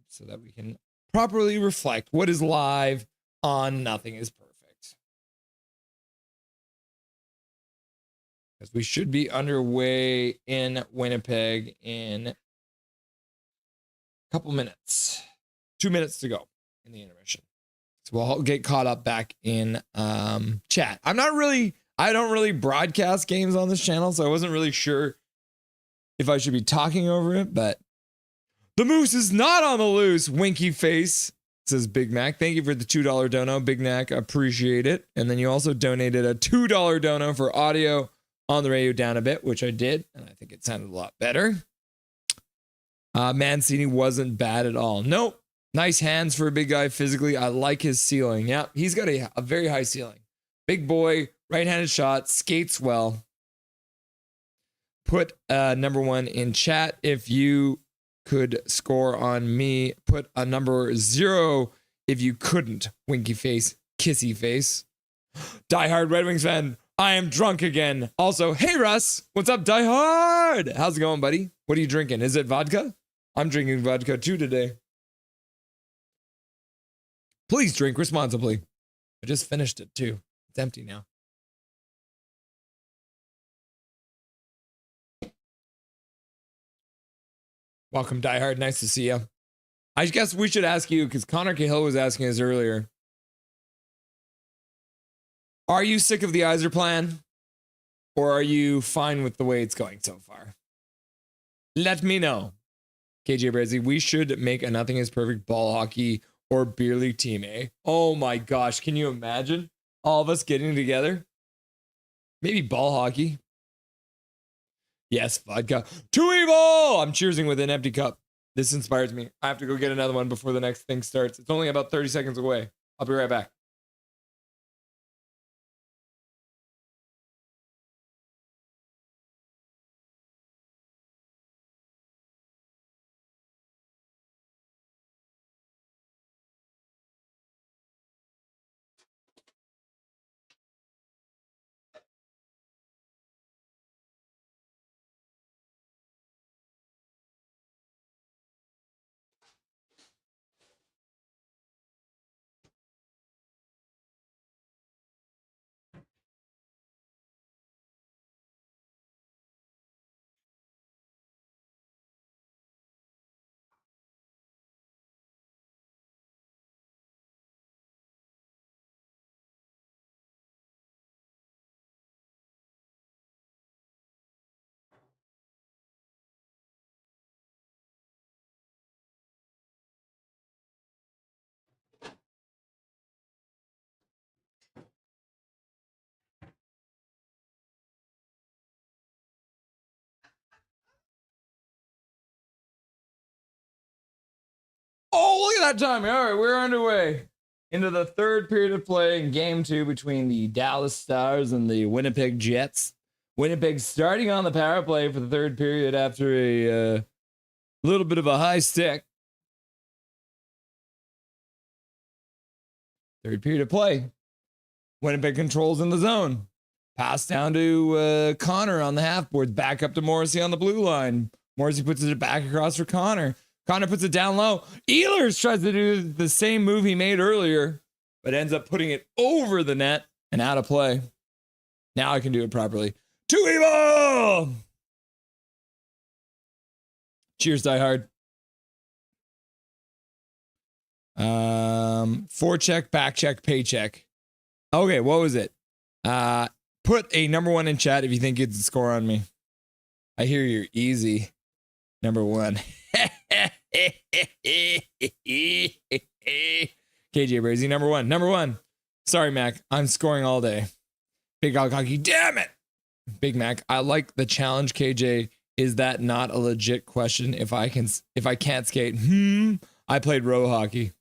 so that we can properly reflect what is live on Nothing is Perfect. Because we should be underway in Winnipeg in a couple minutes. 2 minutes to go in the intermission. So we'll get caught up back in chat. I don't really broadcast games on this channel, so I wasn't really sure if I should be talking over it, but the Moose is not on the loose, winky face, says Big Mac. Thank you for the $2 dono, Big Mac. Appreciate it. And then you also donated a $2 dono for audio on the radio down a bit, which I did, and I think it sounded a lot better. Mancini wasn't bad at all. Nope. Nice hands for a big guy physically. I like his ceiling. Yeah, he's got a very high ceiling. Big boy, right-handed shot, skates well. Put number 1 in chat if you could score on me. Put a number 0 if you couldn't. Winky face, kissy face. Diehard Red Wings fan, I am drunk again. Also, hey Russ, what's up, Diehard? How's it going, buddy? What are you drinking? Is it vodka? I'm drinking vodka too today. Please drink responsibly. I just finished it too. It's empty now. Welcome, Diehard. Nice to see you. I guess we should ask you, because Connor Cahill was asking us earlier. Are you sick of the Iser plan? Or are you fine with the way it's going so far? Let me know. KJ Brazzi, we should make a Nothing is Perfect ball hockey or beer league team, eh? Oh my gosh, can you imagine all of us getting together? Maybe ball hockey. Yes, vodka. Too evil! I'm cheersing with an empty cup. This inspires me. I have to go get another one before the next thing starts. It's only about 30 seconds away. I'll be right back. that time. All right, we're underway into the third period of play in game 2 between the Dallas Stars and the Winnipeg Jets. Winnipeg starting on the power play for the third period after a little bit of a high stick. Third period of play. Winnipeg controls in the zone. Pass down to Connor on the half boards. Back up to Morrissey on the blue line. Morrissey puts it back across for Connor. Connor puts it down low. Ehlers tries to do the same move he made earlier, but ends up putting it over the net and out of play. Now I can do it properly. 2 evil! Cheers, Die Hard. Forecheck, back check, paycheck. Okay, what was it? Put a number 1 in chat if you think it's a score on me. I hear you're easy. Number 1. KJ Brazy, number 1. Number 1. Sorry, Mac. I'm scoring all day. Big Dog Hockey. Damn it. Big Mac. I like the challenge, KJ. Is that not a legit question? If I can't skate, I played row hockey.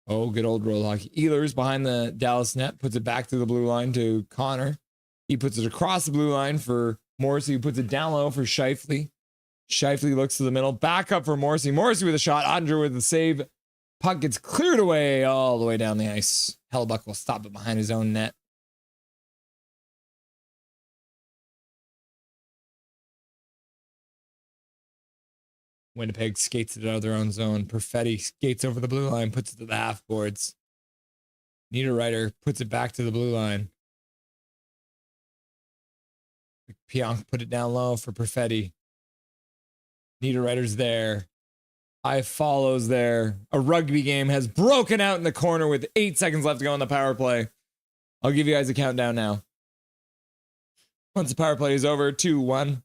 Oh, good old roll hockey. Ehlers behind the Dallas net, puts it back to the blue line to Connor. He puts it across the blue line for Morrissey, who puts it down low for Scheifele. Scheifele looks to the middle, back up for Morrissey. Morrissey with a shot, Andre with the save. Puck gets cleared away all the way down the ice. Hellbuck will stop it behind his own net. Winnipeg skates it out of their own zone. Perfetti skates over the blue line, puts it to the half boards. Niederreiter puts it back to the blue line. Pionk put it down low for Perfetti. Niederreiter's there. I follows there. A rugby game has broken out in the corner with 8 seconds left to go on the power play. I'll give you guys a countdown now. Once the power play is over, 2-1.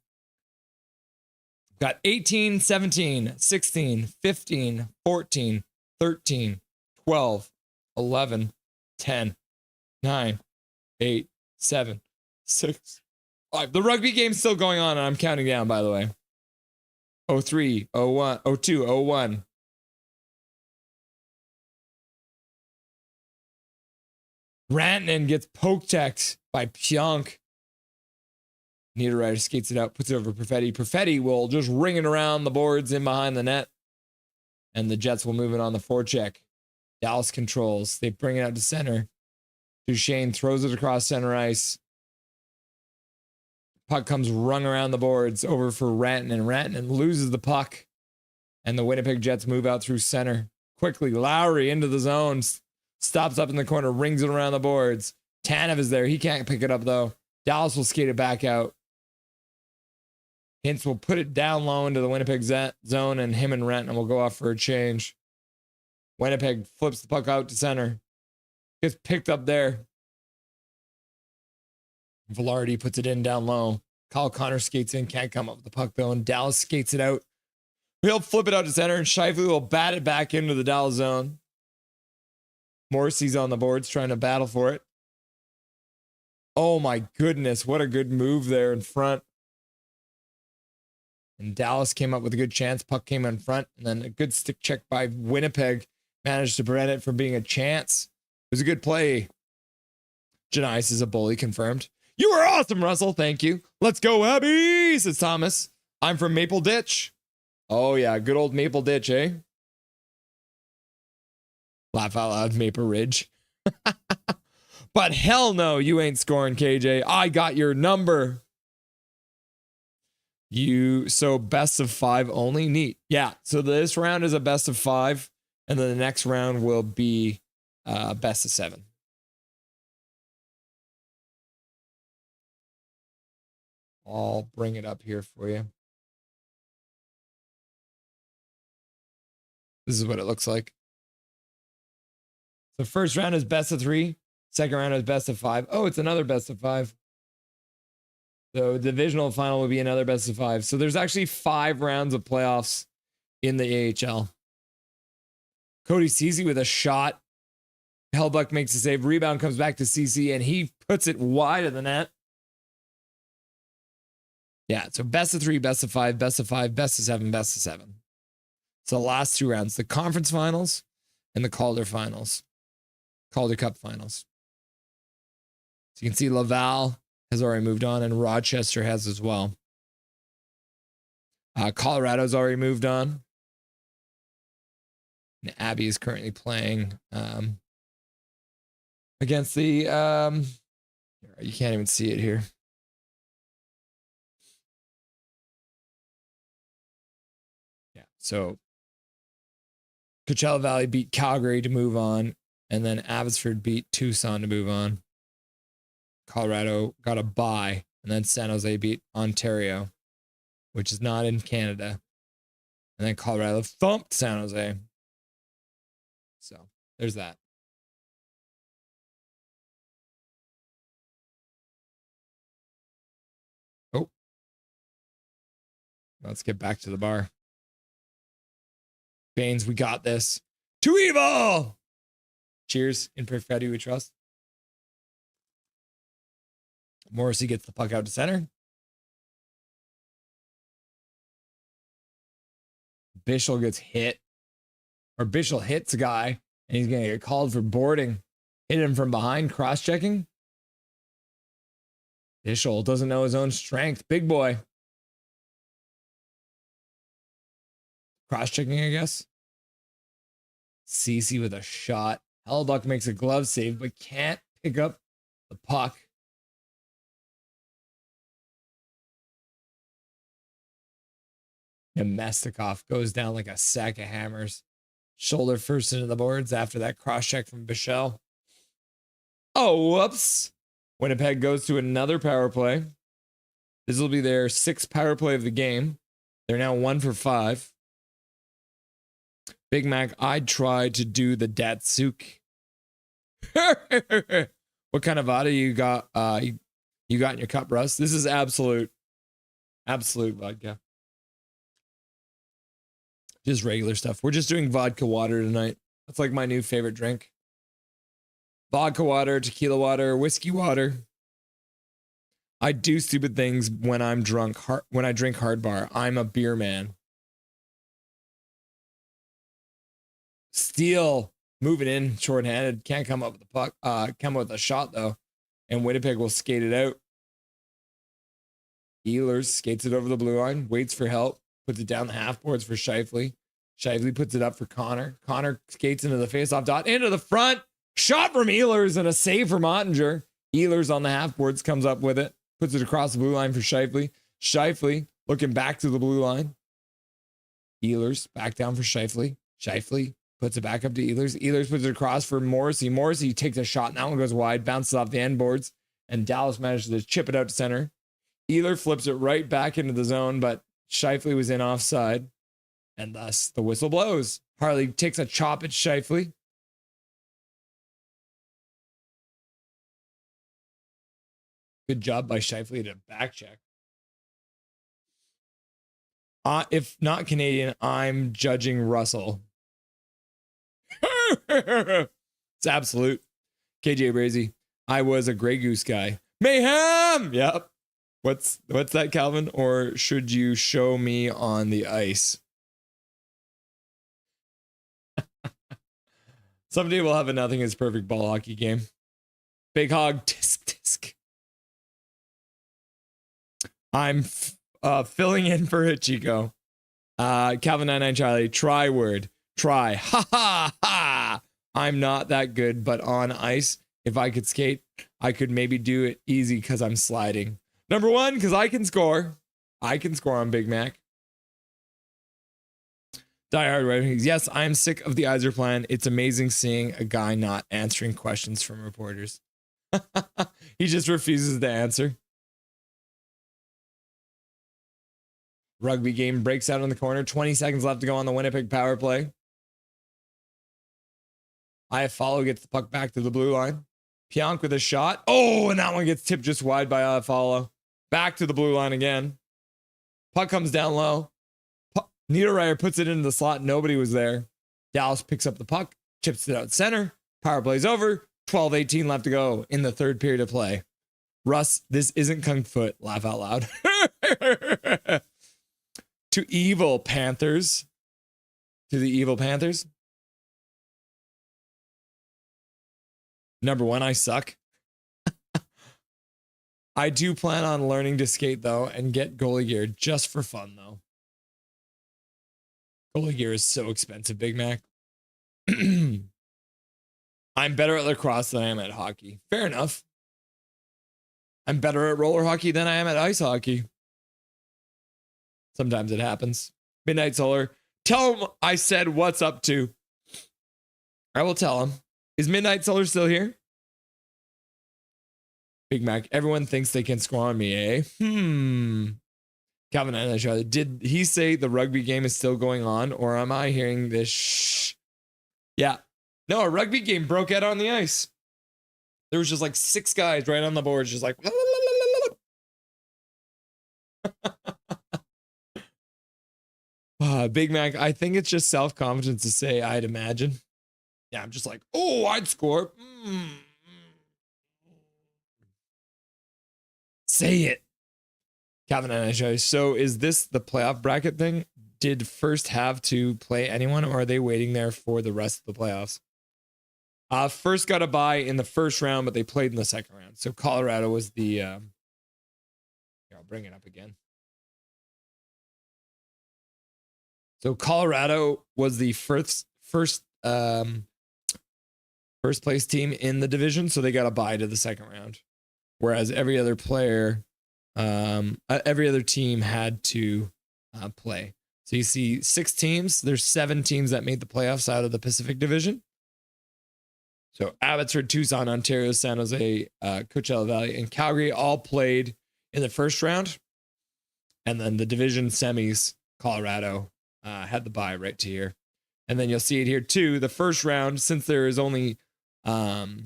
Got 18, 17, 16, 15, 14, 13, 12, 11, 10, 9, 8, 7, 6, 5. The rugby game's still going on, and I'm counting down, by the way. 03, 01, 02, 01. Rantanen gets poke checked by Pionk. Niederreiter skates it out, puts it over Perfetti. Perfetti will just ring it around the boards in behind the net. And the Jets will move it on the forecheck. Dallas controls. They bring it out to center. Duchesne throws it across center ice. Puck comes rung around the boards over for Rantanen. Rantanen loses the puck. And the Winnipeg Jets move out through center. Quickly, Lowry into the zone. Stops up in the corner, rings it around the boards. Tanev is there. He can't pick it up, though. Dallas will skate it back out. Hintz will put it down low into the Winnipeg zone, and him and Rantanen will go off for a change. Winnipeg flips the puck out to center. Gets picked up there. Velarde puts it in down low. Kyle Connor skates in, can't come up with the puck though, and Dallas skates it out. He'll flip it out to center, and Scheifele will bat it back into the Dallas zone. Morrissey's on the boards trying to battle for it. Oh my goodness, what a good move there in front. And Dallas came up with a good chance. Puck came in front, and then a good stick check by Winnipeg managed to prevent it from being a chance. It was a good play. Janice is a bully, confirmed. You were awesome, Russell. Thank you. Let's go, Abby, says Thomas. I'm from Maple Ditch. Oh, yeah. Good old Maple Ditch, eh? Laugh out loud, Maple Ridge. But hell no, you ain't scoring, KJ. I got your number. So best of 5 only? Neat. Yeah, so this round is a best of 5, and then the next round will be best of 7. I'll bring it up here for you. This is what it looks like. The first round is best of 3. Second round is best of 5. Oh, it's another best of 5. So the divisional final will be another best of 5. So there's actually 5 rounds of playoffs in the AHL. Cody Ceci with a shot. Hellbuck makes a save. Rebound comes back to Ceci, and he puts it wide of the net. Yeah, so best of 3, best of 5, best of 5, best of 7, best of 7. So the last 2 rounds, the conference finals and the Calder Cup finals. So you can see Laval has already moved on, and Rochester has as well. Colorado's already moved on. And Abby is currently playing against the, you can't even see it here. Yeah, so Coachella Valley beat Calgary to move on, and then Abbotsford beat Tucson to move on. Colorado got a bye, and then San Jose beat Ontario, which is not in Canada. And then Colorado thumped San Jose. So there's that. Oh. Let's get back to the bar. Baines, we got this. To evil! Cheers. In Perfetti we trust. Morrissey gets the puck out to center. Bischel gets hit. Or Bischel hits a guy, and he's going to get called for boarding. Hit him from behind, cross-checking. Bischel doesn't know his own strength. Big boy. Cross-checking, I guess. Cece with a shot. Hellbuck makes a glove save, but can't pick up the puck. Nemestikov goes down like a sack of hammers. Shoulder first into the boards after that cross-check from Bichelle. Oh, whoops. Winnipeg goes to another power play. This will be their 6th power play of the game. They're now 1 for 5. Big Mac, I'd try to do the Datsuk. What kind of vodka you got? You got in your cup, Russ? This is absolute vodka. Just regular stuff. We're just doing vodka water tonight. That's like my new favorite drink. Vodka water, tequila water, whiskey water. I do stupid things when I'm drunk. When I drink hard bar, I'm a beer man. Steele moving in shorthanded. Can't come up with the puck. Come up with a shot though. And Winnipeg will skate it out. Ehlers skates it over the blue line. Waits for help. Puts it down the half boards for Scheifele. Scheifele puts it up for Connor. Connor skates into the faceoff dot. Into the front. Shot from Ehlers and a save from Ottinger. Ehlers on the half boards comes up with it. Puts it across the blue line for Scheifele. Scheifele looking back to the blue line. Ehlers back down for Scheifele. Scheifele puts it back up to Ehlers. Ehlers puts it across for Morrissey. Morrissey takes a shot and that one goes wide. Bounces off the end boards. And Dallas manages to chip it out to center. Ehlers flips it right back into the zone, but Scheifele was in offside, and thus the whistle blows. Harley takes a chop at Scheifele. Good job by Scheifele to back check. If not Canadian, I'm judging Russell. It's absolute. KJ Brazy, I was a Grey Goose guy. Mayhem! Yep. What's that, Calvin? Or should you show me on the ice? Someday we'll have a nothing is perfect ball hockey game. Big hog, tisk. I'm filling in for Hachiko. Calvin 99 Charlie, try word. Try. Ha ha ha. I'm not that good, but on ice, if I could skate, I could maybe do it easy because I'm sliding. Number 1, because I can score. I can score on Big Mac. Die Hard Writings. Yes, I'm sick of the Iser plan. It's amazing seeing a guy not answering questions from reporters. He just refuses to answer. Rugby game breaks out in the corner. 20 seconds left to go on the Winnipeg power play. Iafallo gets the puck back to the blue line. Pionk with a shot. Oh, and that one gets tipped just wide by Iafallo. Back to the blue line again. Puck comes down low. Niederreiter puts it into the slot. Nobody was there. Dallas picks up the puck, chips it out center. Power play's over. 12-18 left to go in the 3rd period of play. Russ, this isn't Kung Fu. Laugh out loud. To evil Panthers. to the evil Panthers. Number one, I suck. I do plan on learning to skate, though, and get goalie gear just for fun, though. Goalie gear is so expensive, Big Mac. I'm better at lacrosse than I am at hockey. Fair enough. I'm better at roller hockey than I am at ice hockey. Sometimes it happens. Midnight Solar. Tell him I said what's up to. I will tell him. Is Midnight Solar still here? Big Mac. Everyone thinks they can score on me, eh? Calvin and Charlie. Did he say the rugby game is still going on, or am I hearing this? Shh. Yeah. No, a rugby game broke out on the ice. There was just like 6 guys right on the board, just like. Big Mac, I think it's just self-confidence to say I'd imagine. Yeah, I'm just like, oh, I'd score. Say it. Calvin and I show you. So is this the playoff bracket thing? Did first have to play anyone, or are they waiting there for the rest of the playoffs? First got a bye in the first round, but they played in the second round. So Colorado was the here, I'll bring it up again. So Colorado was the first place team in the division, so they got a bye to the second round. Whereas every other player, every other team had to play. So you see 6 teams. There's 7 teams that made the playoffs out of the Pacific Division. So Abbotsford, Tucson, Ontario, San Jose, Coachella Valley, and Calgary all played in the first round. And then the division semis, Colorado had the bye right to here. And then you'll see it here too. The first round, since there is only, looks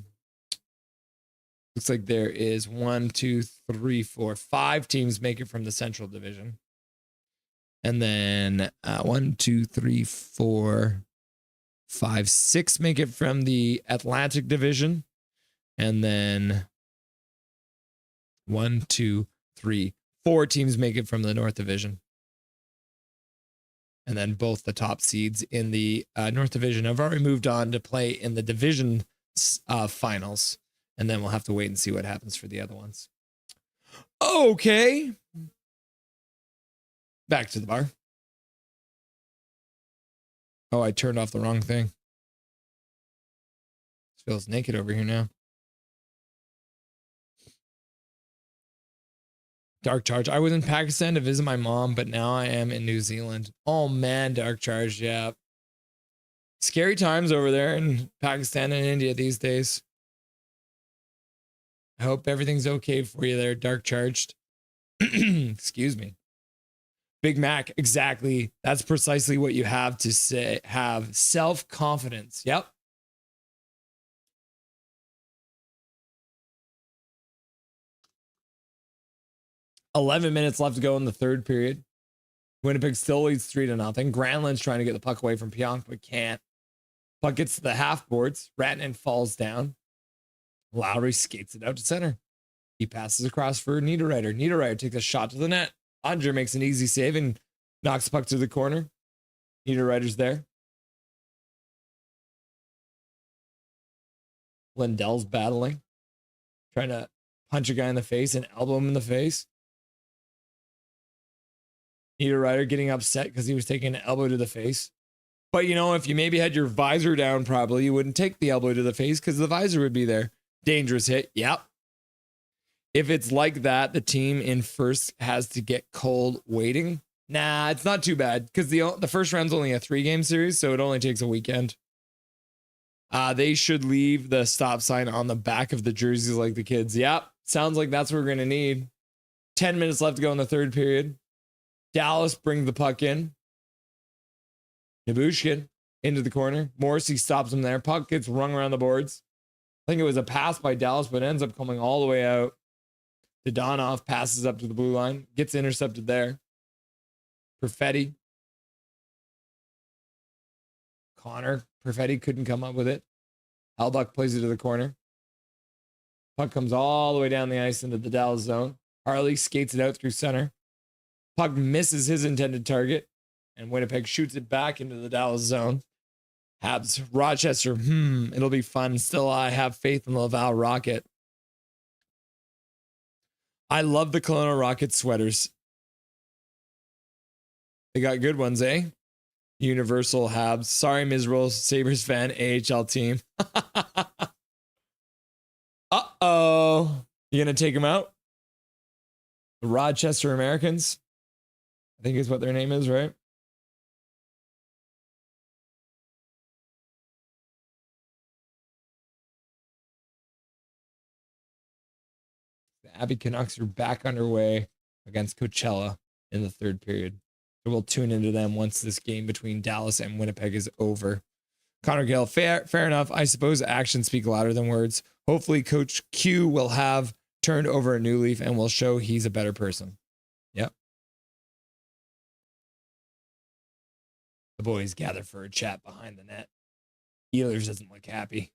like there is 5 teams make it from the Central Division. And then 6 make it from the Atlantic Division. And then 4 teams make it from the North Division. And then both the top seeds in the North Division have already moved on to play in the division finals. And then we'll have to wait and see what happens for the other ones. Okay. Back to the bar. Oh, I turned off the wrong thing. It feels naked over here now. Dark Charge. I was in Pakistan to visit my mom, but now I am in New Zealand. Oh man, Dark Charge. Yeah. Scary times over there in Pakistan and India these days. I hope everything's okay for you there, Dark Charged. Excuse me. Big Mac, exactly. That's precisely what you have to say. Have self-confidence. Yep. $11 minutes left to go in the third period. Winnipeg still leads 3-0. Granlund's trying to get the puck away from Pionk, but can't. Puck gets to the half boards. Rantanen falls down. Lowry skates it out to center. He passes across for Niederreiter. Niederreiter takes a shot to the net. Andre makes an easy save and knocks the puck to the corner. Niederreiter's there. Lindell's battling. Trying to punch a guy in the face and elbow him in the face. Niederreiter getting upset because he was taking an elbow to the face. But, you know, if you maybe had your visor down probably, you wouldn't take the elbow to the face because the visor would be there. Dangerous hit. Yep. If it's like that, the team in first has to get cold waiting. Nah, it's not too bad because the first round's only a 3-game series, so it only takes a weekend. They should leave the stop sign on the back of the jerseys like the kids. Yep. Sounds like that's what we're going to need. 10 minutes left to go in the third period. Dallas brings the puck in. Nebuchadnezzar into the corner. Morrissey stops him there. Puck gets rung around the boards. I think it was a pass by Dallas, but ends up coming all the way out. Dodonov passes up to the blue line. Gets intercepted there. Perfetti. Connor. Perfetti couldn't come up with it. Halbuck plays it to the corner. Puck comes all the way down the ice into the Dallas zone. Harley skates it out through center. Puck misses his intended target. and Winnipeg shoots it back into the Dallas zone. Habs, Rochester, it'll be fun. Still, I have faith in the Laval Rocket. I love the Kelowna Rocket sweaters. They got good ones, eh? Universal Habs. Sorry, miserable Sabres fan, AHL team. Uh-oh. You gonna take them out? The Rochester Americans, I think is what their name is, right? The Abbey Canucks are back underway against Coachella in the third period. So we'll tune into them once this game between Dallas and Winnipeg is over. Connor Gill, fair enough. I suppose actions speak louder than words. Hopefully Coach Q will have turned over a new leaf and will show he's a better person. Yep. The boys gather for a chat behind the net. Ehlers doesn't look happy.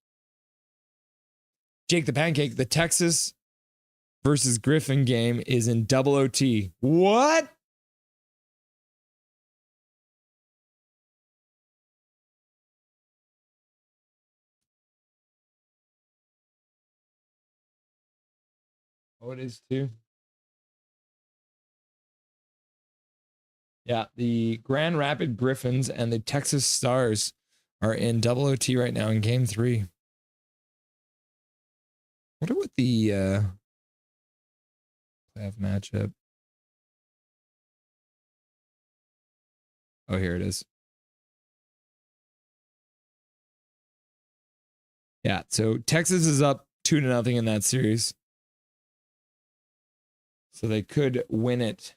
Jake the Pancake, the Texas versus Griffin game is in double OT. What? Oh, it is too. Yeah, the Grand Rapid Griffins and the Texas Stars are in double OT right now in game 3. I wonder what the playoff matchup. Oh, here it is. Yeah, so Texas is up 2-0 in that series. So they could win it,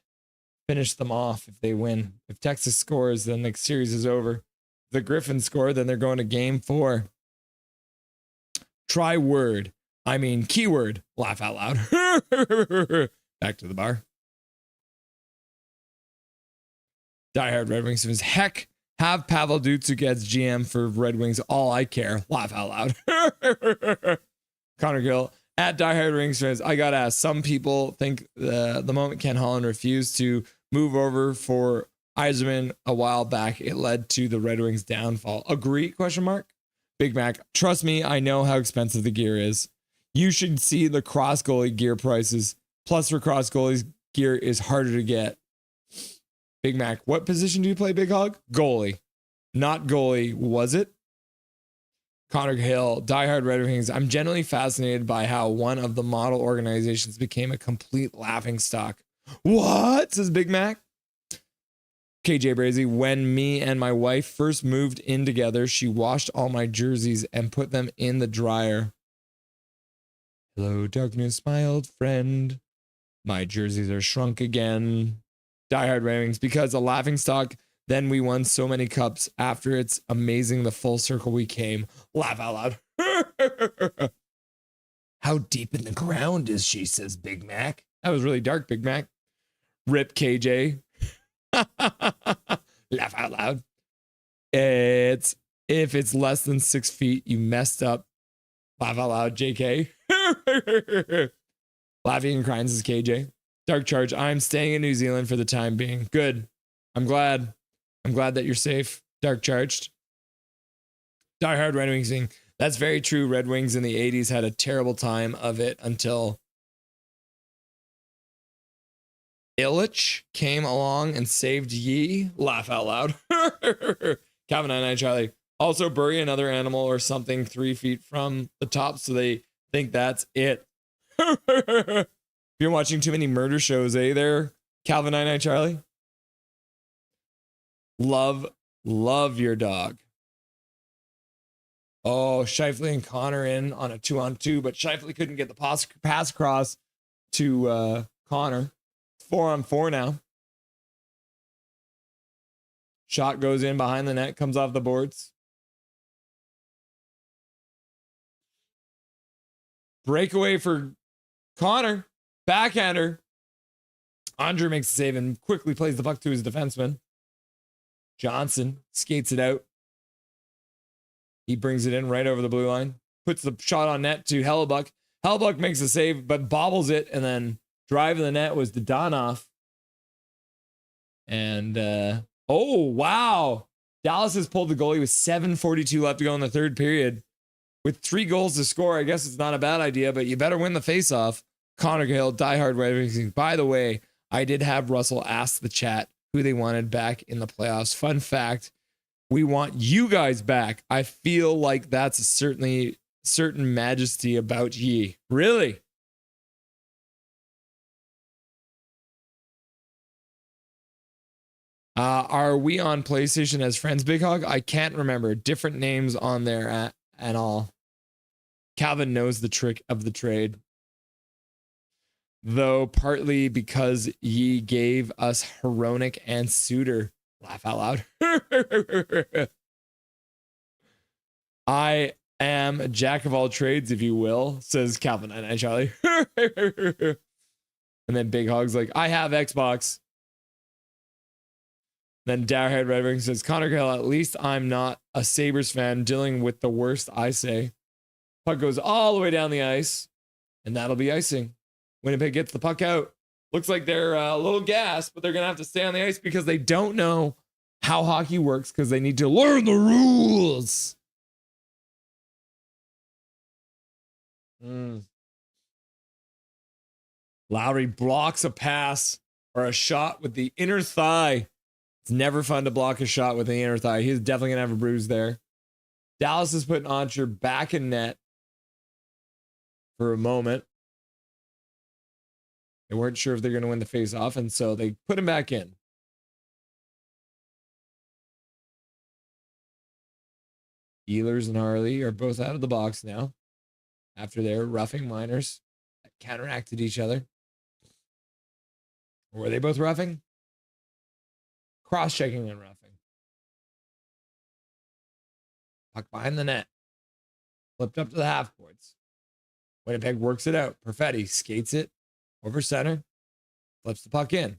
finish them off if they win. If Texas scores, then the series is over. If the Griffins score, then they're going to game 4. Try word. I mean, keyword. Laugh out loud. Back to the bar. Diehard Red Wings fans. Heck, have Pavel Datsyuk as GM for Red Wings. All I care. Laugh out loud. Connor Gill. At Diehard Wings fans, I gotta ask. Some people think the moment Ken Holland refused to move over for Yzerman a while back, it led to the Red Wings' downfall. Agree? ? Big Mac. Trust me, I know how expensive the gear is. You should see the cross goalie gear prices. Plus, for cross goalies, gear is harder to get. Big Mac. What position do you play, Big Hog? Goalie, not goalie. Was it? Connor Hill, Diehard Red Wings. I'm generally fascinated by how one of the model organizations became a complete laughingstock. What? Says Big Mac. KJ Brazy, when me and my wife first moved in together, she washed all my jerseys and put them in the dryer. Hello, darkness, my old friend. My jerseys are shrunk again. Diehard Red Wings, because a laughingstock. Then we won so many cups. After it's amazing the full circle we came. Laugh out loud. How deep in the ground is she, says Big Mac. That was really dark, Big Mac. Rip KJ. Laugh out loud. If it's less than 6 feet, you messed up. Laugh out loud, JK. Laughing and crying, says KJ. Dark Charge. I'm staying in New Zealand for the time being. Good. I'm glad that you're safe. Dark Charged. Diehard Red Wings thing. That's very true. Red Wings in the 80s had a terrible time of it until Illich came along and saved ye. Laugh out loud. Calvin 99 Charlie. Also bury another animal or something 3 feet from the top so they think that's it. You're watching too many murder shows, eh there, Calvin 99 Charlie? Love your dog. Oh, Scheifele and Connor in on a 2-on-2, but Scheifele couldn't get the pass across to Connor. 4-on-4 now. Shot goes in behind the net, comes off the boards. Breakaway for Connor. Backhander. Andre makes a save and quickly plays the puck to his defenseman. Johnson skates it out. He brings it in right over the blue line. Puts the shot on net to Hellebuck. Hellebuck makes a save, but bobbles it, and then driving the net was Dodonov. And Oh, wow. Dallas has pulled the goalie with 7:42 left to go in the third period. With 3 goals to score, I guess it's not a bad idea, but you better win the faceoff. Connor Gale, diehard Red Wings. By the way, I did have Russell ask the chat who they wanted back in the playoffs. Fun fact, we want you guys back. I feel like that's certainly certain majesty about ye. Really? Are we on PlayStation as friends, Big Hog? I can't remember. Different names on there and all. Calvin knows the trick of the trade. Though partly because ye gave us Heronic and Suter. Laugh out loud. I am a jack of all trades, if you will, says Calvin and Charlie. And then Big Hog's like, I have Xbox. Then Dourhead Red Wing says, Connor Gale, at least I'm not a Sabres fan dealing with the worst, I say. Puck goes all the way down the ice, and that'll be icing. Winnipeg gets the puck out. Looks like they're a little gassed, but they're going to have to stay on the ice because they don't know how hockey works because they need to learn the rules. Lowry blocks a pass or a shot with the inner thigh. It's never fun to block a shot with the inner thigh. He's definitely going to have a bruise there. Dallas is putting Archer back in net for a moment. They weren't sure if they're going to win the face-off, and so they put him back in. Ehlers and Harley are both out of the box now after their roughing minors that counteracted each other. Or were they both roughing? Cross-checking and roughing. Puck behind the net. Flipped up to the half boards. Winnipeg works it out. Perfetti skates it over center. Flips the puck in.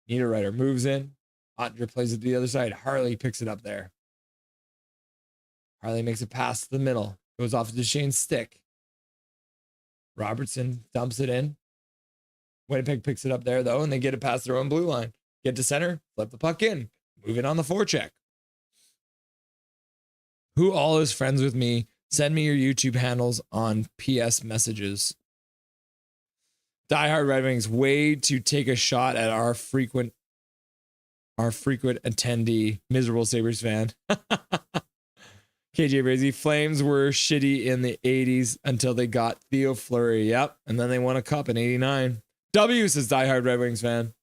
Niederreiter moves in. Ottinger plays it to the other side. Harley picks it up there. Harley makes a pass to the middle. Goes off to Shane's stick. Robertson dumps it in. Winnipeg picks it up there, though, and they get it past their own blue line. Get to center. Flip the puck in. Move it on the forecheck. Who all is friends with me? Send me your YouTube handles on PS messages. Diehard Red Wings, way to take a shot at our frequent attendee, miserable Sabres fan. KJ Brazy, Flames were shitty in the 80s until they got Theo Fleury. Yep. And then they won a cup in 89. W says diehard Red Wings fan.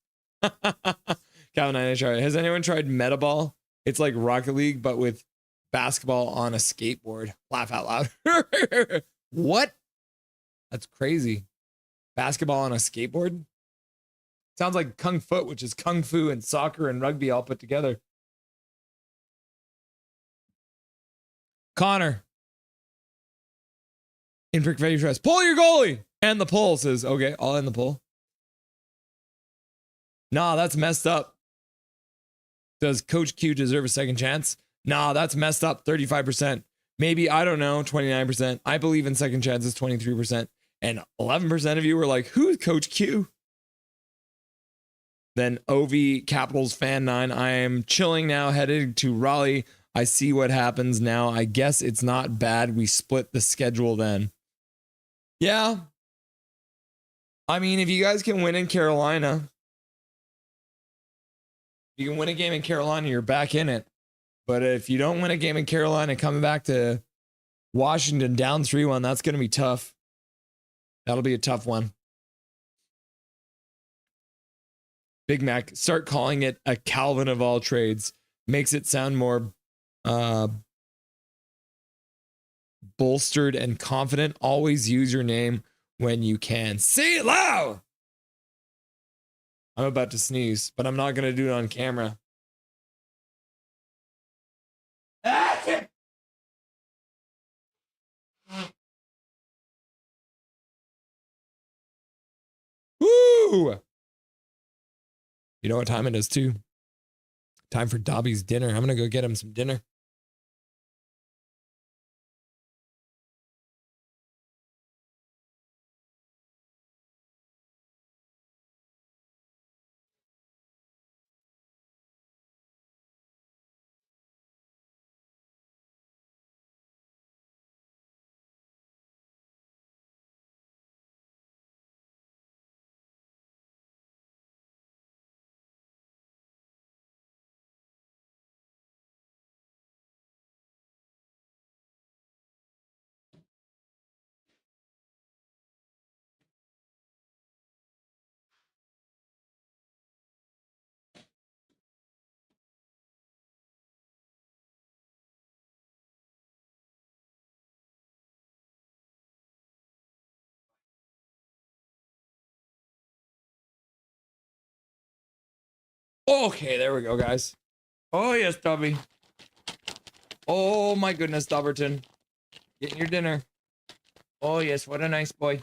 Calvin HR. Has anyone tried Metaball? It's like Rocket League, but with basketball on a skateboard. Laugh out loud. What? That's crazy. Basketball on a skateboard? Sounds like Kung Fu, which is Kung Fu and soccer and rugby all put together. Connor. In Perfetti Trust. Pull your goalie. And the pull says, okay, I'll end the pull. Nah, that's messed up. Does Coach Q deserve a second chance? Nah, that's messed up. 35%. Maybe, I don't know, 29%. I believe in second chances, 23%. And 11% of you were like, who's Coach Q? Then OV Capitals Fan 9. I am chilling now, headed to Raleigh. I see what happens now. I guess it's not bad. We split the schedule then. Yeah. I mean, if you guys can win in Carolina, you can win a game in Carolina, you're back in it. But if you don't win a game in Carolina, coming back to Washington down 3-1, that's going to be tough. That'll be a tough one. Big Mac, start calling it a Calvin of all trades. Makes it sound more bolstered and confident. Always use your name when you can. Say it loud! I'm about to sneeze, but I'm not going to do it on camera. Woo! You know what time it is, too? Time for Dobby's dinner. I'm going to go get him some dinner. Okay, there we go, guys. Oh, yes, Dobby. Oh, my goodness, Dobberton. Getting your dinner. Oh, yes, what a nice boy.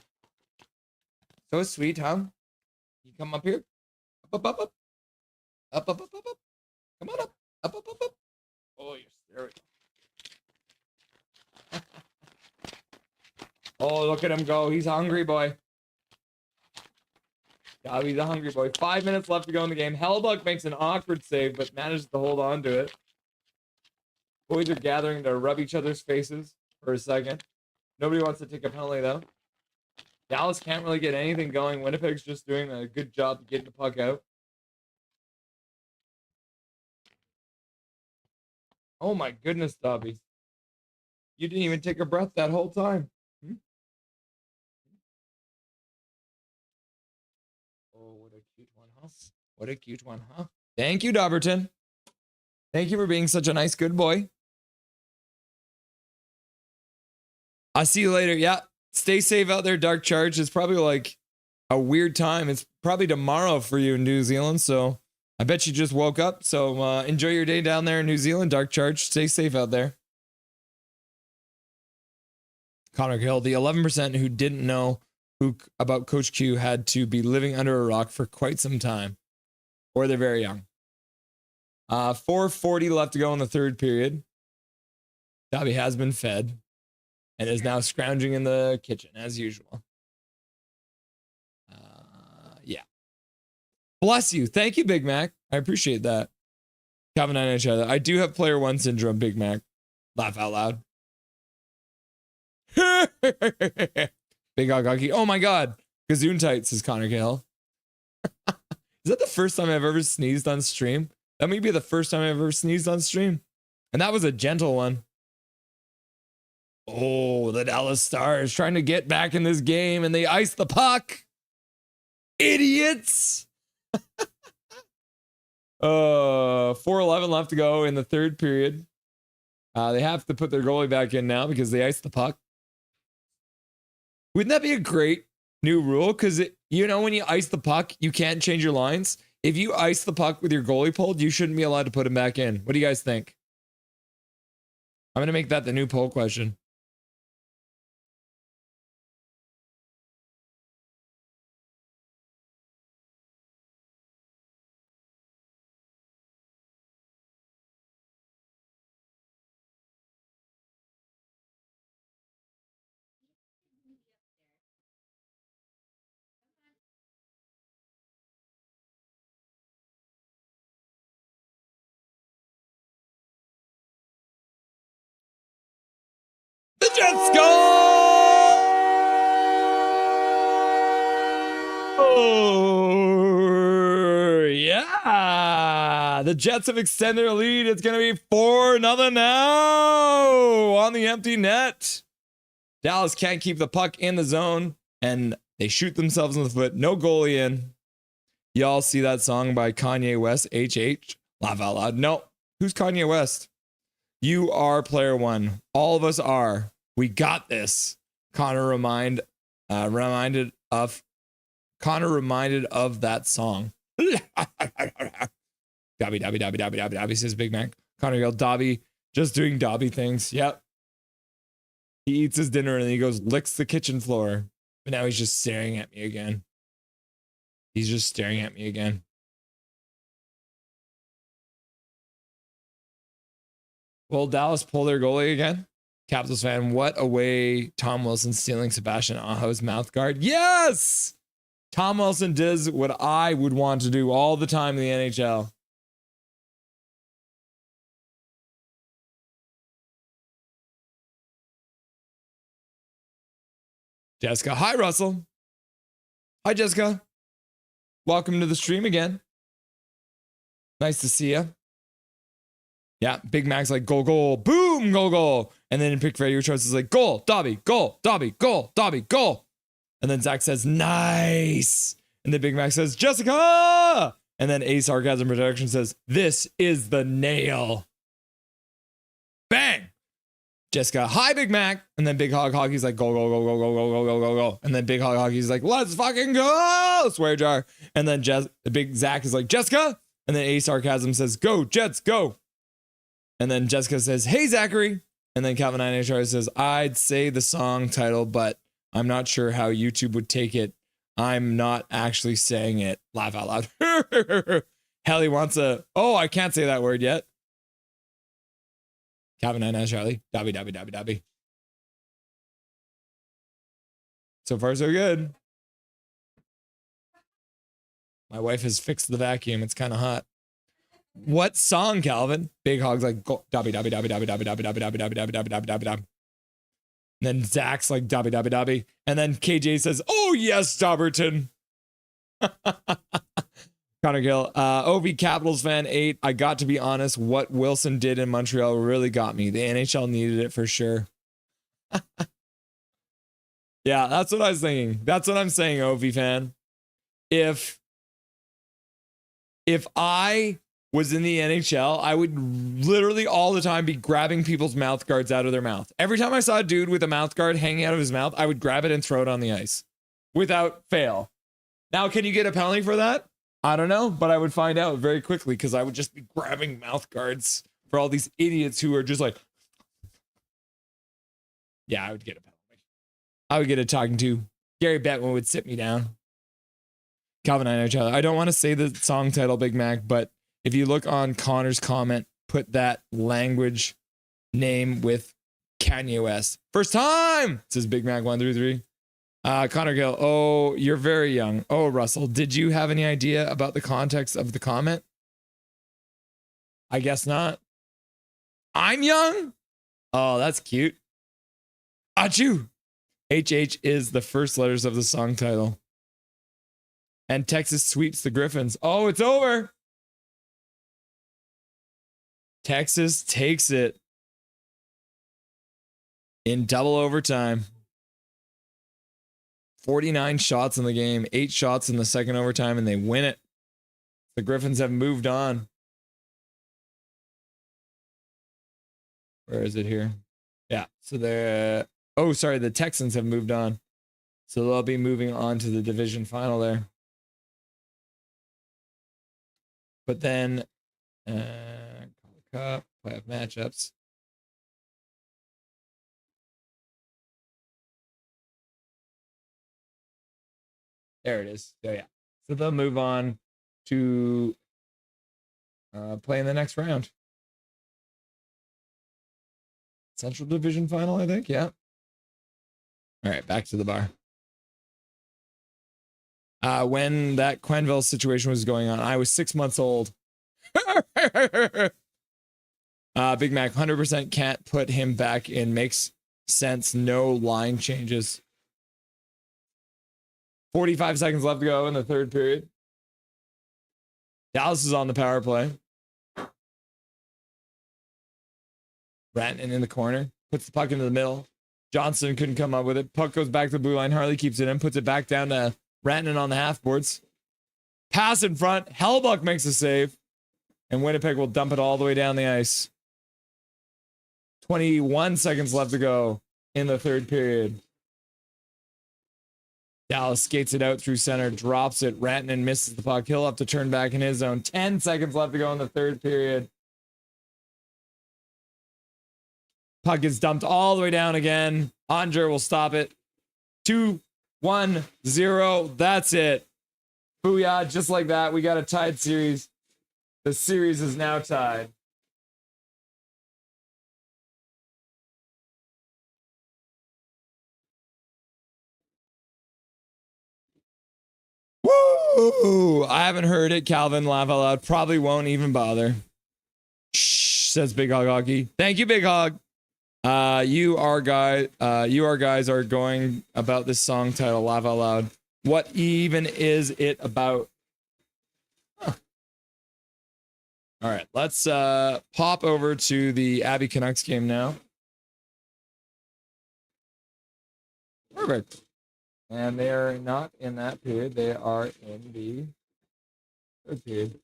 So sweet, huh? You come up here. Up, up, up, up. Up, up, up, up, up. Come on up. Up, up, up, up. Oh, yes, there we go. Oh, look at him go. He's a hungry boy. Yeah, he's a hungry boy. 5 minutes left to go in the game. Hellbuck makes an awkward save, but manages to hold on to it. Boys are gathering to rub each other's faces for a second. Nobody wants to take a penalty, though. Dallas can't really get anything going. Winnipeg's just doing a good job getting the puck out. Oh my goodness, Dobby. You didn't even take a breath that whole time. Oh, what a cute one, huh? What a cute one, huh? Thank you, Dobberton. Thank you for being such a nice, good boy. I'll see you later. Yeah. Stay safe out there, Dark Charge. It's probably like a weird time. It's probably tomorrow for you in New Zealand. So I bet you just woke up. So enjoy your day down there in New Zealand, Dark Charge. Stay safe out there. Connor Hill, the 11% who didn't know about Coach Q had to be living under a rock for quite some time, or they're very young. 4:40 left to go in the third period. Dobby has been fed and is now scrounging in the kitchen as usual. Yeah. Bless you. Thank you, Big Mac. I appreciate that. Calvin and each other. I do have player one syndrome, Big Mac. Laugh out loud. Big hog hockey. Oh my God. Gazoon tight, says Connor Gale. Is that the first time I've ever sneezed on stream? That may be the first time I've ever sneezed on stream. And that was a gentle one. Oh, the Dallas Stars trying to get back in this game and they ice the puck. Idiots. 4:11 left to go in the third period. They have to put their goalie back in now because they iced the puck. Wouldn't that be a great new rule? Because, you know, when you ice the puck, you can't change your lines. If you ice the puck with your goalie pulled, you shouldn't be allowed to put him back in. What do you guys think? I'm going to make that the new poll question. The Jets score! Oh, yeah. The Jets have extended their lead. It's going to be 4-0 now on the empty net. Dallas can't keep the puck in the zone, and they shoot themselves in the foot. No goalie in. Y'all see that song by Kanye West, HH? Laugh out loud. No. Who's Kanye West? You are player one. All of us are. We got this. Connor reminded of that song. Dobby, says Big Mac. Connor yelled, Dobby, just doing Dobby things. Yep. He eats his dinner and he goes, licks the kitchen floor. But now he's just staring at me again. He's just staring at me again. Will Dallas pull their goalie again? Capitals fan, what a way Tom Wilson stealing Sebastian Aho's mouth guard. Yes! Tom Wilson does what I would want to do all the time in the NHL. Jessica. Hi, Russell. Hi, Jessica. Welcome to the stream again. Nice to see you. Yeah, Big Mac's like, goal, goal, boom, goal, goal. And then in Pick Radio Charts is like, goal, Dobby, goal, Dobby, goal, Dobby, goal. And then Zach says, nice. And then Big Mac says, Jessica. And then A Sarcasm Production says, this is the nail. Bang. Jessica, hi, Big Mac. And then Big Hog Hockey's like, go, go, go, go, go, go, go, go, go, go. And then Big Hog Hockey's like, let's fucking go. Swear jar. And then Big Zach is like, Jessica. And then A Sarcasm says, go, Jets, go. And then Jessica says, hey, Zachary. And then Calvin INHR says, I'd say the song title, but I'm not sure how YouTube would take it. I'm not actually saying it. Laugh out loud. Helly wants a, oh, I can't say that word yet. Calvin INHR, Charlie. Dobby, Dobby, Dobby, Dobby. So far, so good. My wife has fixed the vacuum. It's kind of hot. What song, Calvin? Big Hog's like, Dobby, Dobby, Dobby, Dobby, Dobby, Dobby, Dobby, Dobby, Dobby, Dobby, Dobby, Dobby, Dobby, Dobby. And then Zach's like, Dobby, Dobby, Dobby. And then KJ says, oh, yes, Dobberton. Connor Gill, OV Capitals fan 8. I got to be honest, what Wilson did in Montreal really got me. The NHL needed it for sure. Yeah, that's what I was thinking. That's what I'm saying, OV fan. If I was in the NHL, I would literally all the time be grabbing people's mouth guards out of their mouth. Every time I saw a dude with a mouth guard hanging out of his mouth, I would grab it and throw it on the ice without fail. Now, can you get a penalty for that? I don't know, but I would find out very quickly because I would just be grabbing mouth guards for all these idiots who are just like, yeah, I would get a penalty. I would get a talking to. Gary Bettman would sit me down. Calvin and I don't want to say the song title, Big Mac, but if you look on Connor's comment, put that language name with Kanye West. First time, says Big Mac 133. Connor Gill, oh, you're very young. Oh, Russell, did you have any idea about the context of the comment? I guess not. I'm young? Oh, that's cute. Achoo. HH is the first letters of the song title. And Texas sweeps the Griffins. Oh, it's over. Texas takes it in double overtime. 49 shots in the game, 8 shots in the second overtime, and they win it. The Griffins have moved on. Where is it here? Yeah, so the Texans have moved on. So they'll be moving on to the division final there. But then, Calder Cup, playoff matchups. There it is. So yeah. So they'll move on to play in the next round. Central Division final, I think. Yeah. All right, back to the bar. When that Quenville situation was going on, I was 6 months old. Big Mac 100% can't put him back in. Makes sense. No line changes. 45 seconds left to go in the third period. Dallas is on the power play. Rantanen in the corner. Puts the puck into the middle. Johnson couldn't come up with it. Puck goes back to the blue line. Harley keeps it in. Puts it back down to Rantanen on the half boards. Pass in front. Hellbuck makes a save. And Winnipeg will dump it all the way down the ice. 21 seconds left to go in the third period. Dallas skates it out through center, drops it. Rantanen misses the puck. He'll have to turn back in his zone. 10 seconds left to go in the third period. Puck is dumped all the way down again. Andre will stop it. 2-1-0. That's it. Booyah. Just like that, we got a tied series. The series is now tied. Woo! I haven't heard it. Calvin, laugh out loud. Probably won't even bother. Shh, says Big Hog Hockey. Thank you, Big Hog. You guys are going about this song title, laugh out loud. What even is it about? Huh. All right, let's pop over to the Abbey Canucks game now. Perfect. And they are not in that period. They are in the third period.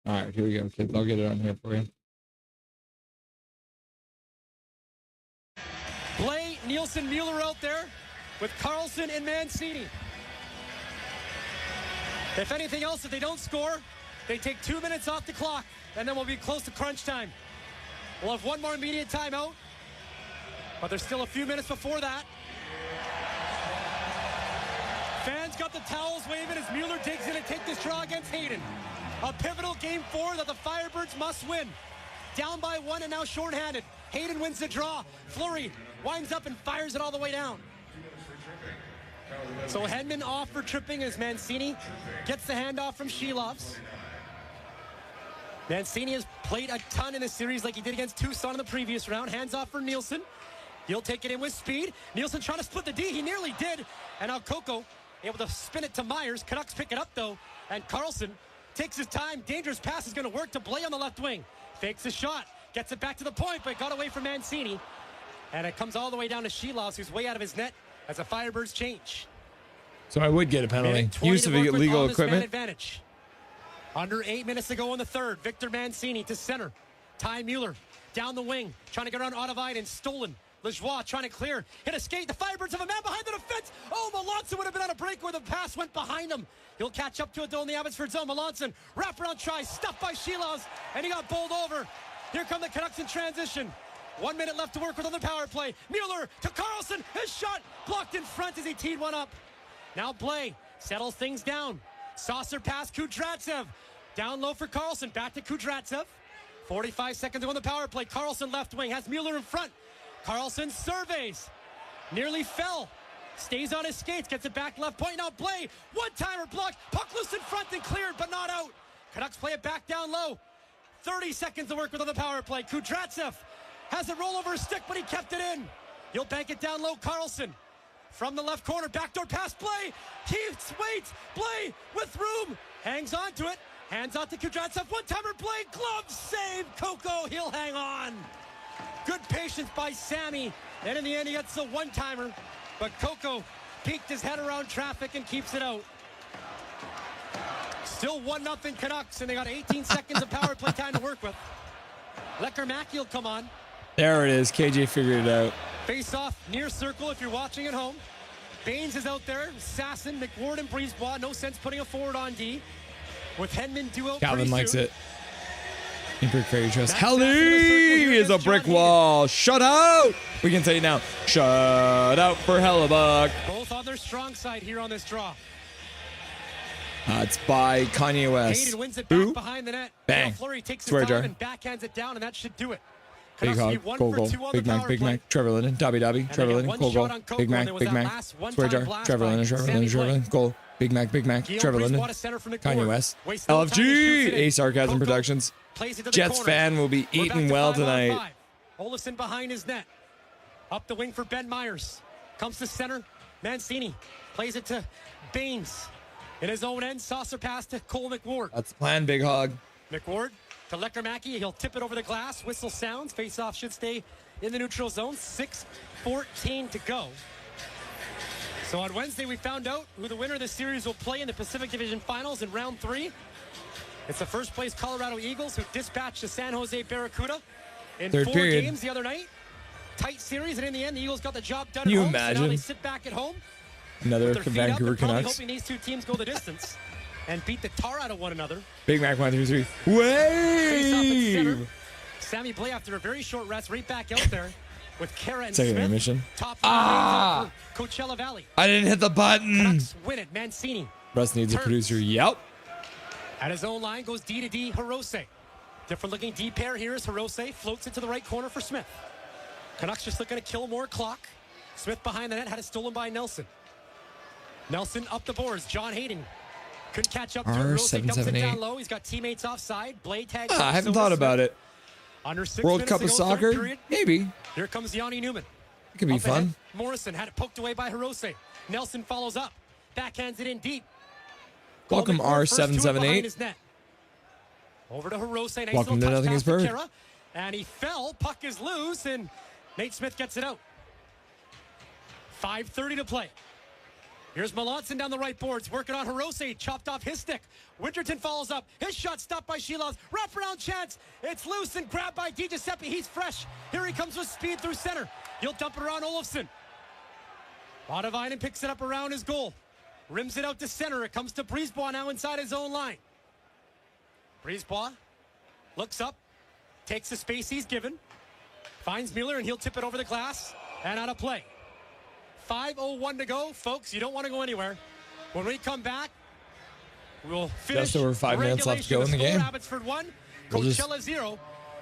All right, here we go, kids. I'll get it on here for you. Nielsen, Mueller out there with Carlson and Mancini. If anything else, if they don't score, they take 2 minutes off the clock, and then we'll be close to crunch time. We'll have one more immediate timeout, but there's still a few minutes before that. Fans got the towels waving as Mueller digs in and takes this draw against Hayden. A pivotal game 4 that the Firebirds must win. Down by 1 and now shorthanded. Hayden wins the draw. Fleury winds up and fires it all the way down. So Hedman off for tripping as Mancini gets the handoff from Shelovs. Mancini has played a ton in this series like he did against Tucson in the previous round. Hands off for Nielsen. He'll take it in with speed. Nielsen trying to split the D. He nearly did. And now Coco able to spin it to Myers. Canucks pick it up though. And Carlson takes his time. Dangerous pass is going to work to Blais on the left wing. Fakes the shot. Gets it back to the point, but got away from Mancini. And it comes all the way down to Shelovs, who's way out of his net as the Firebirds change. So I would get a penalty. Use of illegal equipment. Advantage. Under 8 minutes to go in the third. Victor Mancini to center. Ty Mueller down the wing, trying to get around Ottovine and stolen. Lajoie trying to clear. Hit a skate. The Firebirds have a man behind the defense. Oh, Melanson would have been on a break where the pass went behind him. He'll catch up to it though in the Abbotsford zone. Melanson, wraparound try, stuffed by Shelovs, and he got bowled over. Here come the Canucks in transition. 1 minute left to work with on the power play. Mueller to Carlson. His shot blocked in front as he teed one up. Now Blais settles things down. Saucer pass Kudratsev. Down low for Carlson. Back to Kudratsev. 45 seconds on the power play. Carlson left wing. Has Mueller in front. Carlson surveys. Nearly fell. Stays on his skates. Gets it back left point. Now Blais. One-timer blocked. Puck loose in front and cleared, but not out. Canucks play it back down low. 30 seconds to work with on the power play. Kudratsev has it roll over his stick, but he kept it in. He'll bank it down low. Carlson from the left corner. Backdoor pass. Blais. He waits. Blais with room. Hangs on to it. Hands out to Kudratsev. One-timer Blais. Glove save. Coco. He'll hang on. Good patience by Sammy. And in the end, he gets the one-timer. But Coco peeked his head around traffic and keeps it out. Still 1-0 Canucks, and they got 18 seconds of power play time to work with. Lecker-Mackey will come on. There it is. KJ figured it out. Face off near circle if you're watching at home. Baines is out there. Sasson, McWard, and Brisebois. No sense putting a forward on D. With Hedman due out. Calvin likes soon. it. Imperfect fairy trust. Helly is a brick wall. Shut out. We can say it now. Shut out for Hellebuck. Both on their strong side here on this draw. It's by Kanye West. Hayden wins it back behind the net. Bang. Fleury takes Swear his time jar. and backhands it down, and that should do it. Big Canucks hog, goal, goal. Big Mac, Big Mac, Trevor Linden, Dobby, Trevor Linden, goal, goal. Big Mac, Big Mac, Swear jar, Trevor Linden, Trevor Linden, goal. Big Mac, Trevor Linden, Kanye West, LFG, A Sarcasm Productions. Jets fan will be eating well tonight. Olofsson behind his net. Up the wing for Ben Myers. Comes to center. Mancini plays it to Baines. In his own end, saucer pass to Cole McWard. That's the plan, Big Hog. McWard to Lecker-Mackey. He'll tip it over the glass. Whistle sounds. Face-off should stay in the neutral zone. 6:14 to go. So on Wednesday, we found out who the winner of this series will play in the Pacific Division Finals in round 3. It's the first-place Colorado Eagles who dispatched the San Jose Barracuda in Third 4 period. games the other night. Tight series, and in the end, the Eagles got the job done Can at you home. imagine? So now they sit back at home. Another With their feet up, Vancouver they're probably Canucks. hoping these two teams go the distance and beat the tar out of one another. Big Mac 1, 2, 3. Face off at center. Wave! Sammy Blais, after a very short rest, right back out there with Kara and Second Smith. intermission. Top for Coachella Valley. I didn't hit the button. Canucks win it. Mancini. Russ needs a Turns. producer. Yep. At his own line goes D to D, Hirose. Different looking D pair here is Hirose. Floats it to the right corner for Smith. Canucks just looking to kill more clock. Smith behind the net, had it stolen by Nelson. Nelson up the boards. John Hayden couldn't catch up to it. Hirose dumps it down R778. low. He's got teammates offside. Blais tags. I haven't thought about it. Under 6 World minutes Cup to of go, third Soccer? period. Maybe. Here comes Yanni Newman. It could be Up ahead, fun. Morrison had it poked away by Hirose. Nelson follows up. Backhands it in deep. Welcome Goldman first to it behind R778. his net. Over to Hirose. Nice Welcome little to Nothing touch is pass to Perfect. Kara. And he fell. Puck is loose, and Nate Smith gets it out. 5:30 to play. Here's Melanson down the right boards, working on Hirose, chopped off his stick. Winterton follows up. His shot stopped by Shelovs. Wraparound chance. It's loose and grabbed by DiGiuseppe. He's fresh. Here he comes with speed through center. He'll dump it around Olofsson. Otavainen picks it up around his goal. Rims it out to center. It comes to Brisebois now inside his own line. Brisebois looks up, takes the space he's given, finds Mueller, and he'll tip it over the glass and out of play. 5:01 to go. Folks, you don't want to go anywhere. When we come back, we'll finish. Just over 5 minutes left to go in the game. Abbotsford 1, Coachella 0.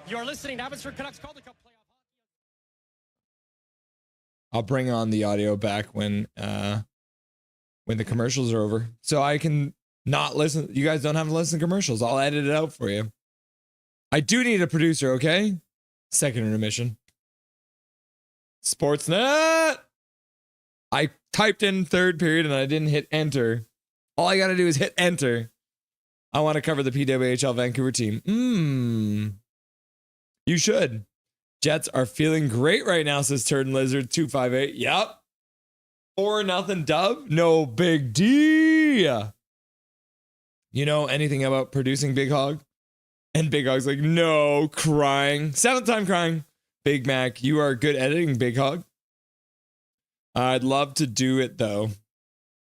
You're listening to Abbotsford Canucks Calder Cup Playoffs. I'll bring on the audio back when the commercials are over, so I can not listen. You guys don't have to listen to commercials. I'll edit it out for you. I do need a producer, okay? Second intermission. Sportsnet. I typed in third period and I didn't hit enter. All I got to do is hit enter. I want to cover the PWHL Vancouver team. You should. Jets are feeling great right now, says Turd and Lizard 258. Yep. 4-0 dub. No big D. You know anything about producing Big Hog? And Big Hog's like, no, crying. 7th time crying. Big Mac, you are good editing, Big Hog. I'd love to do it, though.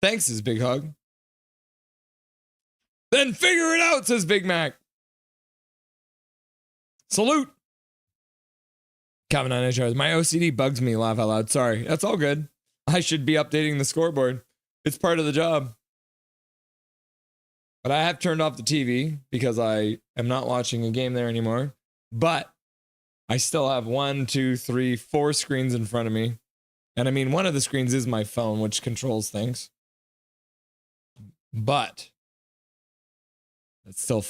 Thanks, says Big Hog. Then figure it out, says Big Mac. Salute. Calvin on HR. My OCD bugs me, laugh out loud. Sorry, that's all good. I should be updating the scoreboard. It's part of the job. But I have turned off the TV because I am not watching a game there anymore. But I still have 1, 2, 3, 4 screens in front of me. And I mean, one of the screens is my phone, which controls things. But it's still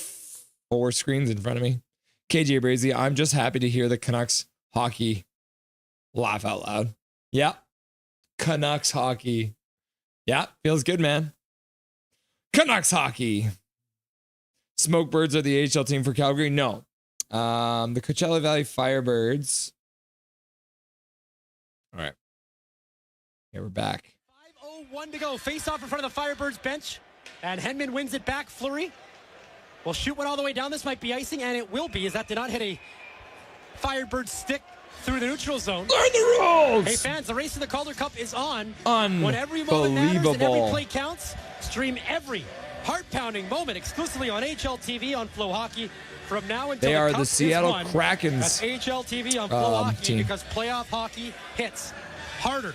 4 screens in front of me. KJ Brazy, I'm just happy to hear the Canucks hockey. Laugh out loud. Yeah. Canucks hockey. Yeah, feels good, man. Canucks hockey. Smokebirds are the AHL team for Calgary? No. The Coachella Valley Firebirds. All right. Okay, we're back. 5:01 to go. Face off in front of the Firebirds bench. And Henman wins it back. Fleury will shoot one all the way down. This might be icing, and it will be, as that did not hit a Firebird stick through the neutral zone. Learn the rules! Hey, fans, the race to the Calder Cup is on. Unbelievable. When every moment matters and every play counts, stream every heart-pounding moment exclusively on HLTV on Flow Hockey from now until they are the Cup Seattle is won. Krakens. That's HLTV on Flow Hockey team. because playoff hockey hits harder.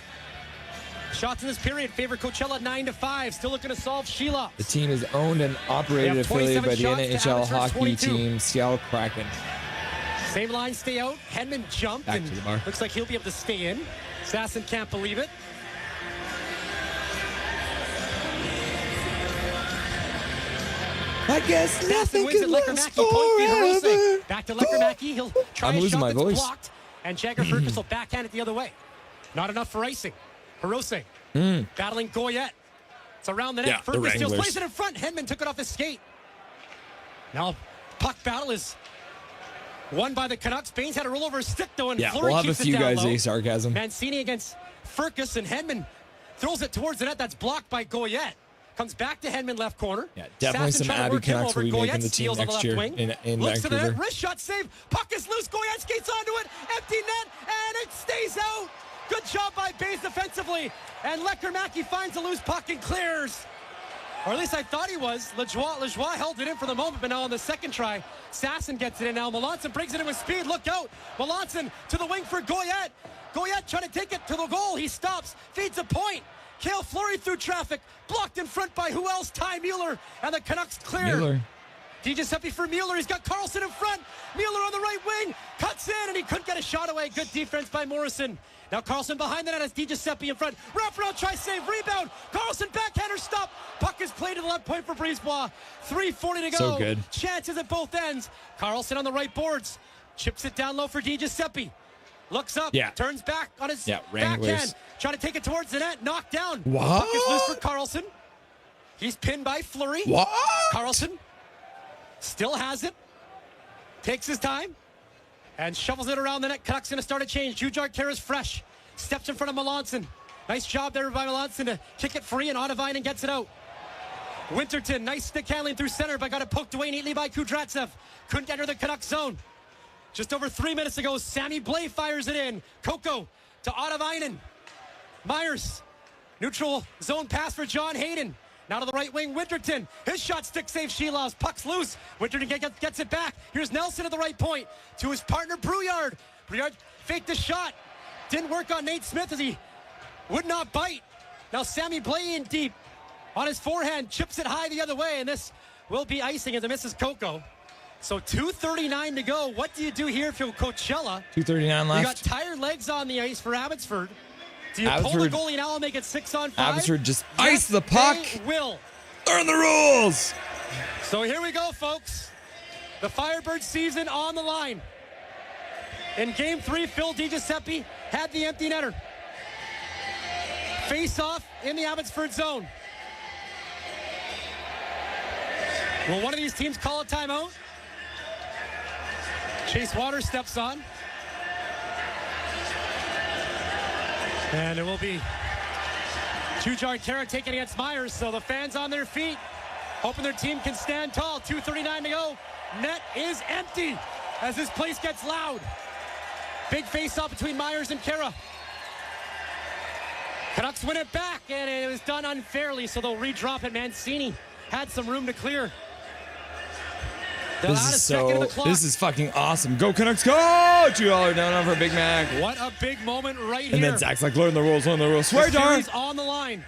Shots in this period favor Coachella 9-5. Still looking to solve Sheila. The team is owned and operated affiliated by the NHL hockey team, Seattle Kraken. Same line, stay out. Henman jumped Back and to the bar. looks like he'll be able to stay in. Sasson can't believe it. I guess nothing wins can at last Lekker-Mackey. Point feed forever. Hirose. Back to Lekker-Mackey. He'll try I'm a losing shot my that's voice. blocked. And Jagger Fergus will backhand it the other way. Not enough for icing. Hirose battling Goyette. It's around the net. Yeah, the Fergus steals, Wranglers. plays it in front. Henman took it off his skate. Now, puck battle is won by the Canucks. Baines had a roll over his stick, though, and Yeah, Fleury we'll have a keeps it few down guys low. say sarcasm. Mancini against Fergus, and Henman throws it towards the net. That's blocked by Goyette. Comes back to Henman, left corner. Yeah, definitely Sasson some trying to Abbey work him Canucks over. will be making Goyette the team steals on the next left year wing. in Looks to the Vancouver. net, wrist shot save. Puck is loose. Goyette skates onto it. Empty net, and it stays out. Good job by Bays defensively. And Lekker-Mackey finds a loose puck and clears. Or at least I thought he was. Lajoie held it in for the moment, but now on the second try, Sasson gets it in now. Melanson brings it in with speed. Look out. Melanson to the wing for Goyette. Goyette trying to take it to the goal. He stops, feeds a point. Cale Fleury through traffic, blocked in front by who else? Ty Mueller, and the Canucks clear. Mueller. DiGiuseppe for Mueller. He's got Carlson in front. Mueller on the right wing, cuts in, and he couldn't get a shot away. Good defense by Morrison. Now Carlson behind the net as DiGiuseppe in front. Wraparound, try save, rebound. Carlson backhander stop. Puck is played to the left point for Brisebois. 3:40 to go. So good. Chances at both ends. Carlson on the right boards. Chips it down low for DiGiuseppe. Looks up, Yeah. turns back on his Wranglers. backhand. Trying to take it towards the net, knocked down. What? Puck is loose for Carlson. He's pinned by Fleury. What? Carlson still has it. Takes his time and shovels it around the net. Canucks going to start a change. Jujar Kara's fresh. Steps in front of Melanson. Nice job there by Melanson to kick it free, and Otavainen gets it out. Winterton, nice stick handling through center, but got it poked away neatly by Kudratsev. Couldn't enter the Canucks zone. Just over 3 minutes ago, Sammy Blais fires it in. Coco to Otavainen. Myers Neutral zone pass for John Hayden. Now to the right wing, Winterton. His shot stick save Shelov's. Puck's loose. Winterton gets it back. Here's Nelson at the right point to his partner, Brouillard. Brouillard faked the shot. Didn't work on Nate Smith as he would not bite. Now Sammy Blay in deep. On his forehand, chips it high the other way, and this will be icing as it misses Coco. So 2:39 to go. What do you do here if you're Coachella? 2:39 left. You got tired legs on the ice for Abbotsford. Do you pull the goalie now and make it 6-on-5? Abbotsford just ice the puck. They will. Learn the rules. So here we go, folks. The Firebirds season on the line. In Game 3, Phil DiGiuseppe had the empty netter. Face-off in the Abbotsford zone. Will one of these teams call a timeout? Chase Waters steps on. And it will be Jujar Terra taken against Myers, so the fans on their feet, hoping their team can stand tall. 2:39 to go. Net is empty as this place gets loud. Big face-off between Myers and Terra. Canucks win it back, and it was done unfairly, so they'll redrop it. Mancini had some room to clear. This is fucking awesome. Go Canucks, go! $2 down for Big Mac. What a big moment right here. And then Zach's like, learn the rules. Swear jar. He's on the line.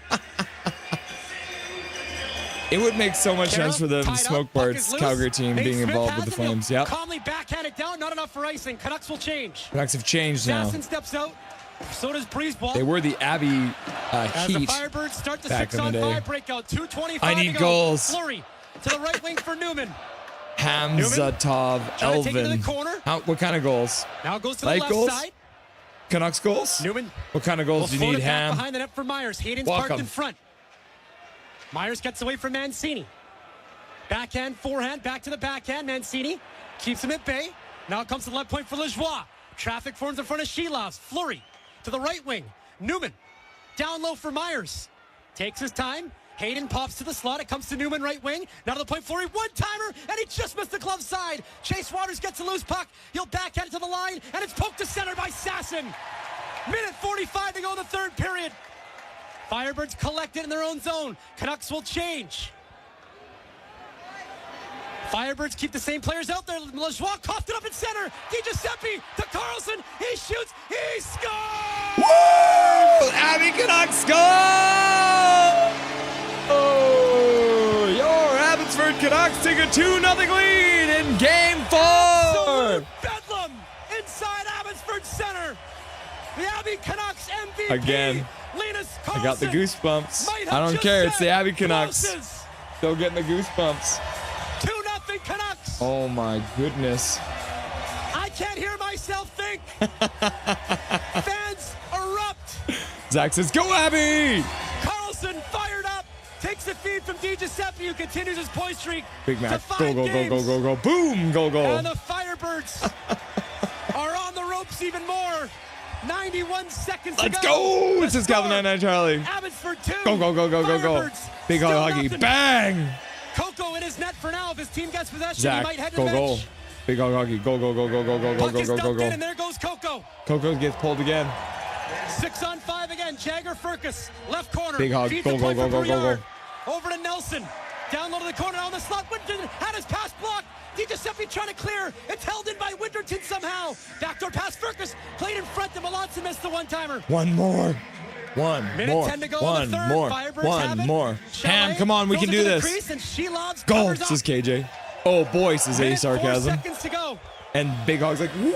It would make so much sense for the Smoke Bards Calgary team being involved with the Flames. Yep. Calmly backhanded down, not enough for icing. Canucks will change. Canucks have changed now. Jackson steps out. So does Breezeball. They were the Abbey As the Heat Firebirds start the back in the day. 6-on-5 breakout. 2:25 I need to go. goals. Fleury to the right wing for Newman. Hamzatov Trying to take it to Elvin. the corner. What kind of goals? Now goes to Light the left goals? side. Canucks goals? Newman. What kind of goals do you Float need, it back Ham? behind the net for Myers. Hayden's Walk parked 'em. in front. Myers gets away from Mancini. Backhand, forehand, back to the backhand. Mancini keeps him at bay. Now it comes to the left point for Lajoie. Traffic forms in front of Shelov's. Fleury to the right wing. Newman down low for Myers. Takes his time. Hayden pops to the slot. It comes to Newman, right wing. Now to the point, Fleury, one-timer, and he just missed the glove side. Chase Waters gets a loose puck. He'll backhand it to the line, and it's poked to center by Sasson. Minute 45 to go in the third period. Firebirds collect it in their own zone. Canucks will change. Firebirds keep the same players out there. Lajoie coughed it up in center. DiGiuseppe to Carlson. He shoots. He scores! Woo! Abbey Canucks score! Oh, your Abbotsford Canucks take a 2-0 lead in Game 4. Absolute bedlam inside Abbotsford Center. The Abbey Canucks MVP. Again, Linus I Carlson got the goosebumps. might I have don't just care. It's the said Abbey Canucks. closes. Still getting the goosebumps. 2-0 Canucks. Oh my goodness. I can't hear myself think. Fans erupt. Zach says, go Abbey! Carlson fired up. Takes the feed from DiGiuseppe, who continues his point streak. Big Mac. to 5 Go, go, go, games. go, go, go. Boom! Go, go. And the Firebirds are on the ropes even more. 91 seconds to Let's go. go! The This is Calvin score, 99 Charlie. Abbotsford 2. Go, go, go, go, go, go. Firebirds Big still hog hockey. nothing. Bang! Coco in his net for now. If his team gets possession, Zach, he might head to go, the go. bench. Big hog hockey. Go, go, go, go, go, go, go, Puck go, is go, go, dumped in, go. and there goes Coco. Coco gets pulled again. 6-on-5 again. Jagger Firkus, left corner. Big hog. Feeds Go, the go, point go, for go, go, Brouillard. go. Over to Nelson. Down low to the corner on the slot. Winterton had his pass blocked. DiGiuseppe trying to clear. It's held in by Winterton somehow. Backdoor pass. Firkus played in front. The Melanson missed the one-timer. One more. One Minute more. 10 to go in One the third. more. Firebirds have One it. more. Chalet Ham, come on. We goes can do into the this. crease, and Shelov's Go, covers says up. KJ. Oh, boy, says A Minute 4 sarcasm. seconds to go. And Big Hog's like, woo!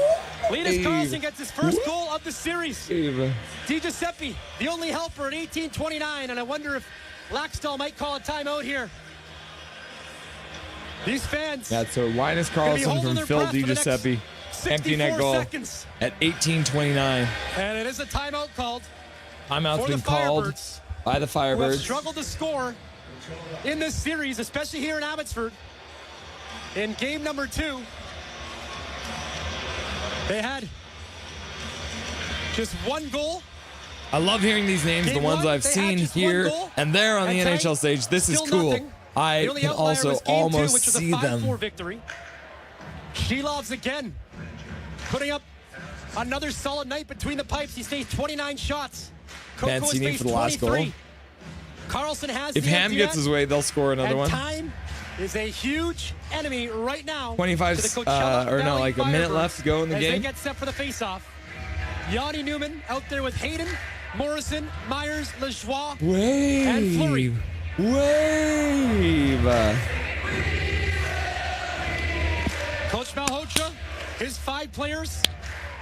Linus Carlson gets his first goal of the series. Dave. DiGiuseppe, the only helper at 18:29, and I wonder if Laxdal might call a timeout here. These fans. That's so Linus gonna be Carlson holding from their Phil breath for the next DiGiuseppe. Empty net 64 goal seconds. at 18:29. And it is a timeout called Timeout's for been the called Firebirds, by the who have Firebirds. struggled to score in this series, especially here in Abbotsford. In game number 2, they had just one goal. I love hearing these names, the Game ones 1, I've they had seen just one here goal. and there on the And tonight, NHL stage. This is still cool. nothing. I The only can outlier also was game 2, almost which was a see 5-4 them. victory. Shelov's again putting up Another solid night between the pipes. He stays 29 shots. Coco has Mancini faced for the last 23. goal. Carlson has If the Ham empty gets net, his way, they'll score another and one. time is a huge enemy right now. 25, to the Coachella Valley like a minute Firebirds left to go in the as game. They get set for the face-off. Yanni Newman out there with Hayden, Morrison, Myers, Lajoie, and Fleury. Wave. Coach Malhotra, his 5 players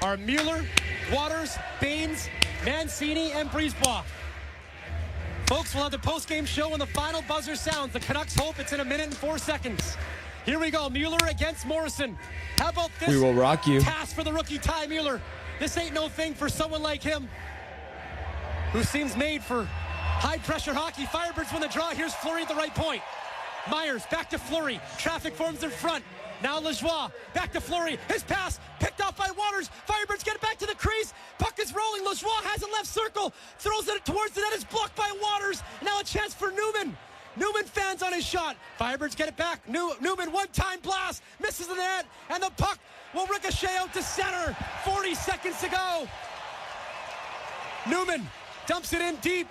are Mueller, Waters, Baines, Mancini, and Brisebois. Folks, we'll have the post-game show when the final buzzer sounds. The Canucks hope it's in 1 minute and 4 seconds. Here we go. Mueller against Morrison. How about this? We will rock you. Task for the rookie Ty Mueller. This ain't no thing for someone like him, who seems made for high-pressure hockey. Firebirds win the draw. Here's Fleury at the right point. Myers back to Fleury. Traffic forms in front. Now Lajoie back to Fleury. His pass picked off by Waters. Firebirds get it back to the crease. Puck is rolling. Lajoie has a left circle. Throws it towards the net. Is blocked by Waters. Now a chance for Newman. Newman fans on his shot. Firebirds get it back. Newman one-time blast. Misses the net. And the puck will ricochet out to center. 40 seconds to go. Newman dumps it in deep.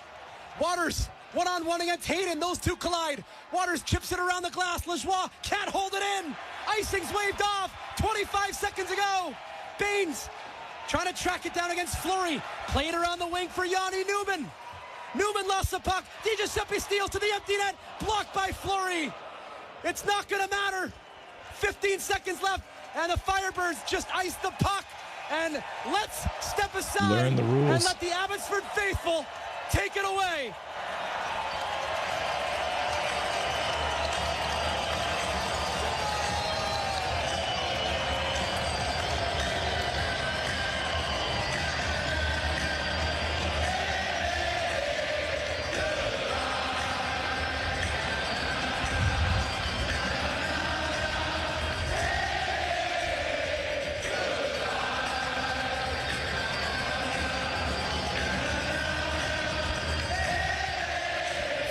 Waters one-on-one against Hayden. Those two collide. Waters chips it around the glass. Lajoie can't hold it in. Icing's waved off. 25 seconds ago. Baines trying to track it down against Fleury. Played around the wing for Yanni Newman. Newman lost the puck. DiGiuseppe steals to the empty net. Blocked by Fleury. It's not going to matter. 15 seconds left. And the Firebirds just iced the puck. And let's step aside Learn the rules. and let the Abbotsford faithful take it away.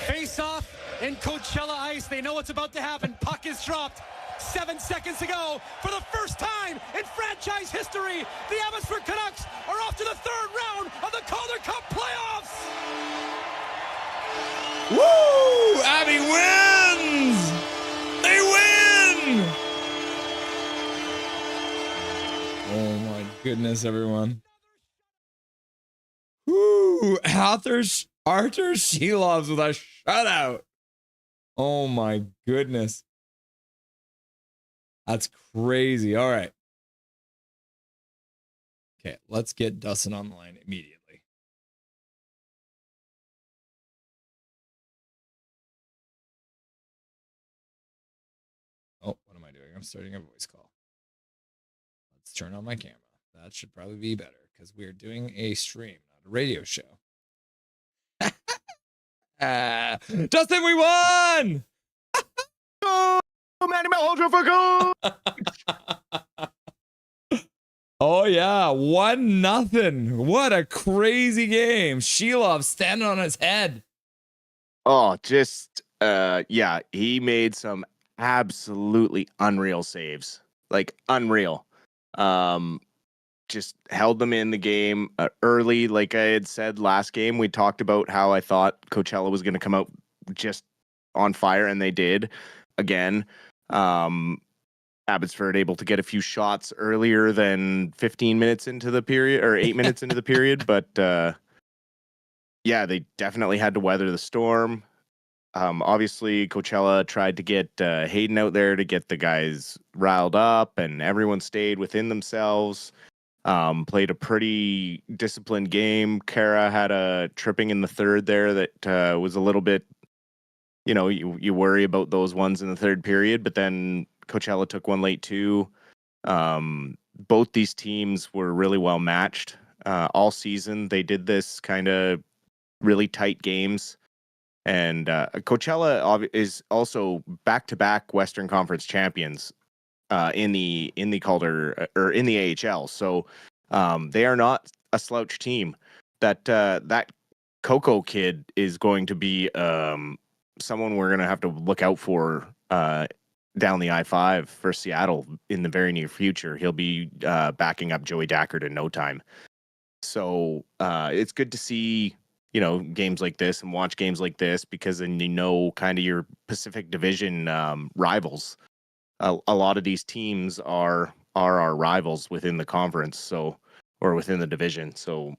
Face-off in Coachella ice. They know what's about to happen. Puck is dropped. 7 seconds to go. For the first time in franchise history, the Abbotsford Canucks are off to the 3rd round of the Calder Cup Playoffs. Woo! Abby wins! They win! Oh my goodness, everyone. Woo! Arthur Shelovs with a shutout. Oh my goodness. That's crazy. All right. Okay, let's get Dustin on the line immediately. Oh, what am I doing? I'm starting a voice call. Let's turn on my camera. That should probably be better because we're doing a stream, not a radio show. Dustin, we won! Oh, Manny Malhotra for goal! Oh yeah, 1-0. What a crazy game. Shelov standing on his head. Oh, just yeah, he made some absolutely unreal saves. Like unreal. Just held them in the game early. Like I had said last game, we talked about how I thought Coachella was going to come out just on fire, and they did again. Abbotsford able to get a few shots earlier than 15 minutes into the period, or 8 minutes into the period, but yeah, they definitely had to weather the storm. Obviously, Coachella tried to get Hayden out there to get the guys riled up, and everyone stayed within themselves. Played a pretty disciplined game. Kara had a tripping in the third there that was a little bit, you know, you worry about those ones in the third period, but then Coachella took one late too. Both these teams were really well matched all season. They did this kind of really tight games. And Coachella is also back-to-back Western Conference champions in the Calder or in the AHL. So they are not a slouch team. That Coco kid is going to be someone we're going to have to look out for down the I-5 for Seattle in the very near future. He'll be backing up Joey Dackert in no time. So it's good to see, games like this and watch games like this, because then kind of your Pacific Division rivals. A lot of these teams are our rivals within the conference, or within the division. So,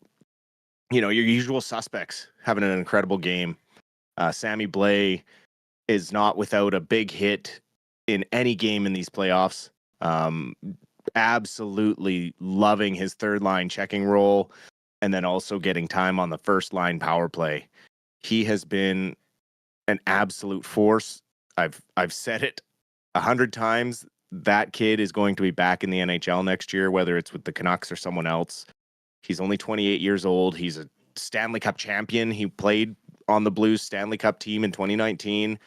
your usual suspects having an incredible game. Sammy Blais is not without a big hit in any game in these playoffs. Absolutely loving his third line checking role, and then also getting time on the first line power play. He has been an absolute force. I've said it 100 times. That kid is going to be back in the NHL next year, whether it's with the Canucks or someone else. He's only 28 years old. He's a Stanley Cup champion. He played on the Blues Stanley Cup team in 2019.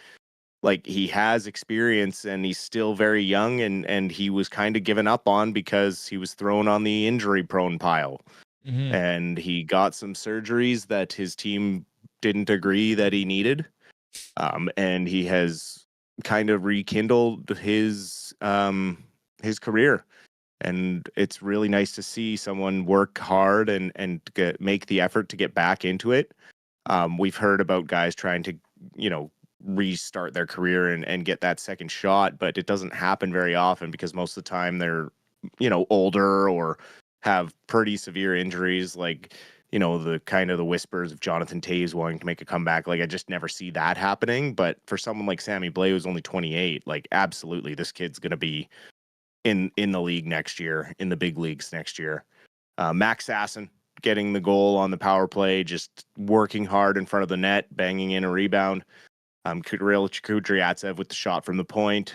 Like, he has experience, and he's still very young, and he was kind of given up on because he was thrown on the injury prone pile. Mm-hmm. And he got some surgeries that his team didn't agree that he needed. And he has kind of rekindled his career. And it's really nice to see someone work hard and make the effort to get back into it. We've heard about guys trying to, restart their career and get that second shot, but it doesn't happen very often because most of the time they're, older or have pretty severe injuries, like, the kind of the whispers of Jonathan Toews wanting to make a comeback. Like, I just never see that happening. But for someone like Sammy Blais, who's only 28, like, absolutely, this kid's going to be in the league next year, in the big leagues next year. Max Sasson getting the goal on the power play, just working hard in front of the net, banging in a rebound. Kirill Kudryavtsev with the shot from the point,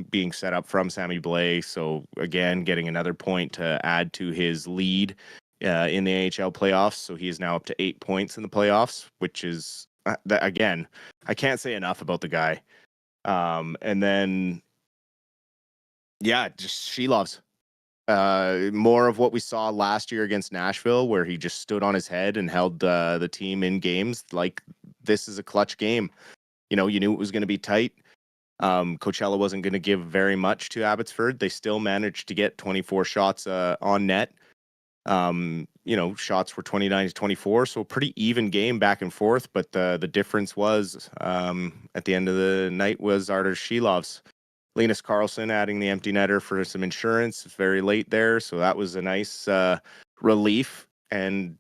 being set up from Sammy Blais. So again, getting another point to add to his lead in the AHL playoffs. So he is now up to 8 points in the playoffs, which is, again, I can't say enough about the guy. And then, just Shilovs. More of what we saw last year against Nashville, where he just stood on his head and held the team in games. Like, this is a clutch game. You knew it was going to be tight. Coachella wasn't going to give very much to Abbotsford. They still managed to get 24 shots on net. Shots were 29-24, so a pretty even game back and forth. But the difference was, at the end of the night, was Artur Shilovs. Linus Karlsson adding the empty netter for some insurance very late there, so that was a nice relief, and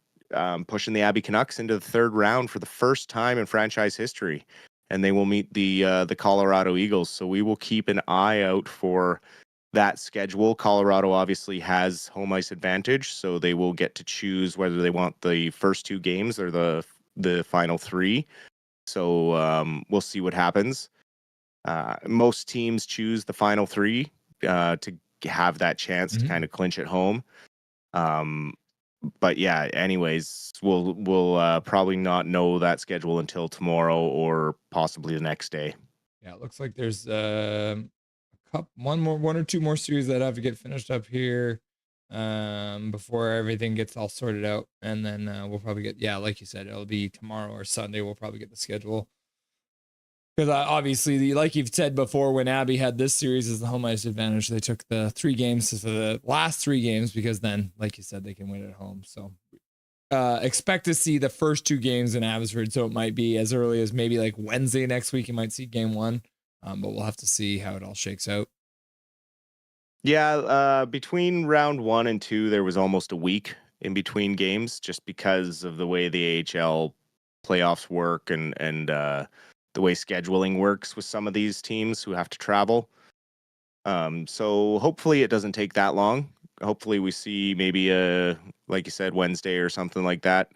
pushing the Abbey Canucks into the third round for the first time in franchise history. And they will meet the Colorado Eagles. So we will keep an eye out for that schedule. Colorado obviously has home ice advantage, so they will get to choose whether they want the first two games or the final three. So we'll see what happens. Most teams choose the final three to have that chance to kind of clinch at home. But yeah, anyways, we'll probably not know that schedule until tomorrow or possibly the next day. Yeah, it looks like there's one or two more series that have to get finished up here before everything gets all sorted out, and then we'll probably get, like you said, it'll be tomorrow or Sunday. We'll probably get the schedule. Because obviously, like you've said before, when Abbey had this series as the home ice advantage, they took the 3 games to the last 3 games, because then, like you said, they can win at home. So expect to see the first 2 games in Abbotsford. So it might be as early as maybe like Wednesday next week. You might see game 1, but we'll have to see how it all shakes out. Yeah, between round 1 and 2, there was almost a week in between games, just because of the way the AHL playoffs work and the way scheduling works with some of these teams who have to travel. So hopefully it doesn't take that long. Hopefully we see maybe like you said, Wednesday or something like that.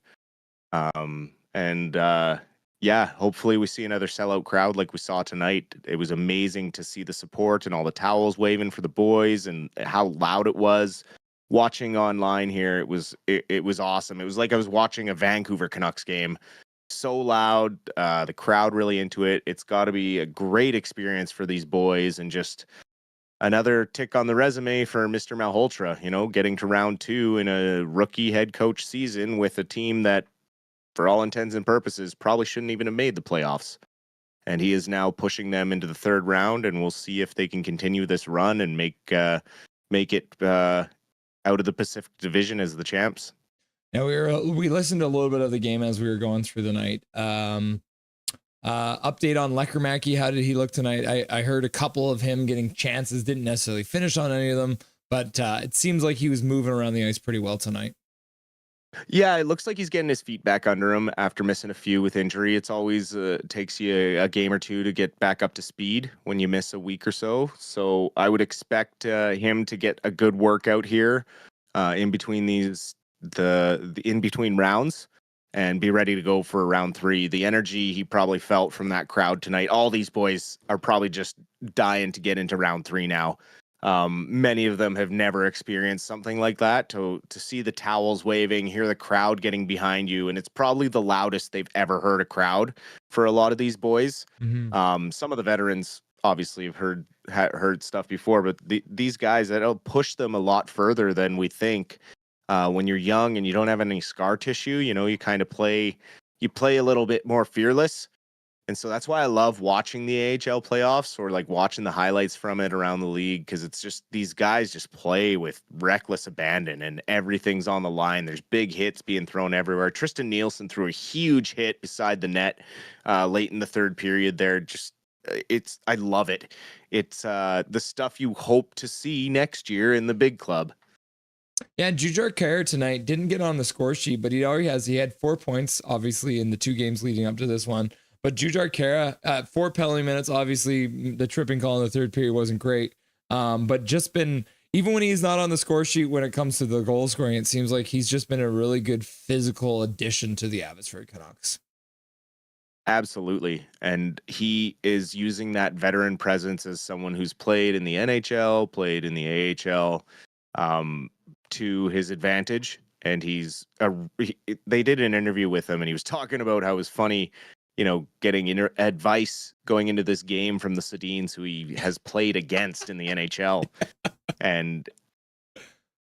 Hopefully we see another sellout crowd like we saw tonight. It was amazing to see the support and all the towels waving for the boys and how loud it was. Watching online here, it was awesome. It was like I was watching a Vancouver Canucks game. So loud, the crowd really into it. It's got to be a great experience for these boys, and just another tick on the resume for Mr. Malhotra, getting to round 2 in a rookie head coach season with a team that, for all intents and purposes, probably shouldn't even have made the playoffs. and he is now pushing them into the third round, and we'll see if they can continue this run and make it out of the Pacific Division as the champs. Yeah, we listened to a little bit of the game as we were going through the night. Update on Lekermacki. How did he look tonight? I heard a couple of him getting chances, didn't necessarily finish on any of them, but it seems like he was moving around the ice pretty well tonight. Yeah, it looks like he's getting his feet back under him after missing a few with injury. It's always takes you a game or two to get back up to speed when you miss a week or so. So I would expect him to get a good workout here in between the in between rounds and be ready to go for round 3. The energy he probably felt from that crowd tonight. All these boys are probably just dying to get into round 3 now. Many of them have never experienced something like that. To see the towels waving, hear the crowd getting behind you, and it's probably the loudest they've ever heard a crowd for a lot of these boys. Mm-hmm. Some of the veterans obviously have heard stuff before, but these guys, that'll push them a lot further than we think. When you're young and you don't have any scar tissue, you kind of play a little bit more fearless. And so that's why I love watching the AHL playoffs or like watching the highlights from it around the league, because it's just these guys just play with reckless abandon and everything's on the line. There's big hits being thrown everywhere. Tristan Nielsen threw a huge hit beside the net late in the third period there. I love it. It's the stuff you hope to see next year in the big club. Yeah, Jujhar Khaira tonight didn't get on the score sheet, but he had 4 points, obviously, in the 2 games leading up to this one. But Jujhar Khaira at 4 penalty minutes, obviously the tripping call in the third period wasn't great. But just been, even when he's not on the score sheet when it comes to the goal scoring, it seems like he's just been a really good physical addition to the Abbotsford Canucks. Absolutely. And he is using that veteran presence as someone who's played in the NHL, played in the AHL, to his advantage. And they did an interview with him and he was talking about how it was funny, getting advice going into this game from the Sedins, who he has played against in the NHL. And,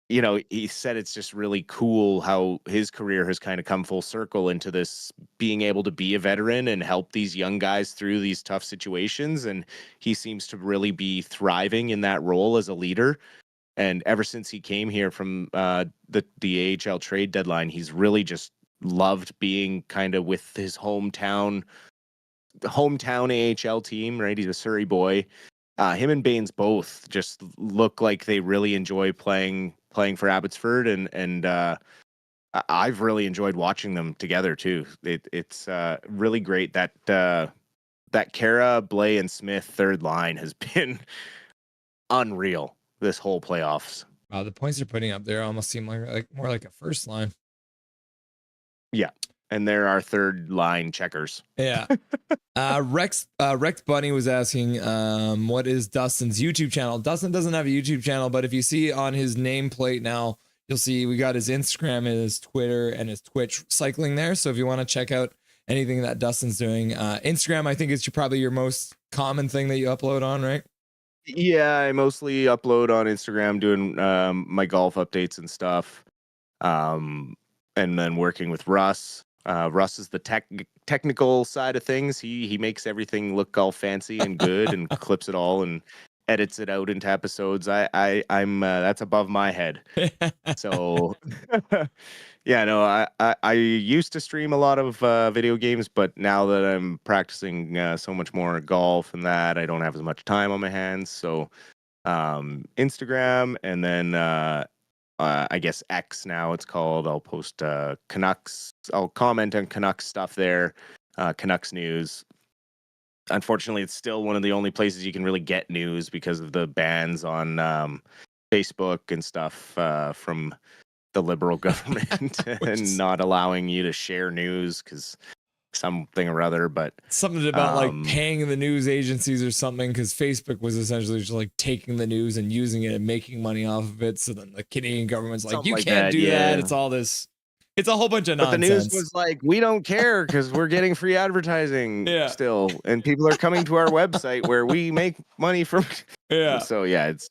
he said it's just really cool how his career has kind of come full circle into this, being able to be a veteran and help these young guys through these tough situations. And he seems to really be thriving in that role as a leader. And ever since he came here from the AHL trade deadline, he's really just loved being kind of with his hometown AHL team, right? He's a Surrey boy. Him and Baines both just look like they really enjoy playing for Abbotsford, and I've really enjoyed watching them together too. It's really great that Khaira, Blais, and Smith third line has been unreal this whole playoffs. Wow, the points they're putting up there almost seem like more like a first line. Yeah, and they're our third line checkers. Yeah. Rex Bunny was asking, what is Dustin's YouTube channel? Dustin doesn't have a YouTube channel, but if you see on his nameplate now, you'll see we got his Instagram and his Twitter and his Twitch cycling there. So if you want to check out anything that Dustin's doing, Instagram, I think is probably your most common thing that you upload on, right? Yeah, I mostly upload on Instagram doing my golf updates and stuff. And then working with Russ. Russ is the technical side of things. He makes everything look all fancy and good and clips it all and edits it out into episodes. I'm that's above my head. So yeah, no, I used to stream a lot of video games, but now that I'm practicing so much more golf and that, I don't have as much time on my hands. So Instagram, and then I guess X now it's called. I'll post Canucks. I'll comment on Canucks stuff there, Canucks news. Unfortunately, it's still one of the only places you can really get news because of the bans on Facebook and stuff from the Liberal government and not allowing you to share news because something or other. But something about like paying the news agencies or something, because Facebook was essentially just like taking the news and using it and making money off of it. So then the Canadian government's like, something you like can't that, do yeah. that. It's all this. It's a whole bunch of nonsense. But the news was like, we don't care because we're getting free advertising still, and people are coming to our website where we make money from. Yeah. So yeah, it's.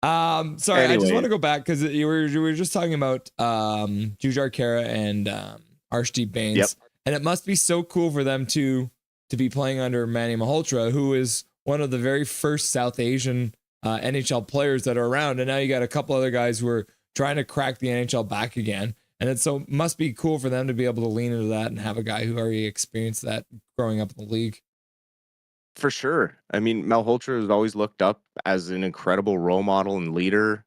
Sorry, Anyway. I just want to go back because you were just talking about Jujhar Khaira and Arshdeep Baines. Yep. And it must be so cool for them to to be playing under Manny Malhotra, who is one of the very first South Asian NHL players that are around. And now you got a couple other guys who are trying to crack the NHL back again. And it so must be cool for them to be able to lean into that and have a guy who already experienced that growing up in the league. For sure. I mean, Malhotra has always looked up as an incredible role model and leader.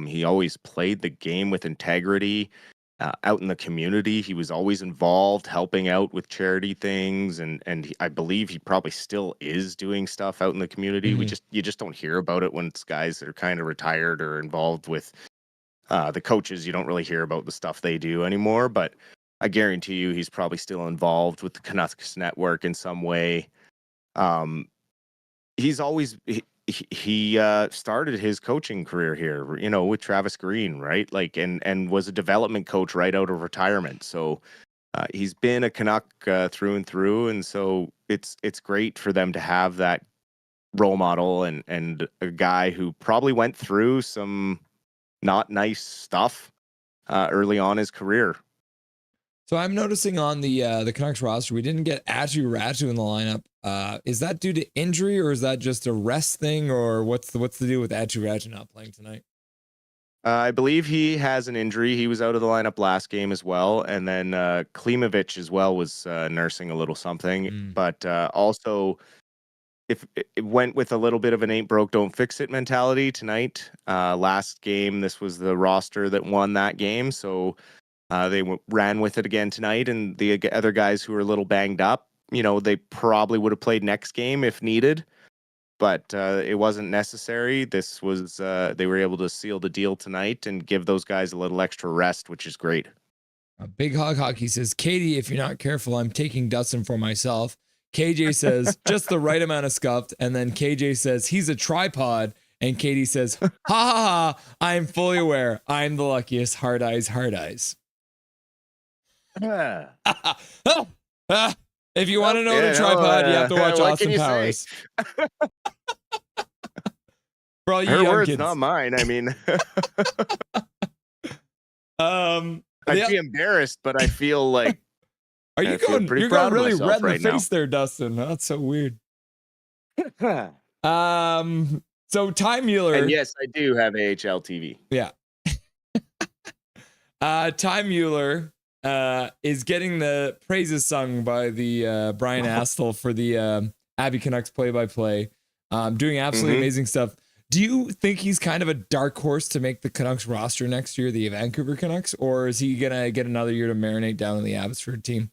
He always played the game with integrity. Out in the community, he was always involved, helping out with charity things, and I believe he probably still is doing stuff out in the community. You just don't hear about it when it's guys that are kind of retired or involved with the coaches. You don't really hear about the stuff they do anymore. But I guarantee you, he's probably still involved with the Canucks network in some way. He's always he started his coaching career here, with Travis Green, right? Like, and was a development coach right out of retirement. So he's been a Canuck through and through. And so it's great for them to have that role model and a guy who probably went through some not nice stuff early on his career. So I'm noticing on the Canucks roster, we didn't get Ratu in the lineup. Is that due to injury, or is that just a rest thing, or what's the deal with Ratu not playing tonight? I believe he has an injury. He was out of the lineup last game as well, and then Klimovich as well was nursing a little something. But also, if it went with a little bit of an ain't broke, don't fix it mentality tonight. Last game, this was the roster that won that game, so. They ran with it again tonight, and the other guys who were a little banged up, they probably would have played next game if needed, but it wasn't necessary. This was they were able to seal the deal tonight and give those guys a little extra rest, which is great. Big Hog Hockey says, Katie, if you're not careful, I'm taking Dustin for myself. KJ says, just the right amount of scuffed, and then KJ says, he's a tripod, and Katie says, ha ha ha, I'm fully aware. I'm the luckiest. Hard eyes, hard eyes. If you want to know the tripod, you have to watch Austin Powers. For all you Her young words, kids. not mine. I mean, I'd be embarrassed, but I feel like. Are you going? You're going really red in the face there, Dustin. That's so weird. So Ty Mueller. And yes, I do have AHL TV. Yeah. Ty Mueller. Is getting the praises sung by the Brian Astle for the Abby Canucks play-by-play, doing absolutely amazing stuff. Do you think he's kind of a dark horse to make the Canucks roster next year, the Vancouver Canucks, or is he gonna get another year to marinate down in the Abbotsford team?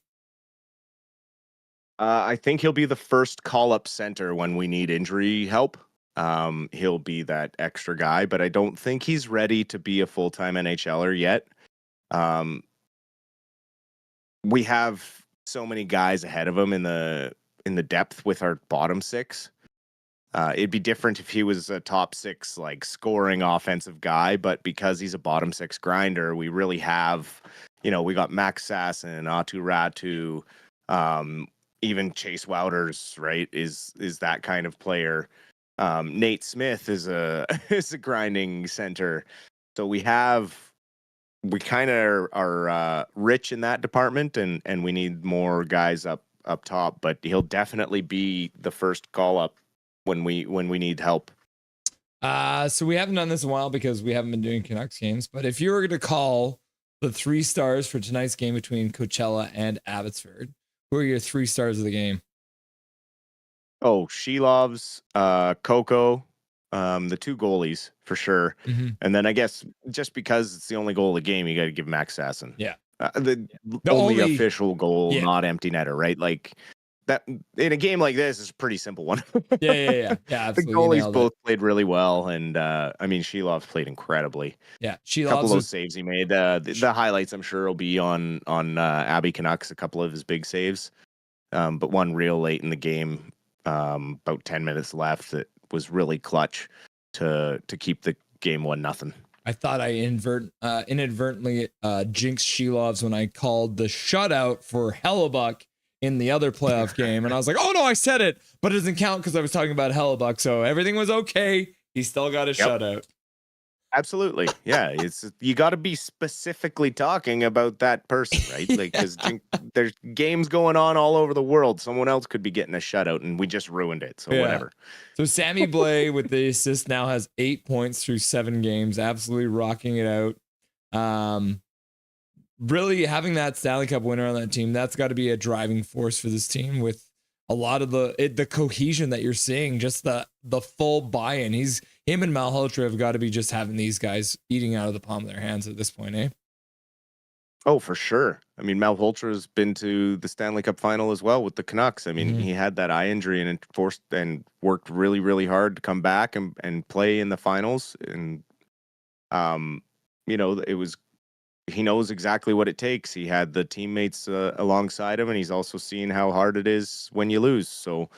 I think he'll be the first call-up center when we need injury help. He'll be that extra guy, but I don't think he's ready to be a full-time NHLer yet. We have so many guys ahead of him in the depth with our bottom six. It'd be different if he was a top six, like scoring offensive guy, but because he's a bottom six grinder, we really have, we got Max Sasson, Atu Ratu, even Chase Wouters, right? Is that kind of player. Nate Smith is a grinding center. So we kind of are rich in that department, and we need more guys up top. But he'll definitely be the first call up when we need help. So we haven't done this in a while because we haven't been doing Canucks games. But if you were to call the 3 stars for tonight's game between Coachella and Abbotsford, who are your 3 stars of the game? Oh, Shelovs, Coco. The 2 goalies for sure. And then I guess just because it's the only goal of the game, you got to give Max Sasson. Yeah. The only official goal, not empty netter, right? Like that in a game like this is a pretty simple one. Yeah. The goalies both played really well. And I mean, Shelov's played incredibly. Yeah. A couple of those saves he made. The highlights I'm sure will be on Abby Canucks, a couple of his big saves. But one real late in the game, about 10 minutes left, that was really clutch to keep the game 1-0. I thought I inadvertently jinxed Shelovs when I called the shutout for Hellebuck in the other playoff game, and I was like, "Oh no, I said it, but it doesn't count because I was talking about Hellebuck, so everything was okay. He still got a shutout." Absolutely. Yeah. It's you got to be specifically talking about that person, right? Like, because there's games going on all over the world. Someone else could be getting a shutout and we just ruined it. So whatever. So Sammy Blais with the assist now has 8 points through 7 games, absolutely rocking it out. Really having that Stanley Cup winner on that team, that's got to be a driving force for this team with a lot of the cohesion that you're seeing, just the full buy-in. Him and Malhotra have got to be just having these guys eating out of the palm of their hands at this point, eh? Oh, for sure. I mean, Malholtra's been to the Stanley Cup final as well with the Canucks. I mean, he had that eye injury and worked really, really hard to come back and play in the finals. And, he knows exactly what it takes. He had the teammates alongside him, and he's also seen how hard it is when you lose. So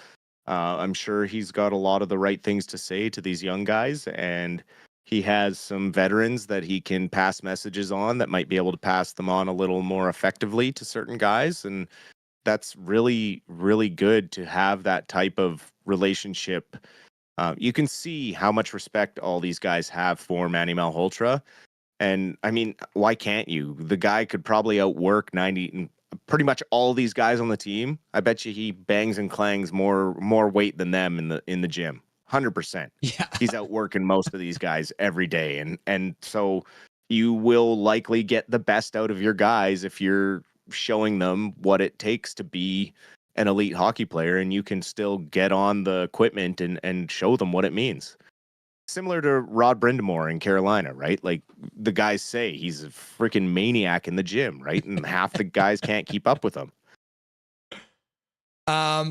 I'm sure he's got a lot of the right things to say to these young guys, and he has some veterans that he can pass messages on that might be able to pass them on a little more effectively to certain guys. And that's really, really good to have that type of relationship. You can see how much respect all these guys have for Manny Malhotra. And I mean, why can't you? The guy could probably outwork 90, pretty much all these guys on the team. I bet you he bangs and clangs more weight than them in the gym. 100%. Yeah. He's outworking most of these guys every day. And so you will likely get the best out of your guys if you're showing them what it takes to be an elite hockey player, and you can still get on the equipment and show them what it means. Similar to Rod Brindamore in Carolina, right? Like the guys say he's a freaking maniac in the gym, right? And half the guys can't keep up with him.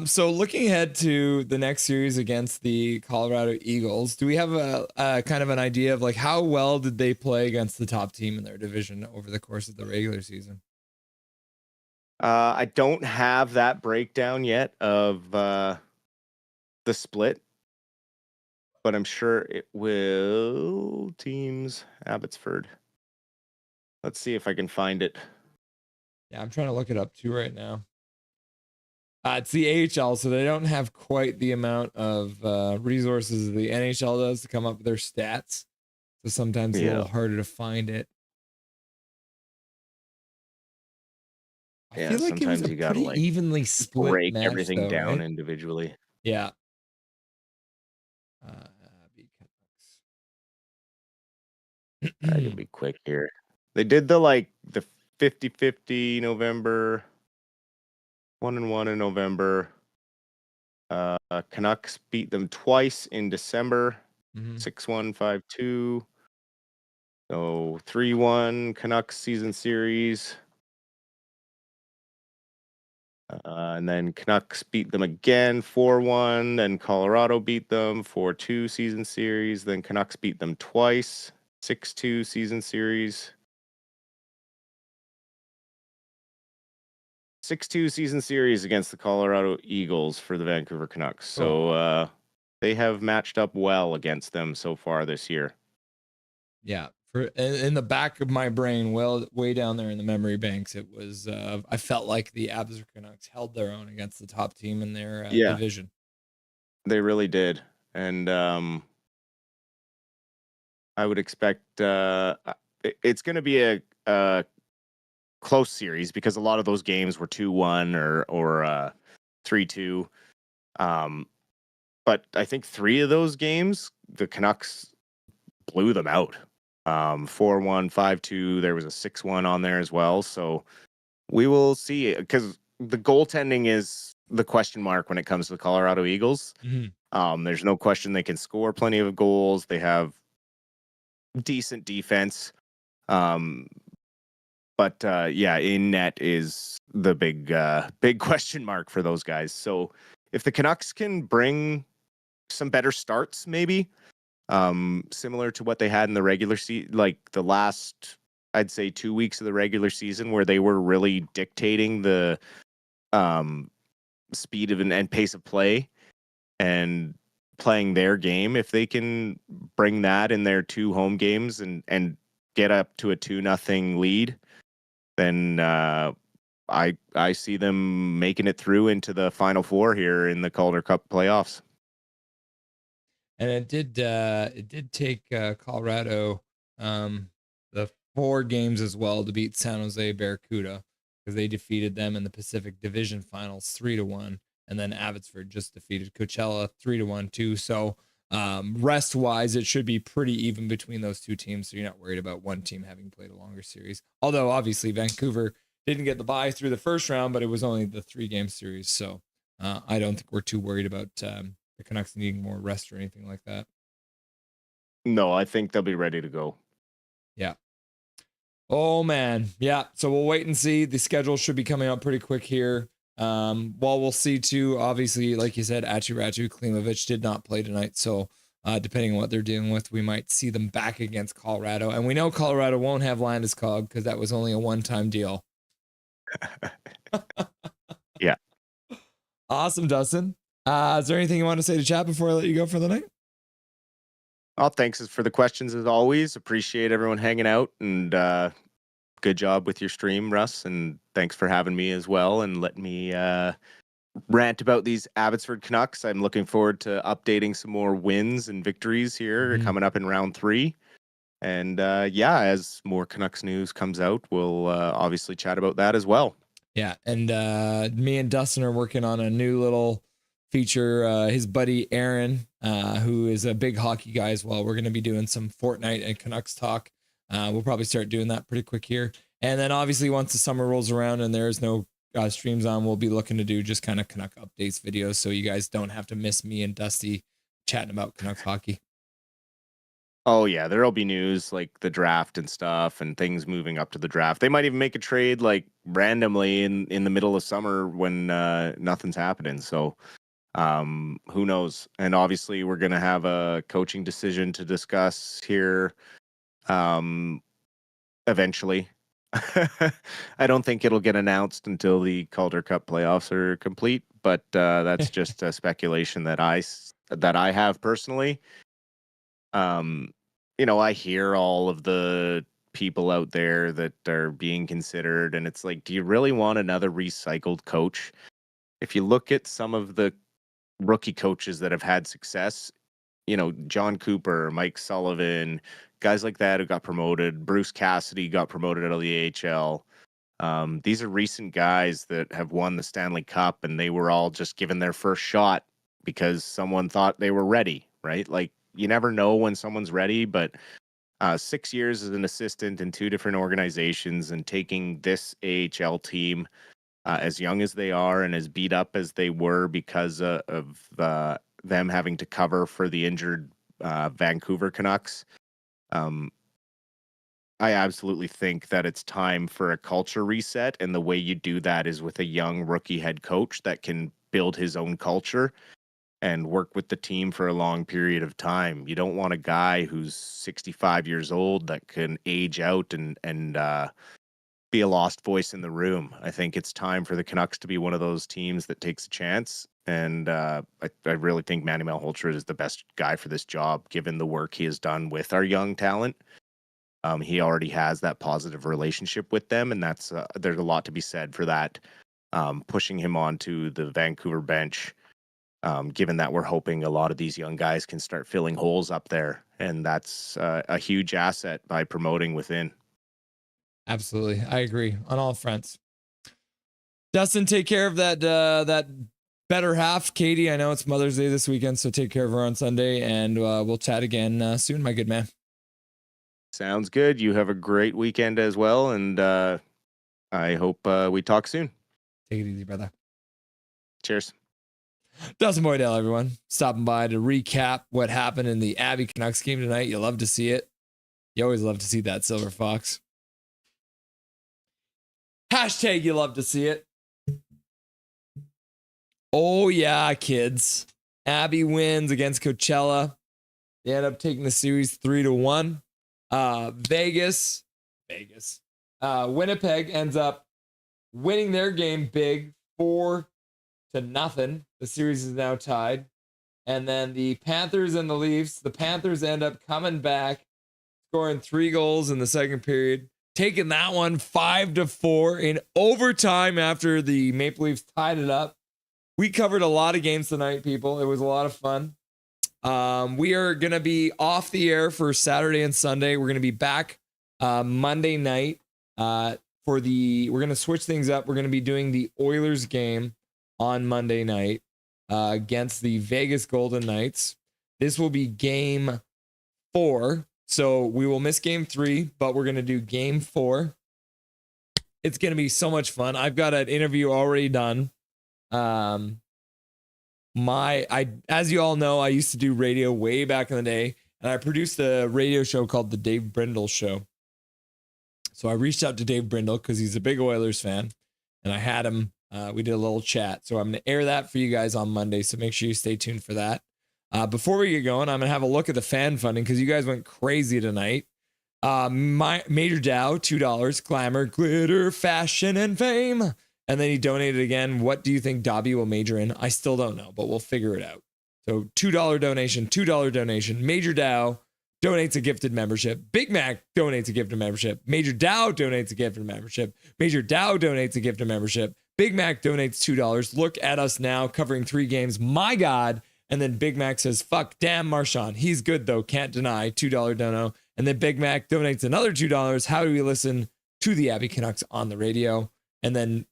So looking ahead to the next series against the Colorado Eagles, do we have a kind of an idea of like how well did they play against the top team in their division over the course of the regular season? I don't have that breakdown yet of the split, but I'm sure it will. Teams, Abbotsford. Let's see if I can find it. Yeah, I'm trying to look it up too right now. It's the AHL, so they don't have quite the amount of resources the NHL does to come up with their stats. So sometimes it's a little harder to find it. I feel like sometimes it was you gotta pretty evenly split break match, everything though, down right? individually. Yeah. I can be quick here. They did the 50-50 November, 1-1 in November. Canucks beat them twice in December, 6-1, 5-2. So 3-1 Canucks season series. And then Canucks beat them again 4-1. Then Colorado beat them 4-2 season series. Then Canucks beat them twice, 6-2 season series. 6-2 season series against the Colorado Eagles for the Vancouver Canucks. So they have matched up well against them so far this year. Yeah. In the back of my brain, well, way down there in the memory banks, it was, I felt like the Abbotsford Canucks held their own against the top team in their division. They really did. And I would expect it's going to be a close series because a lot of those games were 2-1 or 3-2. But I think 3 of those games, the Canucks blew them out. 4-1, 5-2. There was a 6-1 on there as well. So we will see, because the goaltending is the question mark when it comes to the Colorado Eagles. There's no question they can score plenty of goals. They have decent defense. But in net is the big question mark for those guys. So if the Canucks can bring some better starts, maybe similar to what they had in the regular season, like the last, I'd say 2 weeks of the regular season, where they were really dictating the speed of and pace of play and playing their game. If they can bring that in their 2 home games and get up to a 2-0 lead, then I see them making it through into the Final Four here in the Calder Cup playoffs. And it did take Colorado the 4 games as well to beat San Jose Barracuda, because they defeated them in the Pacific Division Finals 3-1, and then Abbotsford just defeated Coachella 3-1 too. So rest wise, it should be pretty even between those two teams. So you're not worried about one team having played a longer series. Although obviously Vancouver didn't get the bye through the first round, but it was only the 3-game series. So I don't think we're too worried about the Canucks needing more rest or anything like that. No, I think they'll be ready to go. Yeah. Oh man. Yeah. So we'll wait and see. The schedule should be coming out pretty quick here. While we'll see too, obviously, like you said, Ratu Klimovic did not play tonight. So depending on what they're dealing with, we might see them back against Colorado. And we know Colorado won't have Landeskog because that was only a one-time deal. Yeah. Awesome, Dustin. Is there anything you want to say to chat before I let you go for the night? Oh, thanks for the questions as always. Appreciate everyone hanging out, and good job with your stream, Russ. And thanks for having me as well and letting me rant about these Abbotsford Canucks. I'm looking forward to updating some more wins and victories here coming up in round 3. And as more Canucks news comes out, we'll obviously chat about that as well. Yeah, and me and Dustin are working on a new little feature. His buddy Aaron, who is a big hockey guy as well. We're going to be doing some Fortnite and Canucks talk. We'll probably start doing that pretty quick here. And then obviously once the summer rolls around and there's no streams on, we'll be looking to do just kind of Canuck updates videos so you guys don't have to miss me and Dusty chatting about Canucks hockey. Oh yeah, there'll be news like the draft and stuff and things moving up to the draft. They might even make a trade like randomly in the middle of summer when nothing's happening. So who knows? And obviously we're going to have a coaching decision to discuss here eventually. I don't think it'll get announced until the Calder Cup playoffs are complete, but that's just a speculation that I have personally. I hear all of the people out there that are being considered, and it's like, do you really want another recycled coach? If you look at some of the rookie coaches that have had success, John Cooper, Mike Sullivan, guys like that who got promoted, Bruce Cassidy got promoted out of the AHL. These are recent guys that have won the Stanley Cup, and they were all just given their first shot because someone thought they were ready, right? Like, you never know when someone's ready, but 6 years as an assistant in 2 different organizations and taking this AHL team as young as they are and as beat up as they were because of them having to cover for the injured Vancouver Canucks. I absolutely think that it's time for a culture reset, and the way you do that is with a young rookie head coach that can build his own culture and work with the team for a long period of time. You don't want a guy who's 65 years old that can age out and be a lost voice in the room. I think it's time for the Canucks to be one of those teams that takes a chance. And I really think Manny Malhotra is the best guy for this job, given the work he has done with our young talent. He already has that positive relationship with them, and that's there's a lot to be said for that. Pushing him onto the Vancouver bench, given that we're hoping a lot of these young guys can start filling holes up there. And that's a huge asset by promoting within. Absolutely. I agree on all fronts. Dustin, take care of that better half. Katie, I know it's Mother's Day this weekend, so take care of her on Sunday, and we'll chat again soon, my good man. Sounds good. You have a great weekend as well, and I hope we talk soon. Take it easy, brother. Cheers. Dustin Boydell, everyone, stopping by to recap what happened in the Abby Canucks game tonight. You love to see it. You always love to see that Silver Fox. Hashtag you love to see it. Oh, yeah, kids. Abby wins against Coachella. They end up taking the series 3-1. Winnipeg ends up winning their game big 4-0. The series is now tied. And then the Panthers and the Leafs. The Panthers end up coming back, scoring 3 goals in the second period, taking that one 5-4 in overtime after the Maple Leafs tied it up. We covered a lot of games tonight, people. It was a lot of fun. We are going to be off the air for Saturday and Sunday. We're going to be back Monday night we're going to switch things up. We're going to be doing the Oilers game on Monday night against the Vegas Golden Knights. This will be game 4. So we will miss game 3, but we're going to do game 4. It's going to be so much fun. I've got an interview already done. As you all know, I used to do radio way back in the day, and I produced a radio show called The Dave Brindle Show. So I reached out to Dave Brindle because he's a big Oilers fan, and I had him. We did a little chat. So I'm going to air that for you guys on Monday. So make sure you stay tuned for that. Before we get going, I'm going to have a look at the fan funding because you guys went crazy tonight. My Major Dow, $2. Glamour, glitter, fashion, and fame. And then he donated again. What do you think Dobby will major in? I still don't know, but we'll figure it out. So $2 donation. Major Dow donates a gifted membership. Big Mac donates a gifted membership. Major Dow donates a gifted membership. Major Dow donates a gifted membership. Big Mac donates $2. Look at us now covering 3 games. My God. And then Big Mac says, fuck, damn Marchand. He's good though. Can't deny. $2 dono. And then Big Mac donates another $2. How do we listen to the Abby Canucks on the radio? And then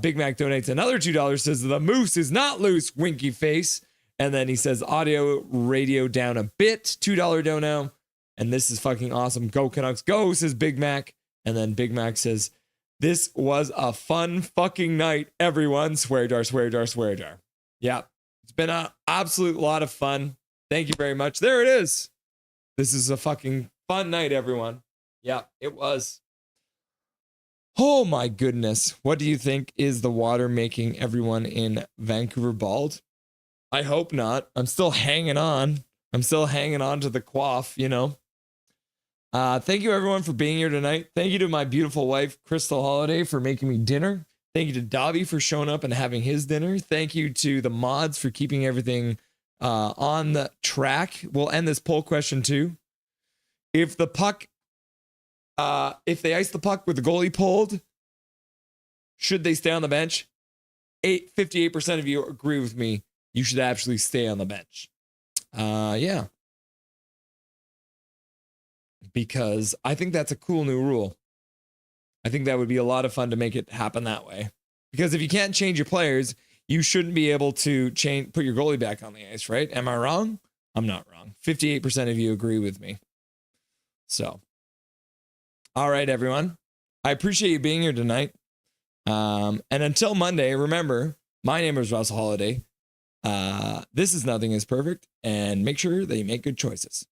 Big Mac donates another $2. Says the moose is not loose. Winky face. And then he says audio radio down a bit. $2 dono. And this is fucking awesome. Go Canucks. Go, says Big Mac. And then Big Mac says, this was a fun fucking night, everyone. Swear jar, swear jar, swear jar. Yeah. It's been an absolute lot of fun. Thank you very much. There it is. This is a fucking fun night, everyone. Yeah, it was. Oh my goodness. What do you think? Is the water making everyone in Vancouver bald? I hope not. I'm still hanging on. I'm still hanging on to the quaff, you know. Thank you everyone for being here tonight. Thank you to my beautiful wife, Crystal Holiday, for making me dinner. Thank you to Dobby for showing up and having his dinner. Thank you to the mods for keeping everything on the track. We'll end this poll question too. If the puck, if they ice the puck with the goalie pulled, should they stay on the bench? 58% of you agree with me. You should actually stay on the bench. Yeah. Because I think that's a cool new rule. I think that would be a lot of fun to make it happen that way. Because if you can't change your players, you shouldn't be able to put your goalie back on the ice, right? Am I wrong? I'm not wrong. 58% of you agree with me. So, all right, everyone. I appreciate you being here tonight. And until Monday, remember, my name is Russell Holiday. This is Nothing is Perfect. And make sure that you make good choices.